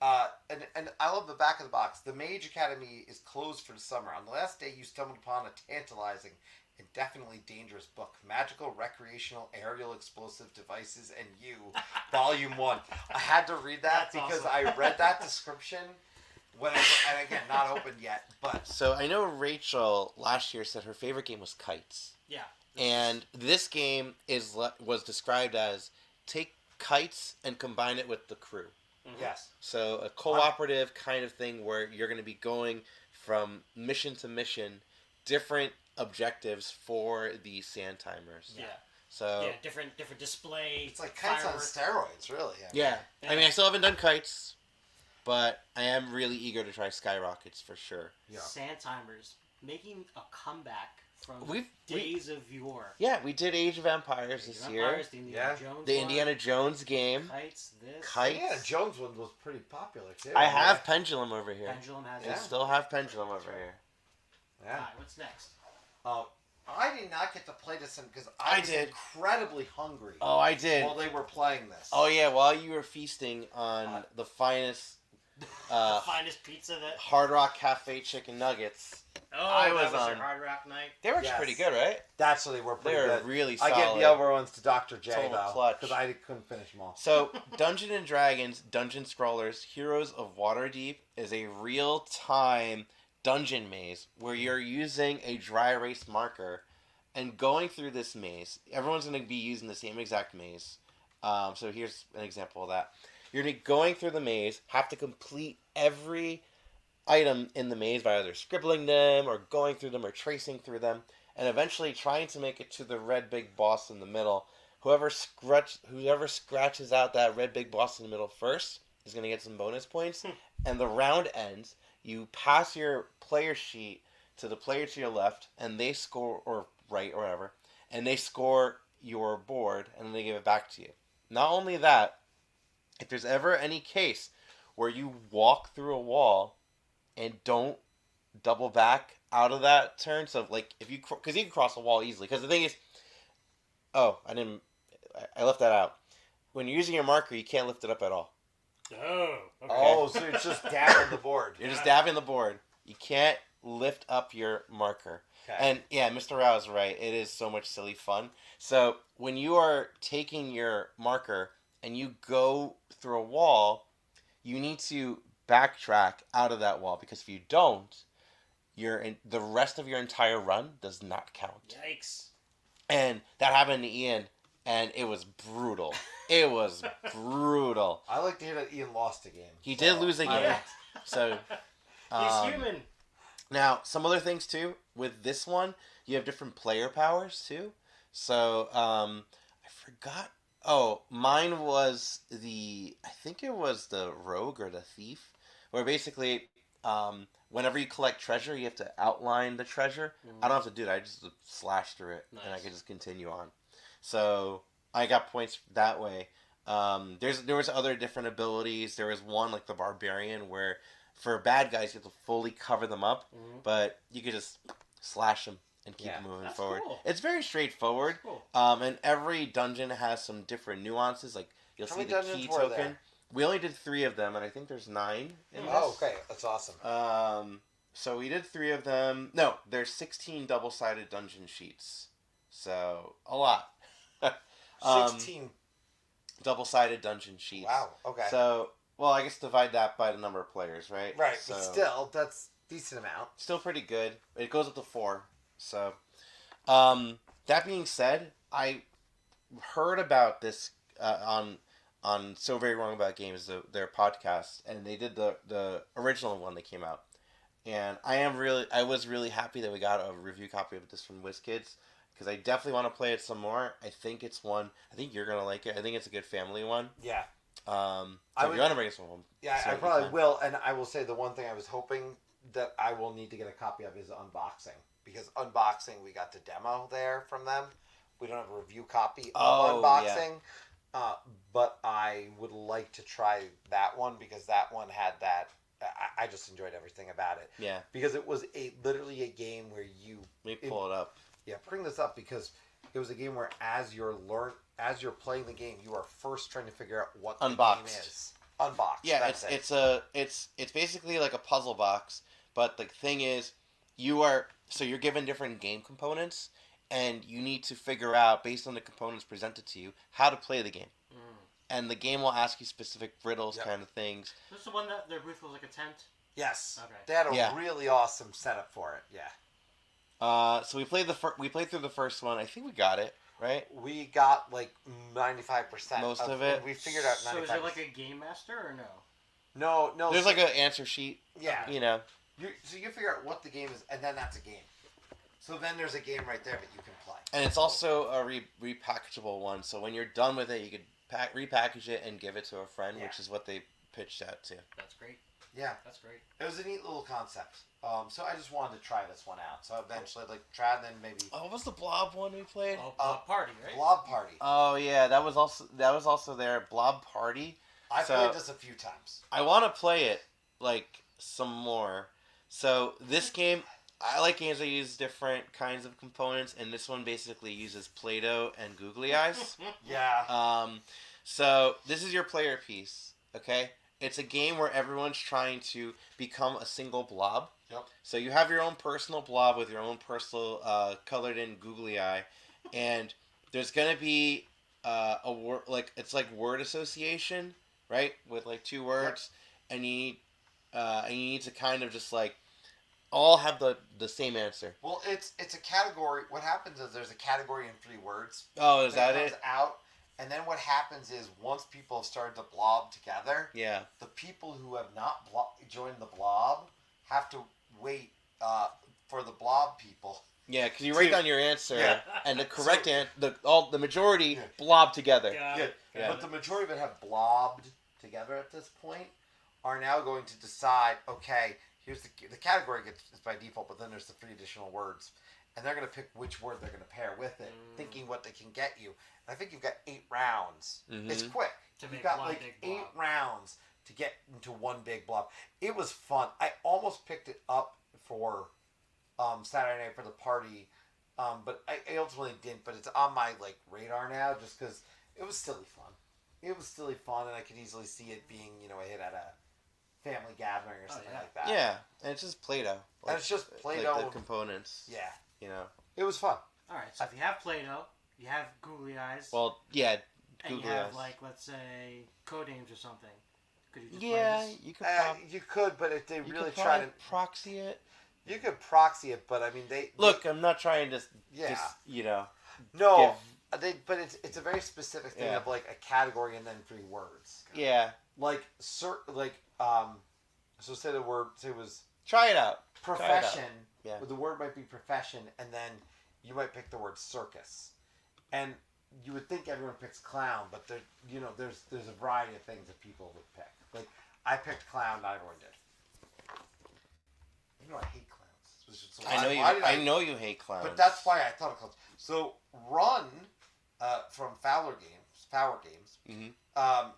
[SPEAKER 3] And I love the back of the box. The Mage Academy is closed for the summer. On the last day, you stumbled upon a tantalizing and definitely dangerous book, Magical Recreational Aerial Explosive Devices and You, Volume 1. I had to read that
[SPEAKER 2] That's
[SPEAKER 3] because
[SPEAKER 2] awesome.
[SPEAKER 3] I read that description when and again, not opened yet, but
[SPEAKER 1] So I know Rachel last year said her favorite game was Kites.
[SPEAKER 2] Yeah.
[SPEAKER 1] And this game was described as take kites and combine it with the crew.
[SPEAKER 2] Mhm.
[SPEAKER 3] yes.
[SPEAKER 1] So a cooperative kind of thing where you're going to be going from mission to mission, different objectives for the sand timers.
[SPEAKER 2] Yeah.
[SPEAKER 1] So
[SPEAKER 2] Yeah, different display.
[SPEAKER 3] It's like kites on
[SPEAKER 2] fireworks.
[SPEAKER 3] steroids, really. I mean.
[SPEAKER 1] yeah. I mean, I still haven't done kites, but I am really eager to try skyrockets for sure.
[SPEAKER 3] Yeah.
[SPEAKER 2] Sand timers making a comeback from
[SPEAKER 1] We
[SPEAKER 2] days of yore.
[SPEAKER 1] yeah, we did Age of Empires this year.
[SPEAKER 2] Empires, the Indiana
[SPEAKER 3] Yeah.
[SPEAKER 2] Jones
[SPEAKER 1] The
[SPEAKER 2] one,
[SPEAKER 1] Indiana Jones game.
[SPEAKER 2] Kites, this.
[SPEAKER 1] Kites.
[SPEAKER 3] Indiana Jones one was pretty popular too.
[SPEAKER 1] I have Pendulum over here.
[SPEAKER 2] Pendulum has
[SPEAKER 1] I
[SPEAKER 3] Yeah.
[SPEAKER 2] it.
[SPEAKER 1] still have Pendulum over here.
[SPEAKER 3] Yeah.
[SPEAKER 2] Alright, what's next?
[SPEAKER 3] I did not get to play this because
[SPEAKER 1] I
[SPEAKER 3] I was
[SPEAKER 1] did.
[SPEAKER 3] incredibly hungry
[SPEAKER 1] Oh, I did.
[SPEAKER 3] while they were playing this.
[SPEAKER 1] Oh yeah, while you were feasting on the finest
[SPEAKER 2] The
[SPEAKER 1] uh,
[SPEAKER 2] finest pizza that.
[SPEAKER 1] Hard Rock Cafe chicken nuggets.
[SPEAKER 2] Oh,
[SPEAKER 1] I
[SPEAKER 2] that
[SPEAKER 1] was
[SPEAKER 2] was
[SPEAKER 1] on-
[SPEAKER 2] your Hard Rock night.
[SPEAKER 1] They were
[SPEAKER 3] Yes.
[SPEAKER 1] pretty good, right?
[SPEAKER 3] That's what they were
[SPEAKER 1] They
[SPEAKER 3] pretty
[SPEAKER 1] were
[SPEAKER 3] good.
[SPEAKER 1] really
[SPEAKER 3] I
[SPEAKER 1] solid.
[SPEAKER 3] give the other ones to Dr. J
[SPEAKER 1] Total
[SPEAKER 3] though,
[SPEAKER 1] clutch.
[SPEAKER 3] because I couldn't finish them all.
[SPEAKER 1] So, Dungeon and Dragons Dungeon Scrollers Heroes of Waterdeep is a real-time dungeon maze where you're using a dry erase marker and going through this maze. Everyone's going to be using the same exact maze. So here's an example of that. You're going to be going through the maze, have to complete every item in the maze by either scribbling them or going through them or tracing through them, and eventually trying to make it to the red big boss in the middle. Whoever scratches out that red big boss in the middle first is going to get some bonus points. And the round ends. You pass your player sheet to the player to your left, and they score, or right, or whatever, and they score your board, and then they give it back to you. Not only that, if there's ever any case where you walk through a wall and don't double back out of that turn. So like if you, because you can cross a wall easily. Because the thing is, I left that out. When you're using your marker, you can't lift it up at all.
[SPEAKER 2] Oh. Okay.
[SPEAKER 3] Oh, so it's just dabbing the board.
[SPEAKER 1] You're just dabbing the board. You can't lift up your marker.
[SPEAKER 3] Okay.
[SPEAKER 1] And yeah, Mr. Rao is right. It is so much silly fun. So when you are taking your marker and you go through a wall, you need to backtrack out of that wall, because if you don't, the rest of your entire run does not count.
[SPEAKER 2] Yikes.
[SPEAKER 1] And that happened to Ian, and it was brutal. It was brutal.
[SPEAKER 3] I like to hear that Ian lost a game.
[SPEAKER 1] He did lose a game.
[SPEAKER 2] Yeah.
[SPEAKER 1] So
[SPEAKER 2] He's human.
[SPEAKER 1] now, some other things too. With this one, you have different player powers too. So I forgot. Oh, mine was I think it was the rogue or the thief, where basically whenever you collect treasure, you have to outline the treasure. I don't have to do that. I just slash through it, and I can just continue on. So I got points that way. There was other different abilities. There was one like the barbarian, where for bad guys you have to fully cover them up, but you could just slash them and keep moving
[SPEAKER 2] That's
[SPEAKER 1] forward.
[SPEAKER 2] cool.
[SPEAKER 1] It's very straightforward.
[SPEAKER 2] Cool.
[SPEAKER 1] And every dungeon has some different nuances. Like you'll
[SPEAKER 3] How
[SPEAKER 1] see
[SPEAKER 3] many
[SPEAKER 1] the
[SPEAKER 3] dungeons
[SPEAKER 1] key
[SPEAKER 3] were
[SPEAKER 1] token.
[SPEAKER 3] there?
[SPEAKER 1] We only did 3 of them, and I think there's 9 in this.
[SPEAKER 3] Oh, okay. That's awesome.
[SPEAKER 1] So we did 3 of them. No, there's 16 double-sided dungeon sheets. So a lot.
[SPEAKER 3] 16.
[SPEAKER 1] Double-sided dungeon sheets.
[SPEAKER 3] Wow. Okay.
[SPEAKER 1] So, well, I guess divide that by the number of players, right?
[SPEAKER 3] Right.
[SPEAKER 1] So,
[SPEAKER 3] But still, that's a decent amount.
[SPEAKER 1] still pretty good. It goes up to 4. So, that being said, I heard about this on So Very Wrong About Games, their podcast, and they did the original one that came out. And I was really happy that we got a review copy of this from WizKids, because I definitely want to play it some more. I think it's one. I think you're gonna like it. I think it's a good family one.
[SPEAKER 3] Yeah.
[SPEAKER 1] So
[SPEAKER 3] I
[SPEAKER 1] if you want to bring it home,
[SPEAKER 3] Yeah, I
[SPEAKER 1] certainly
[SPEAKER 3] probably
[SPEAKER 1] can.
[SPEAKER 3] will. And I will say the one thing I was hoping that I will need to get a copy of is unboxing. Because unboxing, we got the demo there from them. We don't have a review copy of unboxing. But I would like to try that one, because that one had that. I just enjoyed everything about it.
[SPEAKER 1] Yeah.
[SPEAKER 3] Because it was literally a game where you.
[SPEAKER 1] Let me pull it up.
[SPEAKER 3] Yeah, bring this up, because it was a game where as you're playing the game, you are first trying to figure out what the
[SPEAKER 1] Unboxed.
[SPEAKER 3] game is. Unboxed.
[SPEAKER 1] Yeah,
[SPEAKER 3] that's
[SPEAKER 1] it's basically like a puzzle box, but the thing is, you're given different game components, and you need to figure out, based on the components presented to you, how to play the game. And the game will ask you specific riddles, kind of things.
[SPEAKER 2] This is the one that their booth was like a tent?
[SPEAKER 3] Yes.
[SPEAKER 2] Okay.
[SPEAKER 3] They had a really awesome setup for it. Yeah.
[SPEAKER 1] So we played through the first one. I think we got it right.
[SPEAKER 3] We got like 95%.
[SPEAKER 1] Most of it.
[SPEAKER 3] We figured out 95%.
[SPEAKER 2] So is it like a game master or no?
[SPEAKER 3] No.
[SPEAKER 1] There's like an answer sheet.
[SPEAKER 3] Yeah.
[SPEAKER 1] You know.
[SPEAKER 3] So you figure out what the game is, and then that's a game. So then there's a game right there that you can play.
[SPEAKER 1] And it's also a repackageable one. So when you're done with it, you could repackage it and give it to a friend, which is what they pitched out to.
[SPEAKER 2] That's great.
[SPEAKER 3] Yeah.
[SPEAKER 2] That's great.
[SPEAKER 3] It was a neat little concept. So I just wanted to try this one out. So eventually, try and then maybe.
[SPEAKER 1] Oh, what was the Blob one we played?
[SPEAKER 2] Oh, Party, right?
[SPEAKER 3] Blob Party.
[SPEAKER 1] Oh yeah, that was also there. Blob Party.
[SPEAKER 3] I played this a few times.
[SPEAKER 1] I want to play it some more. So this game, I like games that use different kinds of components, and this one basically uses Play-Doh and googly eyes.
[SPEAKER 3] Yeah.
[SPEAKER 1] So this is your player piece. Okay, it's a game where everyone's trying to become a single blob.
[SPEAKER 3] Yep.
[SPEAKER 1] So you have your own personal blob with your own personal colored in googly eye, and there's gonna be a word it's like word association, right? With 2 words, and you need to kind of just all have the same answer.
[SPEAKER 3] Well, it's a category. What happens is there's a category in 3 words.
[SPEAKER 1] Oh, is that
[SPEAKER 3] comes
[SPEAKER 1] it?
[SPEAKER 3] Out, and then what happens is once people have started to blob together,
[SPEAKER 1] Yeah.
[SPEAKER 3] the people who have not joined the blob have to wait for the blob people.
[SPEAKER 1] Yeah, because you write down your answer,
[SPEAKER 3] Yeah.
[SPEAKER 1] and the correct the majority blob together.
[SPEAKER 2] Yeah.
[SPEAKER 1] Yeah.
[SPEAKER 3] But the majority of it have blobbed together at this point, are now going to decide, okay, here's the category is by default, but then there's the 3 additional words. And they're going to pick which word they're going to pair with it, thinking what they can get you. And I think you've got 8 rounds.
[SPEAKER 1] Mhm.
[SPEAKER 3] It's quick.
[SPEAKER 2] To
[SPEAKER 3] You've
[SPEAKER 2] make
[SPEAKER 3] got
[SPEAKER 2] one big
[SPEAKER 3] 8
[SPEAKER 2] blob.
[SPEAKER 3] rounds to get into one big blob. It was fun. I almost picked it up for Saturday night for the party, but I ultimately didn't. But it's on my like radar now, just because it was silly fun. It was silly fun, and I could easily see it being a hit at a family gathering or something like that.
[SPEAKER 1] Yeah, and it's just Play-Doh. Like,
[SPEAKER 3] and it's just Play-Doh.
[SPEAKER 1] Like the components.
[SPEAKER 3] Yeah.
[SPEAKER 1] It
[SPEAKER 3] was fun.
[SPEAKER 2] All right, so if you have Play-Doh, you have googly eyes.
[SPEAKER 1] Well, yeah.
[SPEAKER 2] And you have like, let's say, Codenames or something. Could you just
[SPEAKER 1] you could.
[SPEAKER 3] You could, but if they really
[SPEAKER 1] could
[SPEAKER 3] try to
[SPEAKER 1] proxy it.
[SPEAKER 3] You could proxy it, but I mean
[SPEAKER 1] I'm not trying to.
[SPEAKER 3] Yeah.
[SPEAKER 1] Just,
[SPEAKER 3] No. But it's a very specific thing of like a category and then 3 words.
[SPEAKER 1] Yeah.
[SPEAKER 3] Like so say the word. Say it was.
[SPEAKER 1] Try it out.
[SPEAKER 3] Profession.
[SPEAKER 1] Yeah.
[SPEAKER 3] Well, the word might be profession, and then you might pick the word circus, and you would think everyone picks clown, but there's a variety of things that people would pick. Like I picked clown, not everyone did. I hate clowns. So
[SPEAKER 1] I know you hate clowns.
[SPEAKER 3] But that's why I thought of clowns. So Run from Fowler Games,
[SPEAKER 1] mm-hmm.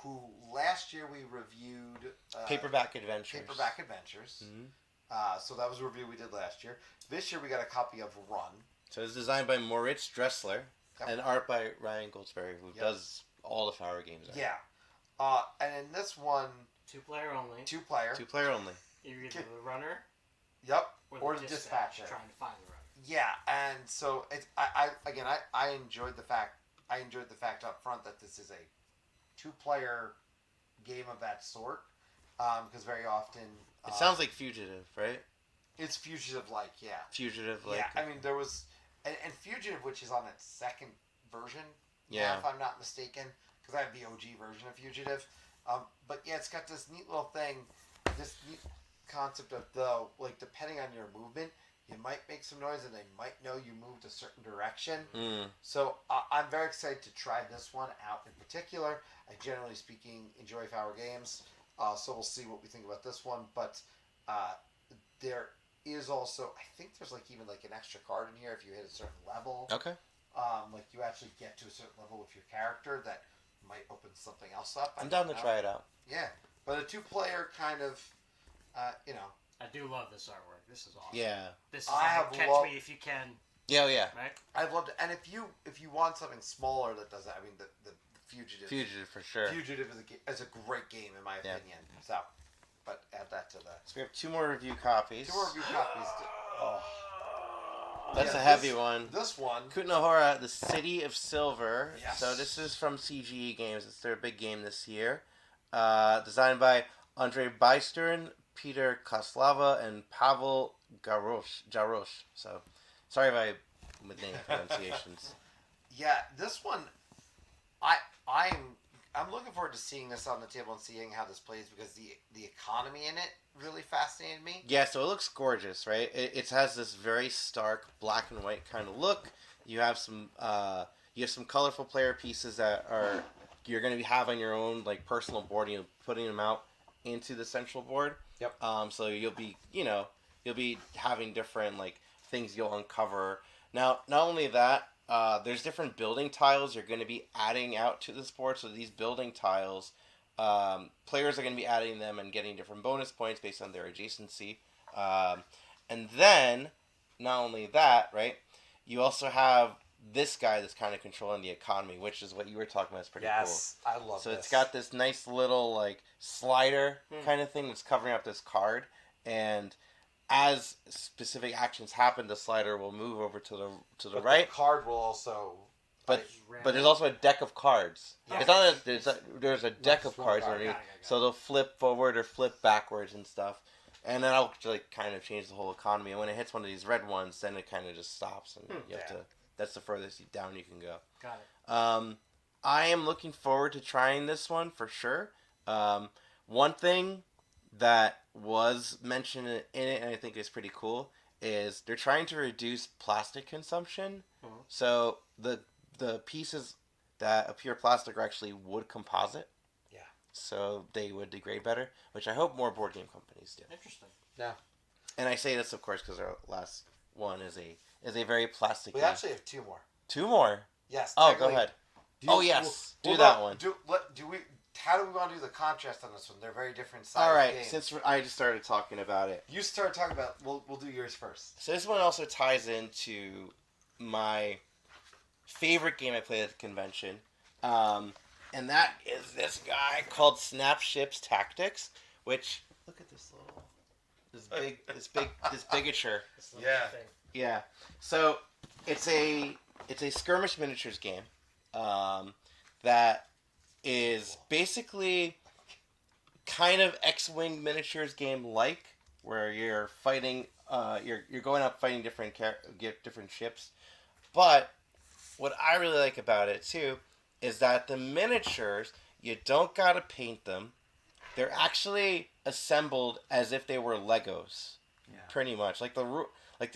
[SPEAKER 3] Who last year we reviewed
[SPEAKER 1] Paperback Adventures.
[SPEAKER 3] Mm-hmm. So that was a review we did last year. This year we got a copy of Run.
[SPEAKER 1] So it's designed by Moritz Dressler and art by Ryan Goldsberry, who does all the Fowler games.
[SPEAKER 3] Yeah. And in this one...
[SPEAKER 2] 2-player only.
[SPEAKER 3] 2-player.
[SPEAKER 1] 2-player only.
[SPEAKER 2] You're either the runner...
[SPEAKER 3] Yep.
[SPEAKER 2] Or the dispatcher. Trying to find the runner.
[SPEAKER 3] Yeah, and so it's I enjoyed the fact up front that this is a 2-player game of that sort, because very often
[SPEAKER 1] it sounds like Fugitive, right?
[SPEAKER 3] It's Fugitive-like, yeah.
[SPEAKER 1] Fugitive-like.
[SPEAKER 3] Yeah, I mean there was and Fugitive, which is on its 2nd version.
[SPEAKER 1] Yeah.
[SPEAKER 3] Now, if I'm not mistaken, because I have the OG version of Fugitive. But yeah, it's got this neat little thing, this neat concept of depending on your movement, you might make some noise and they might know you moved a certain direction. So I'm very excited to try this one out in particular. I generally speaking enjoy Fowler games, so we'll see what we think about this one. But there is also, I think there's even an extra card in here if you hit a certain level.
[SPEAKER 1] Okay.
[SPEAKER 3] Like you actually get to a certain level with your character that might open something else up.
[SPEAKER 1] I'm down to try it out.
[SPEAKER 3] Yeah, but a 2-player kind of,
[SPEAKER 2] I do love this artwork. This is awesome.
[SPEAKER 1] Yeah.
[SPEAKER 2] This is Catch Me If You Can.
[SPEAKER 1] Yeah, yeah.
[SPEAKER 2] Right.
[SPEAKER 3] I've loved it, and if you want something smaller that does that, I mean the Fugitive.
[SPEAKER 1] Fugitive for sure.
[SPEAKER 3] Fugitive is a great game in my opinion. So, but add that to the.
[SPEAKER 1] So we have 2 more review copies.
[SPEAKER 3] 2 more review copies.
[SPEAKER 1] That's a heavy one.
[SPEAKER 3] This one.
[SPEAKER 1] Kunohara, The City of Silver.
[SPEAKER 3] Yes.
[SPEAKER 1] So this is from CGE Games. It's their big game this year. Designed by Andrei Bystern, Peter Koslava, and Pavel Jarosh. So, sorry if I with name pronunciations.
[SPEAKER 3] Yeah, this one, I'm looking forward to seeing this on the table and seeing how this plays because the economy in it really fascinated me.
[SPEAKER 1] Yeah, so it looks gorgeous, right? It has this very stark black and white kind of look. You have some colorful player pieces that you're going to be having your own personal board. Putting them out into the central board.
[SPEAKER 3] Yep.
[SPEAKER 1] So you'll be having different things you'll uncover. Now, not only that, there's different building tiles you're going to be adding out to this board. So these building tiles, players are going to be adding them and getting different bonus points based on their adjacency. And then, not only that, right, you also have this guy that's kind of controlling the economy, which is what you were talking about. It's pretty cool.
[SPEAKER 3] Yes, I love
[SPEAKER 1] so
[SPEAKER 3] this.
[SPEAKER 1] It's got this nice little slider kind of thing that's covering up this card, and as specific actions happen, the slider will move over to the right.
[SPEAKER 3] The card will also.
[SPEAKER 1] But there's also a deck of cards.
[SPEAKER 3] Yeah.
[SPEAKER 1] It's not there's a deck of cards underneath,
[SPEAKER 2] Got it.
[SPEAKER 1] so they'll flip forward or flip backwards and stuff, and then I'll kind of change the whole economy. And when it hits one of these red ones, then it kind of just stops, and you have to. That's the furthest down you can go.
[SPEAKER 2] Got it.
[SPEAKER 1] I am looking forward to trying this one for sure. One thing that was mentioned in it, and I think is pretty cool, is they're trying to reduce plastic consumption.
[SPEAKER 2] Mm-hmm.
[SPEAKER 1] So the pieces that appear plastic are actually wood composite.
[SPEAKER 3] Yeah.
[SPEAKER 1] So they would degrade better, which I hope more board game companies do.
[SPEAKER 2] Interesting.
[SPEAKER 3] Yeah.
[SPEAKER 1] And I say this, of course, because our last one is a very plastic.
[SPEAKER 3] We actually have 2 more.
[SPEAKER 1] 2 more.
[SPEAKER 3] Yes.
[SPEAKER 1] Oh, go ahead. Yes. Do that one.
[SPEAKER 3] how do we want to do the contrast on this one? They're very different sized
[SPEAKER 1] All right,
[SPEAKER 3] games.
[SPEAKER 1] since I just started talking about it.
[SPEAKER 3] You start talking about, we'll do yours first.
[SPEAKER 1] So this one also ties into my favorite game I played at the convention. And that is this guy called Snapships Tactics, which, look at this bigature.
[SPEAKER 3] Yeah.
[SPEAKER 1] Yeah. So it's a skirmish miniatures game that is basically kind of X-Wing miniatures game like, where you're fighting, you're going up fighting different ships. But what I really like about it too is that the miniatures, you don't gotta paint them. They're actually assembled as if they were Legos, pretty much. Like the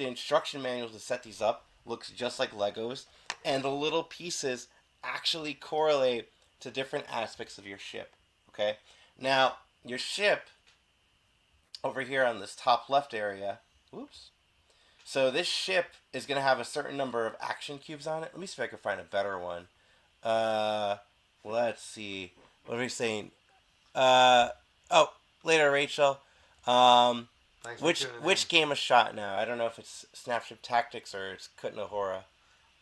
[SPEAKER 1] instruction manuals to set these up looks just like Legos, and the little pieces actually correlate to different aspects of your ship. Okay, now your ship over here on this top left area. Oops. So this ship is gonna have a certain number of action cubes on it. Let me see if I can find a better one. Let's see. What are we saying? Later, Rachel. Which game is shot now? I don't know if it's Snapship Tactics or it's Kutnahora.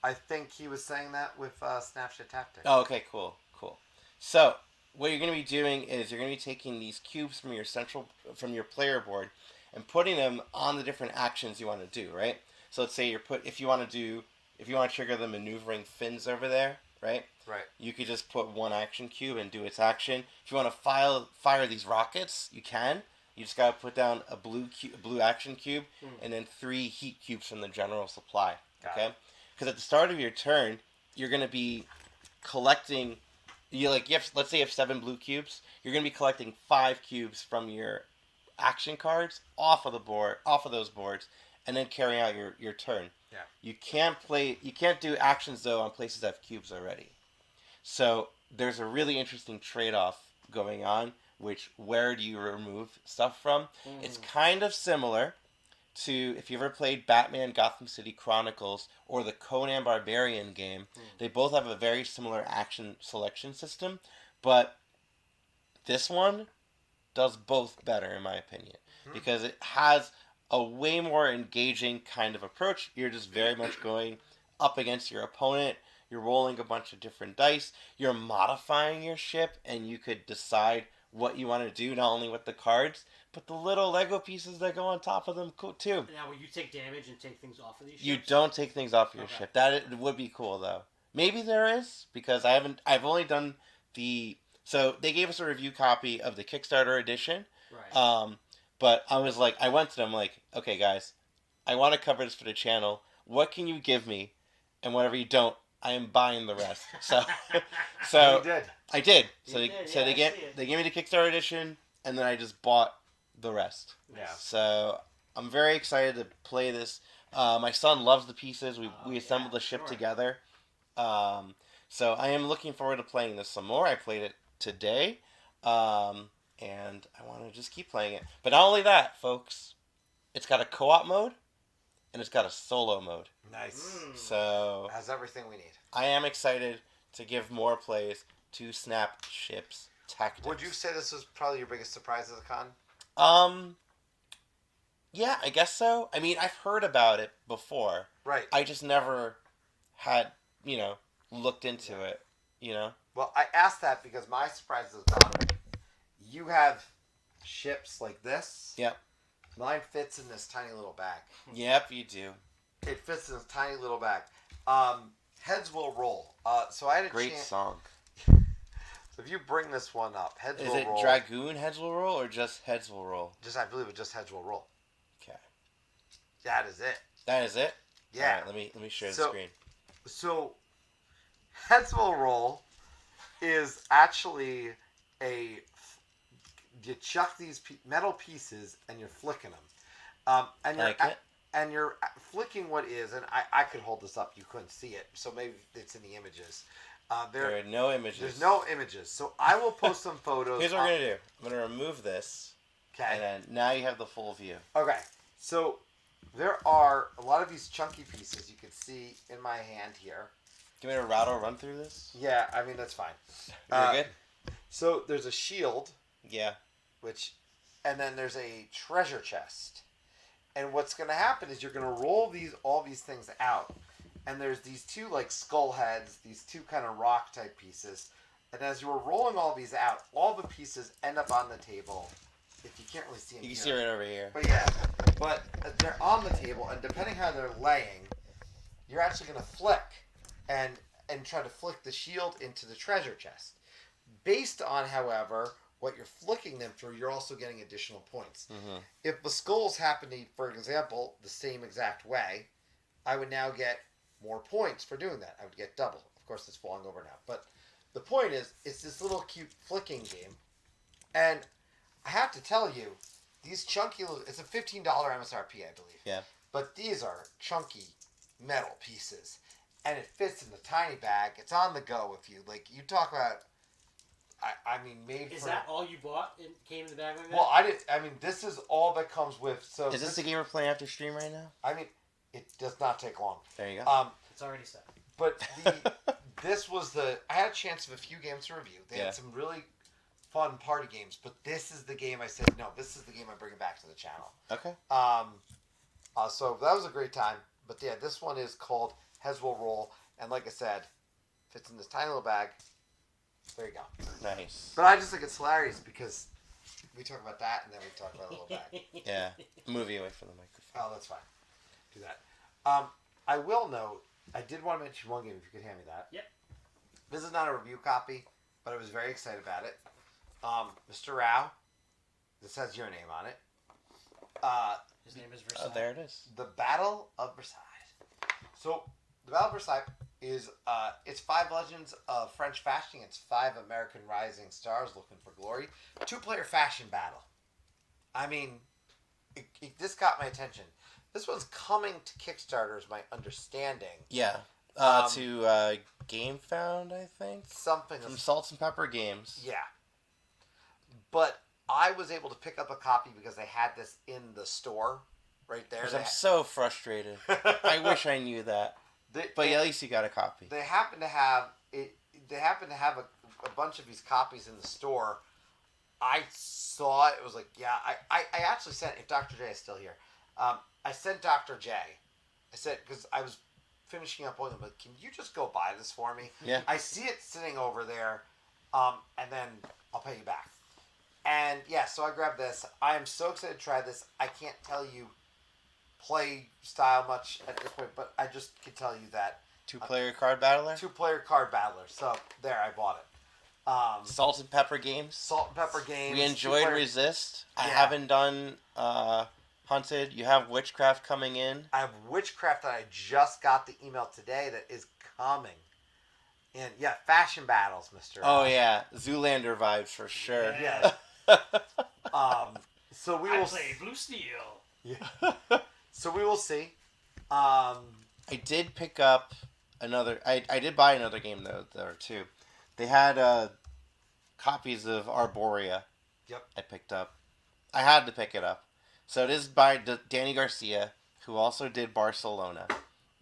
[SPEAKER 3] I think he was saying that with Snapship Tactics.
[SPEAKER 1] Oh, okay, cool. So what you're going to be doing is you're going to be taking these cubes from your player board and putting them on the different actions you want to do, right? So let's say if you want to trigger the maneuvering fins over there, right?
[SPEAKER 3] Right.
[SPEAKER 1] You could just put one action cube and do its action. If you want to fire these rockets, you can. You just gotta put down a blue action cube and then 3 heat cubes from the general supply. Okay. Because at the start of your turn, you're gonna be collecting. Let's say you have 7 blue cubes. You're gonna be collecting 5 cubes from your action cards off of those boards, and then carrying out your turn.
[SPEAKER 3] Yeah. You
[SPEAKER 1] can't do actions though on places that have cubes already. So there's a really interesting trade-off going on, where do you remove stuff from? It's kind of similar to if you ever played Batman Gotham City Chronicles or the Conan Barbarian game. They both have a very similar action selection system, but this one does both better in my opinion because it has a way more engaging kind of approach. You're just very much going up against your opponent. You're rolling a bunch of different dice. You're modifying your ship, and you could decide what you want to do, not only with the cards, but the little Lego pieces that go on top of them too.
[SPEAKER 2] Now, will you take damage and take things off of these ships?
[SPEAKER 1] You don't take things off of your ship. That would be cool, though. Maybe there is, because I've only done so they gave us a review copy of the Kickstarter edition.
[SPEAKER 2] Right.
[SPEAKER 1] But I went to them like, okay, guys, I want to cover this for the channel. What can you give me? And whatever you don't, I am buying the rest. So
[SPEAKER 3] you did.
[SPEAKER 1] I did.
[SPEAKER 2] They
[SPEAKER 1] gave me the Kickstarter edition, and then I just bought the rest.
[SPEAKER 3] Yeah.
[SPEAKER 1] So I'm very excited to play this. My son loves the pieces. We assembled the ship together. So I am looking forward to playing this some more. I played it today. And I want to just keep playing it. But not only that, folks, it's got a co-op mode, and it's got a solo mode.
[SPEAKER 3] Nice.
[SPEAKER 1] So
[SPEAKER 3] it has everything we need.
[SPEAKER 1] I am excited to give more plays to Snapships Tactics.
[SPEAKER 3] Would you say this was probably your biggest surprise at the con?
[SPEAKER 1] Yeah, I guess so. I mean, I've heard about it before.
[SPEAKER 3] Right.
[SPEAKER 1] I just never had, looked into it,
[SPEAKER 3] Well, I asked that because my surprise is gone. You have ships like this.
[SPEAKER 1] Yep.
[SPEAKER 3] Mine fits in this tiny little bag.
[SPEAKER 1] Yep, you do.
[SPEAKER 3] It fits in this tiny little bag. Heads will roll. So I had a
[SPEAKER 1] Great song.
[SPEAKER 3] So if you bring this one up, heads will roll.
[SPEAKER 1] Is it Dragoon Heads Will Roll or just Heads Will Roll?
[SPEAKER 3] I believe it just heads will roll.
[SPEAKER 1] Okay.
[SPEAKER 3] That is it.
[SPEAKER 1] That is it?
[SPEAKER 3] Yeah.
[SPEAKER 1] All right, let me share the screen.
[SPEAKER 3] So heads will roll is actually you chuck these metal pieces and you're flicking them. And you're flicking what is, and I could hold this up. You couldn't see it, so maybe it's in the images.
[SPEAKER 1] There are no images.
[SPEAKER 3] There's no images. So I will post some photos.
[SPEAKER 1] Here's what we're going to do. I'm going to remove this.
[SPEAKER 3] Okay.
[SPEAKER 1] And then now you have the full view.
[SPEAKER 3] Okay. So there are a lot of these chunky pieces you can see in my hand here.
[SPEAKER 1] Give me a run through this?
[SPEAKER 3] Yeah, I mean, that's fine.
[SPEAKER 1] You're good?
[SPEAKER 3] So there's a shield,
[SPEAKER 1] Yeah.
[SPEAKER 3] and then there's a treasure chest. And what's going to happen is you're going to roll all these things out. And there's these two like skull heads, these two kind of rock type pieces. And as you were rolling all these out, all the pieces end up on the table. If you can't really see them,
[SPEAKER 1] You can see it right over here.
[SPEAKER 3] But they're on the table, and depending how they're laying, you're actually going to flick and try to flick the shield into the treasure chest. Based on, however, what you're flicking them through, you're also getting additional points.
[SPEAKER 1] Mm-hmm.
[SPEAKER 3] If the skulls happen to be, for example, the same exact way, I would now get more points for doing that. I would get double. Of course, it's falling over now. But the point is, it's this little cute flicking game. And I have to tell you, these chunky little... It's a $15 MSRP, I believe.
[SPEAKER 1] Yeah.
[SPEAKER 3] But these are chunky metal pieces. And it fits in the tiny bag. It's on the go if you... Like, you talk about... I mean, made
[SPEAKER 2] Is
[SPEAKER 3] for...
[SPEAKER 2] that all you bought? It came in the bag like that?
[SPEAKER 3] Well, I mean, this is all that comes with... So
[SPEAKER 1] Is this the game we're playing after stream right now?
[SPEAKER 3] I mean, it does not take long.
[SPEAKER 1] There you go.
[SPEAKER 2] It's already set.
[SPEAKER 3] But this was the... I had a chance of a few games to review. They had some really fun party games, but this is the game I said, no, this is the game I'm bringing back to the channel.
[SPEAKER 1] Okay.
[SPEAKER 3] So that was a great time. But yeah, this one is called Heads Will Roll, and like I said, fits in this tiny little bag. There you go.
[SPEAKER 1] Nice.
[SPEAKER 3] But I just think it's hilarious because we talk about that and then we talk about a little bag.
[SPEAKER 1] Yeah. Moving away from the microphone.
[SPEAKER 3] Oh, that's fine. Do that. I will note, I did want to mention one game, if you could hand me that.
[SPEAKER 2] Yep.
[SPEAKER 3] This is not a review copy, but I was very excited about it. Mr. Rao, this has your name on it.
[SPEAKER 2] His name is Versailles.
[SPEAKER 1] Oh, there it is.
[SPEAKER 3] The Battle of Versailles. So, the Battle of Versailles is, it's 5 legends of French fashion. It's 5 American rising stars looking for glory. 2-player fashion battle. I mean, this got my attention. This one's coming to Kickstarter, is my understanding.
[SPEAKER 1] Yeah. To GameFound, I think.
[SPEAKER 3] Something
[SPEAKER 1] From Salt and Pepper Games.
[SPEAKER 3] Yeah. But I was able to pick up a copy because they had this in the store right there.
[SPEAKER 1] I'm so frustrated. I wish I knew that. But at least you got a copy.
[SPEAKER 3] They happen to have it. They happen to have a bunch of these copies in the store. I saw it. It was like, yeah. I actually sent, if Dr. J is still here, I sent Dr. J. I said, because I was finishing up on them, but can you just go buy this for me?
[SPEAKER 1] Yeah.
[SPEAKER 3] I see it sitting over there, and then I'll pay you back. And yeah, so I grabbed this. I am so excited to try this. I can't tell you play style much at this point, but I just can tell you that
[SPEAKER 1] 2-player card battler?
[SPEAKER 3] 2-player card battler. So there, I bought it.
[SPEAKER 1] Salt and Pepper Games.
[SPEAKER 3] Salt and Pepper Games.
[SPEAKER 1] We enjoyed
[SPEAKER 3] 2-player.
[SPEAKER 1] Resist. I
[SPEAKER 3] Yeah.
[SPEAKER 1] haven't done Hunted. You have Witchcraft coming in.
[SPEAKER 3] I have Witchcraft that I just got the email today that is coming. And yeah, fashion battles, Mr.
[SPEAKER 1] Oh yeah, Zoolander vibes for sure.
[SPEAKER 3] Yeah. So we
[SPEAKER 2] I
[SPEAKER 3] will
[SPEAKER 2] play Blue Steel.
[SPEAKER 3] Yeah. So we will see.
[SPEAKER 1] I did pick up another. I did buy another game though. There too. They had copies of Arborea.
[SPEAKER 3] Yep.
[SPEAKER 1] I picked up. I had to pick it up. So it is by Danny Garcia, who also did Barcelona.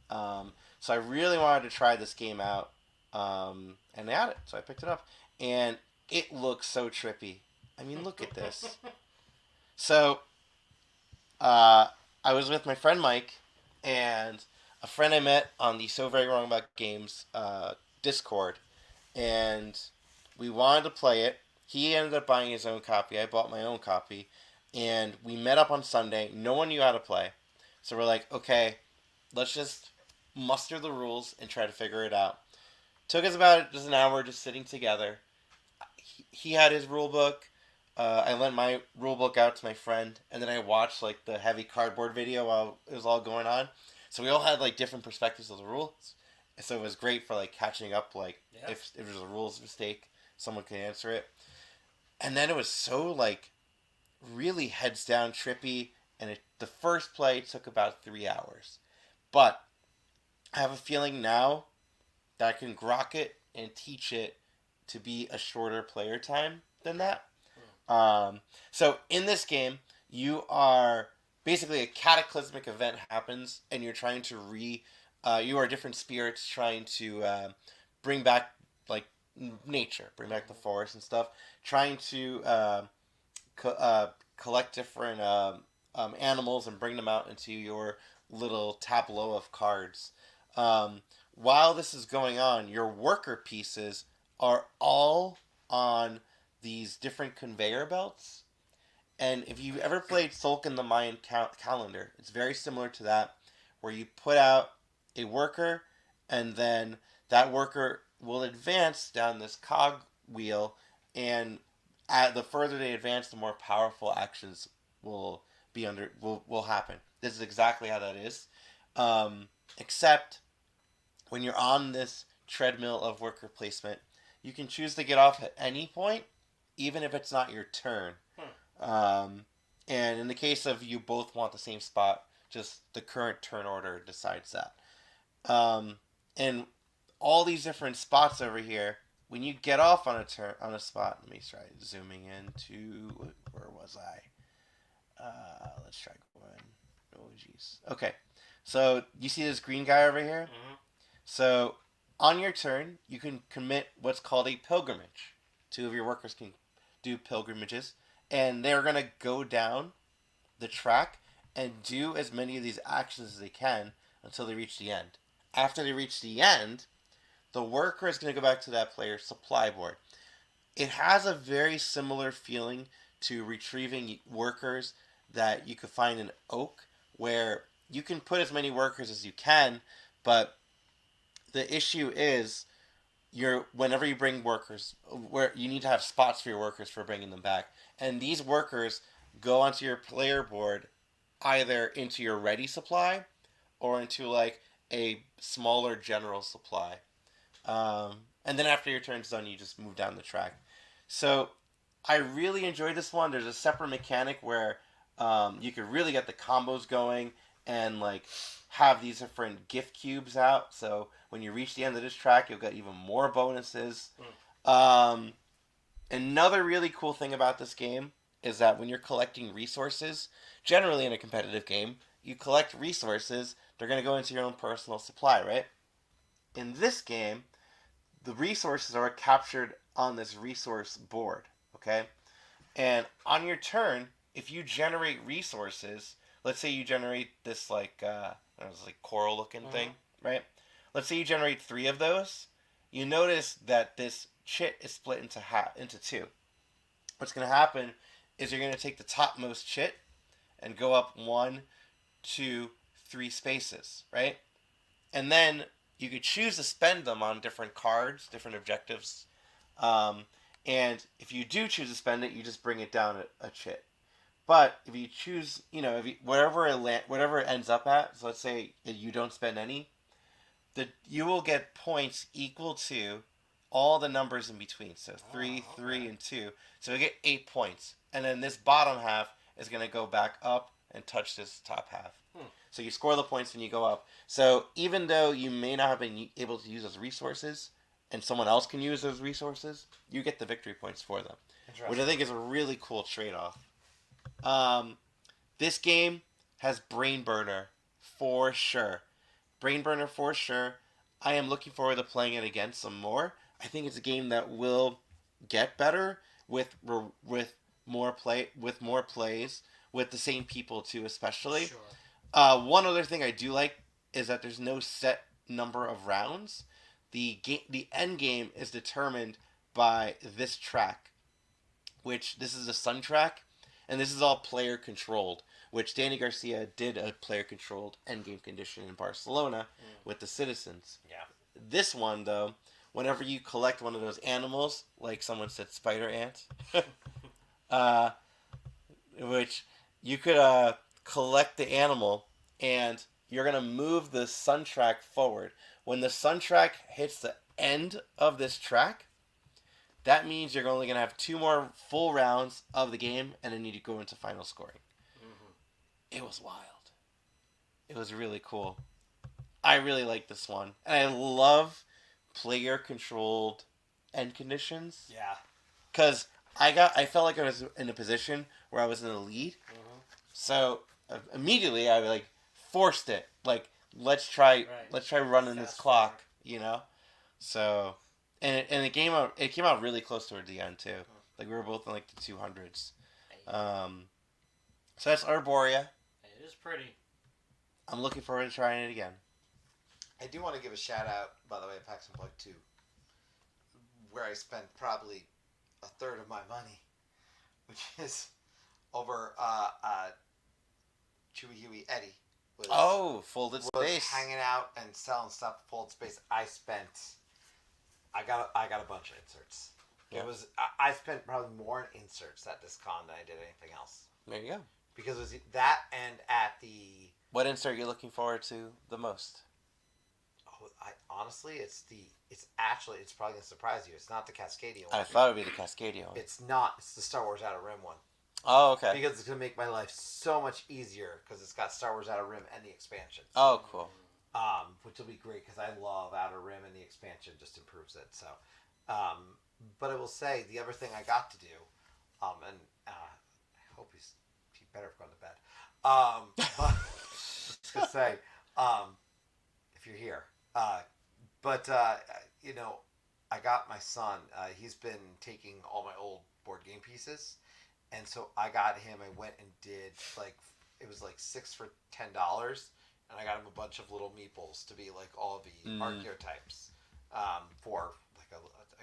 [SPEAKER 1] So I really wanted to try this game out. And they had it, so I picked it up. And it looks so trippy. I mean, look at this. So, I was with my friend Mike, and a friend I met on the So Very Wrong About Games Discord, and we wanted to play it. He ended up buying his own copy. I bought my own copy, and we met up on Sunday. No one knew how to play, so we're like, okay, let's just muster the rules and try to figure it out. Took us about just an hour just sitting together. He had his rule book. I lent my rule book out to my friend, and then I watched like the heavy cardboard video while it was all going on. So we all had like different perspectives of the rules. So it was great for like catching up. Like if there was a rules mistake, someone could answer it. And then it was so like really heads down trippy, and the first play took about 3 hours. But I have a feeling now that I can grok it and teach it to be a shorter player time than that. So in this game, you are basically a cataclysmic event happens, and you're trying to you are different spirits trying to bring back like nature, bring back the forest and stuff, trying to collect different animals and bring them out into your little tableau of cards. While this is going on, your worker pieces are all on these different conveyor belts. And if you've ever played Sulk in the Mayan calendar, it's very similar to that, where you put out a worker, and then that worker will advance down this cog wheel, and the further they advance, the more powerful actions will happen. This is exactly how that is, except when you're on this treadmill of worker placement, you can choose to get off at any point, even if it's not your turn. And in the case of you both want the same spot, just the current turn order decides that. And all these different spots over here, when you get off on a spot, let me try zooming into, where was I? Let's try going. Oh geez. Okay, so you see this green guy over here?
[SPEAKER 2] Mm-hmm.
[SPEAKER 1] So on your turn, you can commit what's called a pilgrimage. 2 of your workers can do pilgrimages, and they're going to go down the track and do as many of these actions as they can until they reach the end. After they reach the end, the worker is going to go back to that player's supply board. It has a very similar feeling to retrieving workers that you could find in Oak, where you can put as many workers as you can, but the issue is whenever you bring workers, where you need to have spots for your workers for bringing them back. And these workers go onto your player board either into your ready supply or into like a smaller general supply. And then after your turn's done, you just move down the track. So I really enjoyed this one. There's a separate mechanic where you could really get the combos going and like have these different gift cubes out. So when you reach the end of this track, you'll get even more bonuses. Another really cool thing about this game is that when you're collecting resources, generally in a competitive game, you collect resources, they're going to go into your own personal supply, right? In this game, the resources are captured on this resource board, okay? And on your turn, if you generate resources, let's say you generate this like coral looking thing, right? Let's say you generate 3 of those. You notice that this chit is split into 2. What's going to happen is you're going to take the topmost chit and go up 1, 2, 3 spaces, right? And then you could choose to spend them on different cards, different objectives. And if you do choose to spend it, you just bring it down a chit. But if you choose, whatever it ends up at, so let's say that you don't spend any, you will get points equal to all the numbers in between. So 3, 3, and 2. So you get 8 points. And then this bottom half is going to go back up and touch this top half. So you score the points when you go up. So even though you may not have been able to use those resources, and someone else can use those resources, you get the victory points for them. Which I think is a really cool trade-off. This game has Brain Burner for sure. Brain Burner for sure. I am looking forward to playing it again some more. I think it's a game that will get better with more plays, with the same people too, especially.
[SPEAKER 2] Sure.
[SPEAKER 1] One other thing I do like is that there's no set number of rounds. The end game is determined by this track, which this is a Sun track, and this is all player controlled, which Danny Garcia did a player controlled end game condition in Barcelona with the citizens.
[SPEAKER 2] Yeah.
[SPEAKER 1] This one though, whenever you collect one of those animals, like someone said spider ants, which you could collect the animal, and you're going to move the Sun track forward. When the Sun track hits the end of this track, that means you're only going to have 2 more full rounds of the game, and then you go into final scoring. It was wild. It was really cool. I really like this one. And I love player-controlled end conditions.
[SPEAKER 2] Yeah.
[SPEAKER 1] Because I felt like I was in a position where I was in the lead. So immediately I forced it. Let's try running this clock, So And it came out really close toward the end too. Like we were both in like the 200s. So that's Arborea.
[SPEAKER 2] It is pretty.
[SPEAKER 1] I'm looking forward to trying it again.
[SPEAKER 3] I do want to give a shout out, by the way, at PAX Unplugged 2, where I spent probably a third of my money, which is over Chewy Huey Eddie.
[SPEAKER 1] Folded
[SPEAKER 3] was
[SPEAKER 1] Space.
[SPEAKER 3] hanging out and selling stuff at Folded Space. I got a bunch of inserts.
[SPEAKER 1] Yeah.
[SPEAKER 3] It was I spent probably more in inserts at this con than I did anything else.
[SPEAKER 1] There you go.
[SPEAKER 3] Because it was that and at the...
[SPEAKER 1] What insert are you looking forward to the most?
[SPEAKER 3] Oh, honestly, it's probably going to surprise you. It's not the Cascadia one.
[SPEAKER 1] I thought it would be the Cascadia one.
[SPEAKER 3] It's not. It's the Star Wars Outer Rim one.
[SPEAKER 1] Oh, okay.
[SPEAKER 3] Because it's going to make my life so much easier because it's got Star Wars Outer Rim and the expansion.
[SPEAKER 1] Oh, cool.
[SPEAKER 3] Which will be great because I love Outer Rim and the expansion just improves it. So, but I will say the other thing I got to do, and I hope he better have gone to bed. But just to say, if you're here, you know, I got my son. He's been taking all my old board game pieces, and so I got him. I went and did it was like 6 for $10. And I got him a bunch of little meeples to be like all the archetypes. I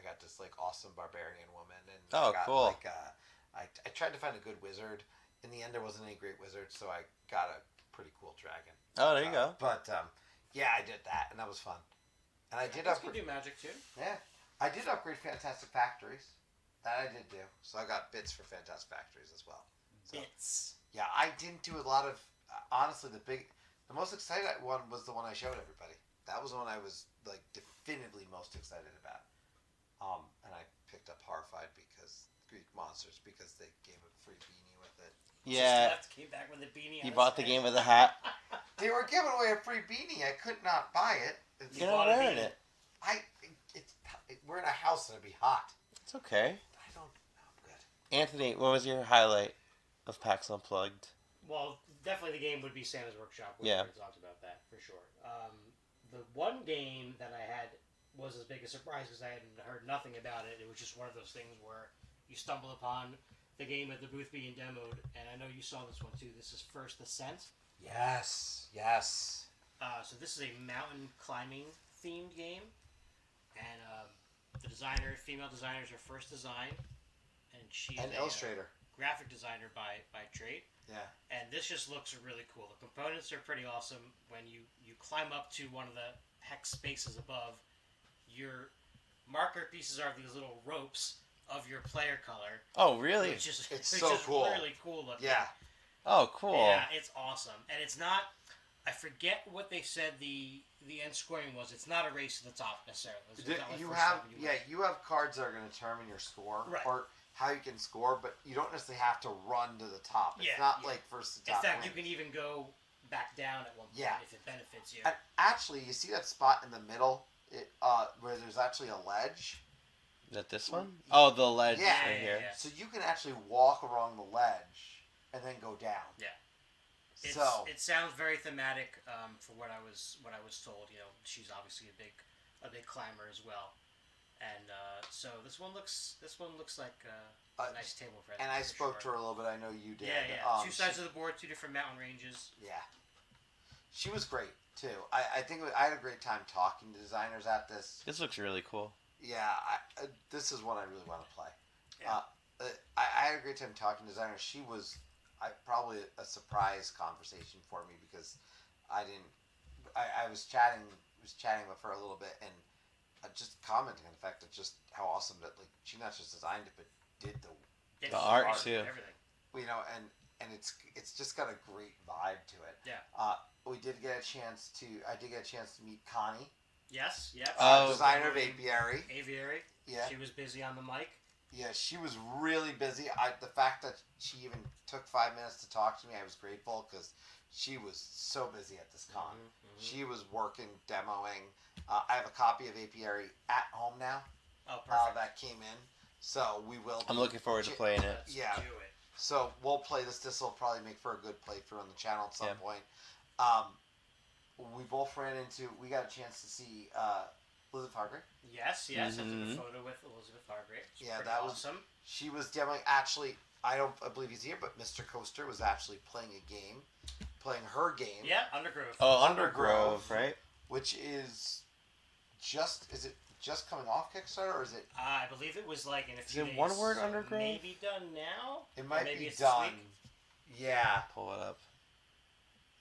[SPEAKER 3] got this like awesome barbarian woman, and
[SPEAKER 1] cool.
[SPEAKER 3] I tried to find a good wizard. In the end, there wasn't any great wizard, so I got a pretty cool dragon.
[SPEAKER 1] Oh, there you go.
[SPEAKER 3] But yeah, I did that, and that was fun. And I did
[SPEAKER 2] can do magic too.
[SPEAKER 3] Yeah, I did upgrade Fantastic Factories. That I did do. So I got bits for Fantastic Factories as well. So,
[SPEAKER 2] Bits.
[SPEAKER 3] yeah, I didn't do a lot of. Honestly, the most excited one was the one I showed everybody. That was the one I was like definitively most excited about. And I picked up Horrified because Greek Monsters because they gave a free beanie with it.
[SPEAKER 1] Yeah.
[SPEAKER 2] Just came back with a beanie.
[SPEAKER 1] You
[SPEAKER 2] on
[SPEAKER 1] bought
[SPEAKER 2] his
[SPEAKER 1] the
[SPEAKER 2] head.
[SPEAKER 1] game with a hat.
[SPEAKER 3] They were giving away a free beanie. I could not buy it.
[SPEAKER 1] You're not wearing it.
[SPEAKER 3] We're in a house and it'd be hot.
[SPEAKER 1] It's okay.
[SPEAKER 3] I don't know. I'm good.
[SPEAKER 1] Anthony, what was your highlight of PAX Unplugged?
[SPEAKER 2] Well, definitely the game would be Santa's Workshop. We
[SPEAKER 1] Yeah.
[SPEAKER 2] already talked about that for sure. The one game that I had was as big a surprise because I had heard nothing about it. It was just one of those things where you stumble upon the game at the booth being demoed, and I know you saw this one too. This is First Ascent.
[SPEAKER 3] Yes.
[SPEAKER 2] So this is a mountain climbing themed game, and the female designer is her first design, and she's
[SPEAKER 3] An illustrator.
[SPEAKER 2] graphic designer by trade.
[SPEAKER 3] Yeah.
[SPEAKER 2] And this just looks really cool. The components are pretty awesome. When you climb up to one of the hex spaces above, your marker pieces are these little ropes of your player color.
[SPEAKER 1] Oh, really?
[SPEAKER 3] It's
[SPEAKER 2] It's
[SPEAKER 3] so
[SPEAKER 2] just
[SPEAKER 3] cool.
[SPEAKER 2] really cool looking.
[SPEAKER 3] Yeah.
[SPEAKER 1] Oh, cool.
[SPEAKER 2] Yeah, it's awesome. And it's not... I forget what they said the end scoring was. It's not a race to the top necessarily. It's not like
[SPEAKER 3] You
[SPEAKER 2] first
[SPEAKER 3] have
[SPEAKER 2] seven you win.
[SPEAKER 3] you have cards that are going to determine your score
[SPEAKER 2] Right.
[SPEAKER 3] or how you can score, but you don't necessarily have to run to the top. It's
[SPEAKER 2] Yeah,
[SPEAKER 3] not
[SPEAKER 2] yeah.
[SPEAKER 3] like first to
[SPEAKER 2] In
[SPEAKER 3] top.
[SPEAKER 2] fact, you
[SPEAKER 3] wins.
[SPEAKER 2] can even go back down at one point
[SPEAKER 3] Yeah.
[SPEAKER 2] if it benefits you.
[SPEAKER 3] And actually, you see that spot in the middle, where there's actually a ledge.
[SPEAKER 1] Is that this one? Oh, the ledge
[SPEAKER 3] Yeah.
[SPEAKER 1] right here.
[SPEAKER 2] Yeah.
[SPEAKER 3] So you can actually walk along the ledge and then go down.
[SPEAKER 2] Yeah. It sounds very thematic for what I was told. You know, she's obviously a big climber as well, and so this one looks like a nice table present.
[SPEAKER 3] And I
[SPEAKER 2] for
[SPEAKER 3] spoke to
[SPEAKER 2] sure.
[SPEAKER 3] her a little bit. I know you did.
[SPEAKER 2] Yeah. Two sides of the board, two different mountain ranges.
[SPEAKER 3] Yeah. She was great too. I think I had a great time talking to designers at this.
[SPEAKER 1] This looks really cool.
[SPEAKER 3] Yeah, this is what I really want to play.
[SPEAKER 2] Yeah.
[SPEAKER 3] I had a great time talking to designers. She was probably a surprise conversation for me because I was chatting with her a little bit and just commenting on the fact that just how awesome that she not just designed it but did
[SPEAKER 2] Yeah,
[SPEAKER 1] The art, too.
[SPEAKER 2] Everything.
[SPEAKER 3] and it's just got a great vibe to it.
[SPEAKER 2] Yeah.
[SPEAKER 3] I did get a chance to meet Connie,
[SPEAKER 2] Yes. Yeah.
[SPEAKER 3] designer of Apiary.
[SPEAKER 2] Aviary.
[SPEAKER 3] Yeah.
[SPEAKER 2] She was busy on the mic.
[SPEAKER 3] Yeah, she was really busy. The fact that she even took 5 minutes to talk to me, I was grateful because she was so busy at this con.
[SPEAKER 2] Mhm.
[SPEAKER 3] She was working, demoing. I have a copy of Apiary at home now.
[SPEAKER 2] Oh, perfect.
[SPEAKER 3] That came in, so we will.
[SPEAKER 1] I'm looking forward to playing it.
[SPEAKER 2] Let's
[SPEAKER 3] yeah.
[SPEAKER 2] do it.
[SPEAKER 3] So we'll play this. This will probably make for a good playthrough on the channel at some
[SPEAKER 1] Yeah.
[SPEAKER 3] point. We both ran into. We got a chance to see Elizabeth Hargrave.
[SPEAKER 2] Yes, I took a
[SPEAKER 1] Mhm.
[SPEAKER 2] photo with Elizabeth Hargrave.
[SPEAKER 3] Yeah, that was
[SPEAKER 2] awesome.
[SPEAKER 3] She was demoing. Actually, I believe he's here, but Mr. Coaster was actually playing her game.
[SPEAKER 2] Yeah, Undergrove.
[SPEAKER 1] Oh,
[SPEAKER 3] Undergrove.
[SPEAKER 1] Undergrove, right?
[SPEAKER 3] Which is it just coming off Kickstarter, or is it?
[SPEAKER 2] I believe it was like in a few
[SPEAKER 1] it
[SPEAKER 2] days.
[SPEAKER 1] one word, Undergrove?
[SPEAKER 2] Maybe done now.
[SPEAKER 3] It might
[SPEAKER 2] maybe
[SPEAKER 3] be
[SPEAKER 2] it's
[SPEAKER 3] done.
[SPEAKER 2] This week.
[SPEAKER 3] Yeah.
[SPEAKER 1] Pull it up.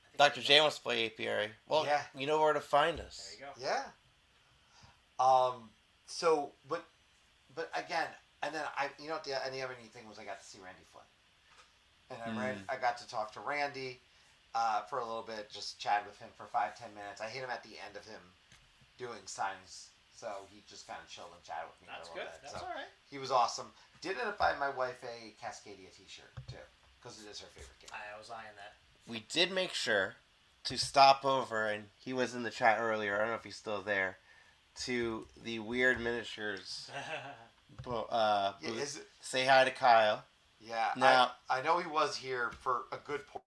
[SPEAKER 2] I think
[SPEAKER 1] Dr.
[SPEAKER 2] it's
[SPEAKER 1] J
[SPEAKER 2] done.
[SPEAKER 1] wants to play APRA. Well,
[SPEAKER 3] Yeah.
[SPEAKER 1] you know where to find us.
[SPEAKER 2] There you go.
[SPEAKER 3] Yeah. So, but again, and then the other neat thing was I got to see Randy Flynn, and I got to talk to Randy for a little bit, just chat with him for 5-10 minutes. I hit him at the end of him doing signs, so he just kind of chilled and chatted with me
[SPEAKER 2] That's
[SPEAKER 3] for a
[SPEAKER 2] good.
[SPEAKER 3] little bit.
[SPEAKER 2] That's
[SPEAKER 3] So
[SPEAKER 2] all right.
[SPEAKER 3] he was awesome. Did end up buying my wife a Cascadia T-shirt too, because it is her favorite game.
[SPEAKER 2] I was eyeing that.
[SPEAKER 1] We did make sure to stop over, and he was in the chat earlier. I don't know if he's still there. To the Weird Miniatures
[SPEAKER 3] Yeah,
[SPEAKER 1] booth.
[SPEAKER 3] is it?
[SPEAKER 1] Say hi to Kyle.
[SPEAKER 3] Yeah.
[SPEAKER 1] Now-
[SPEAKER 3] I know he was here for a good point.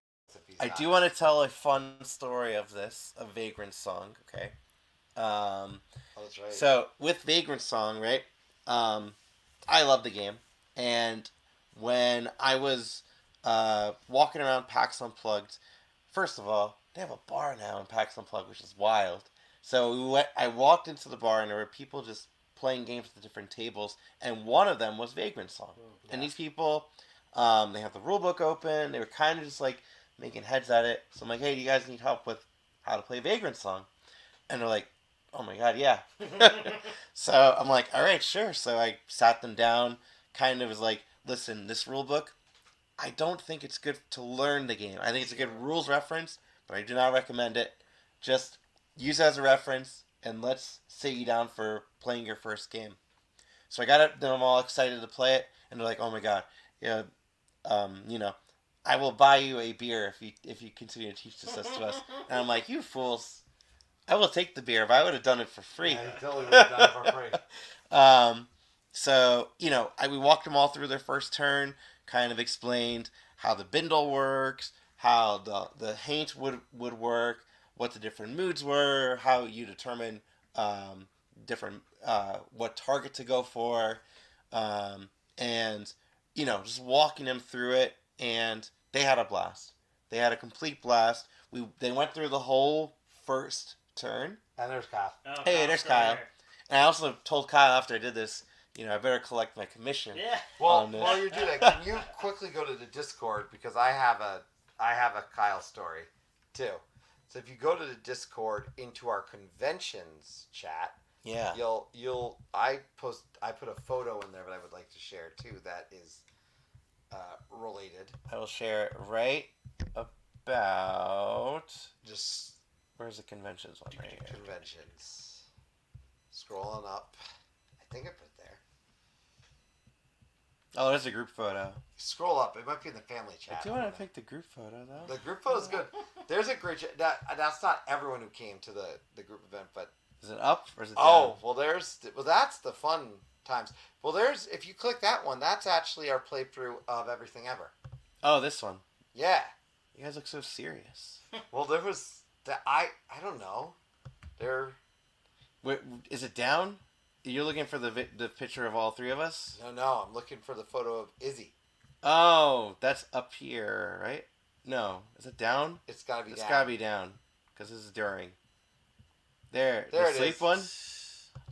[SPEAKER 1] I do want to tell a fun story of this, a Vagrant Song, okay?
[SPEAKER 3] Oh, that's right.
[SPEAKER 1] So, with Vagrant Song, right, I love the game, and when I was walking around PAX Unplugged, first of all, they have a bar now in PAX Unplugged, which is wild. So I walked into the bar, and there were people just playing games at the different tables, and one of them was Vagrant Song. And these people, they have the rule book open, they were kind of just like making heads at it. So I'm like, hey, do you guys need help with how to play Vagrant Song? And they're like, oh my god, yeah. So I'm like, all right, sure. So I sat them down, kind of was like, listen, this rule book, I don't think it's good to learn the game. I think it's a good rules reference, but I do not recommend it. Just use it as a reference, and let's sit you down for playing your first game. So I got them all excited to play it, and they're like, oh my god, yeah, I will buy you a beer if you continue to teach this to us. And I'm like, you fools. I will take the beer if I would have done it for free.
[SPEAKER 3] Yeah, he totally would have done it for free.
[SPEAKER 1] So, we walked them all through their first turn, kind of explained how the bindle works, how the haint would work, what the different moods were, how you determine what target to go for, and, just walking them through it, and they had a blast. They had a complete blast. They went through the whole first turn.
[SPEAKER 3] And there's Kyle.
[SPEAKER 2] Oh,
[SPEAKER 1] Hey,
[SPEAKER 2] Kyle's
[SPEAKER 1] there's
[SPEAKER 2] still
[SPEAKER 1] Kyle.
[SPEAKER 2] there.
[SPEAKER 1] And I also told Kyle after I did this, I better collect my commission.
[SPEAKER 2] Yeah.
[SPEAKER 3] Well,
[SPEAKER 1] on this.
[SPEAKER 3] while you do that, can you quickly go to the Discord, because I have a Kyle story too. So if you go to the Discord into our conventions chat,
[SPEAKER 1] Yeah.
[SPEAKER 3] I put a photo in there that I would like to share too that is related.
[SPEAKER 1] I will share it right about.
[SPEAKER 3] Just
[SPEAKER 1] Where's the conventions one right here?
[SPEAKER 3] conventions. Scrolling up. I think I put it there.
[SPEAKER 1] Oh, there's a group photo.
[SPEAKER 3] Scroll up. It might be in the family chat.
[SPEAKER 1] I do want to pick the group photo though.
[SPEAKER 3] The group photo is good. There's a great chat. That's not everyone who came to the group event, but
[SPEAKER 1] Is it up or is it down?
[SPEAKER 3] oh, that's the fun times. Well, if you click that one, that's actually our playthrough of Everything Ever.
[SPEAKER 1] Oh, this one.
[SPEAKER 3] Yeah.
[SPEAKER 1] You guys look so serious.
[SPEAKER 3] Well, there was I don't know.
[SPEAKER 1] Wait, is it down? You're looking for the picture of all three of us?
[SPEAKER 3] No, I'm looking for the photo of Izzy.
[SPEAKER 1] Oh, that's up here, right? No, is it down?
[SPEAKER 3] It's gotta be
[SPEAKER 1] It's
[SPEAKER 3] down.
[SPEAKER 1] gotta be down because this is during. There
[SPEAKER 3] There
[SPEAKER 1] the
[SPEAKER 3] it
[SPEAKER 1] sleep
[SPEAKER 3] is.
[SPEAKER 1] one.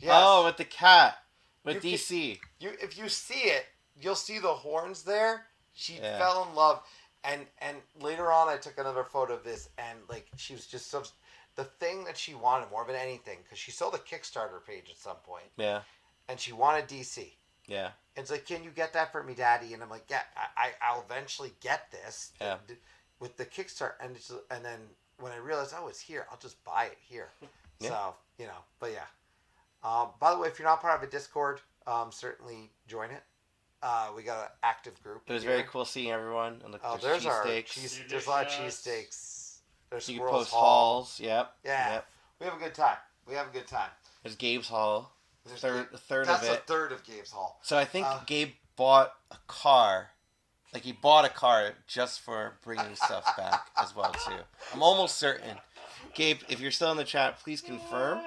[SPEAKER 3] Yes.
[SPEAKER 1] Oh, with the cat, with
[SPEAKER 3] You
[SPEAKER 1] DC.
[SPEAKER 3] If you see it, you'll see the horns there. She
[SPEAKER 1] Yeah.
[SPEAKER 3] fell in love, and later on, I took another photo of this, and like she was just so. The thing that she wanted more than anything, because she saw the Kickstarter page at some point,
[SPEAKER 1] Yeah,
[SPEAKER 3] and she wanted DC.
[SPEAKER 1] yeah.
[SPEAKER 3] And it's like, can you get that for me, Daddy? And I'm like, yeah, I'll eventually get this.
[SPEAKER 1] Yeah.
[SPEAKER 3] With the Kickstarter, and then when I realized, oh, it's here, I'll just buy it here.
[SPEAKER 1] Yeah.
[SPEAKER 3] So but yeah. By the way, if you're not part of a Discord, certainly join it. We got an active group.
[SPEAKER 1] It was
[SPEAKER 3] here.
[SPEAKER 1] very cool seeing everyone. And look,
[SPEAKER 3] Oh,
[SPEAKER 1] there's
[SPEAKER 3] there's our
[SPEAKER 1] cheesesteaks.
[SPEAKER 3] there's a lot of
[SPEAKER 2] Delicious.
[SPEAKER 3] cheesesteaks. There's
[SPEAKER 1] You can
[SPEAKER 3] Squirrel's
[SPEAKER 1] post
[SPEAKER 3] Hall.
[SPEAKER 1] halls. Yep.
[SPEAKER 3] Yeah.
[SPEAKER 1] Yep.
[SPEAKER 3] We have a good time.
[SPEAKER 1] There's Gabe's hall.
[SPEAKER 3] There's
[SPEAKER 1] A third
[SPEAKER 3] That's
[SPEAKER 1] of
[SPEAKER 3] a
[SPEAKER 1] it.
[SPEAKER 3] third of Gabe's Hall.
[SPEAKER 1] So I think
[SPEAKER 3] Uh,
[SPEAKER 1] Gabe bought a car. Like he bought a car just for bringing stuff back as well too. I'm almost certain. Gabe, if you're still in the chat, please confirm.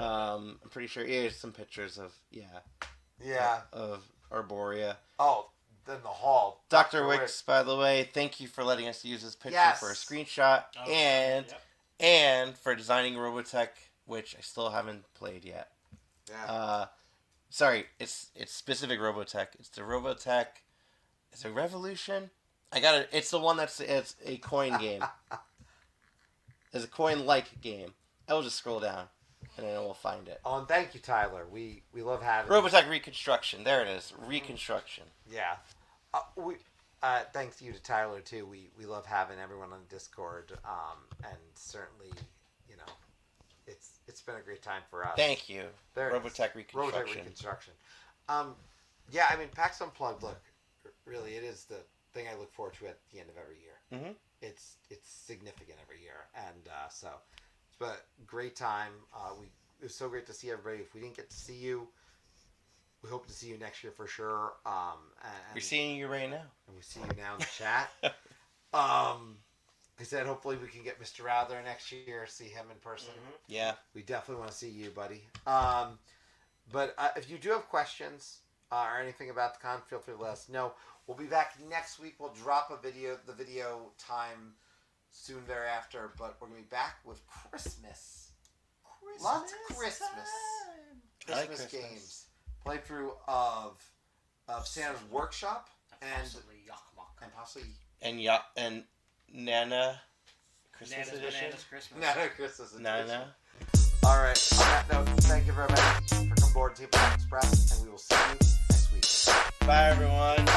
[SPEAKER 1] I'm pretty sure. Yeah, there's some pictures of of Arborea.
[SPEAKER 3] Oh, then the hall.
[SPEAKER 1] Dr. Wictz, by the way, thank you for letting us use this picture for a screenshot, and for designing Robotech, which I still haven't played yet.
[SPEAKER 3] Yeah.
[SPEAKER 1] Sorry, it's specific Robotech. It's the Robotech. Is it Revolution? It's the one it's a coin game. It's a coin-like game. I will just scroll down, and then we'll find it.
[SPEAKER 3] Oh, and thank you, Tyler. We love having
[SPEAKER 1] Robotech Reconstruction. There it is. Reconstruction.
[SPEAKER 3] Yeah. Thanks you to Tyler too. We love having everyone on Discord. And certainly, it's been a great time for us.
[SPEAKER 1] Thank you.
[SPEAKER 3] Robotech
[SPEAKER 1] Reconstruction.
[SPEAKER 3] Yeah, I mean, PAX Unplugged. Look, really, it is the thing I look forward to at the end of every year.
[SPEAKER 1] Mm-hmm.
[SPEAKER 3] It's significant every year, and so it's been a great time. It was so great to see everybody. If we didn't get to see you, we hope to see you next year for sure.
[SPEAKER 1] We're seeing you right now,
[SPEAKER 3] and we see you now in the chat. I said hopefully we can get Mr. Rao there next year, see him in person.
[SPEAKER 1] Mm-hmm. Yeah,
[SPEAKER 3] we definitely want to see you, buddy. But if you do have questions or anything about the con, feel free to let us know. We'll be back next week. We'll drop the video time soon thereafter, but we're going to be back with Christmas. Lots of Christmas games. Playthrough of Santa's Workshop and possibly
[SPEAKER 1] Nana Christmas
[SPEAKER 2] Nana's
[SPEAKER 1] edition.
[SPEAKER 2] Bananas Christmas.
[SPEAKER 3] Nana Christmas edition.
[SPEAKER 1] Nana.
[SPEAKER 3] All right. On that note, thank you very much for coming aboard Tabletop Express, and we will see you next week.
[SPEAKER 1] Bye, everyone.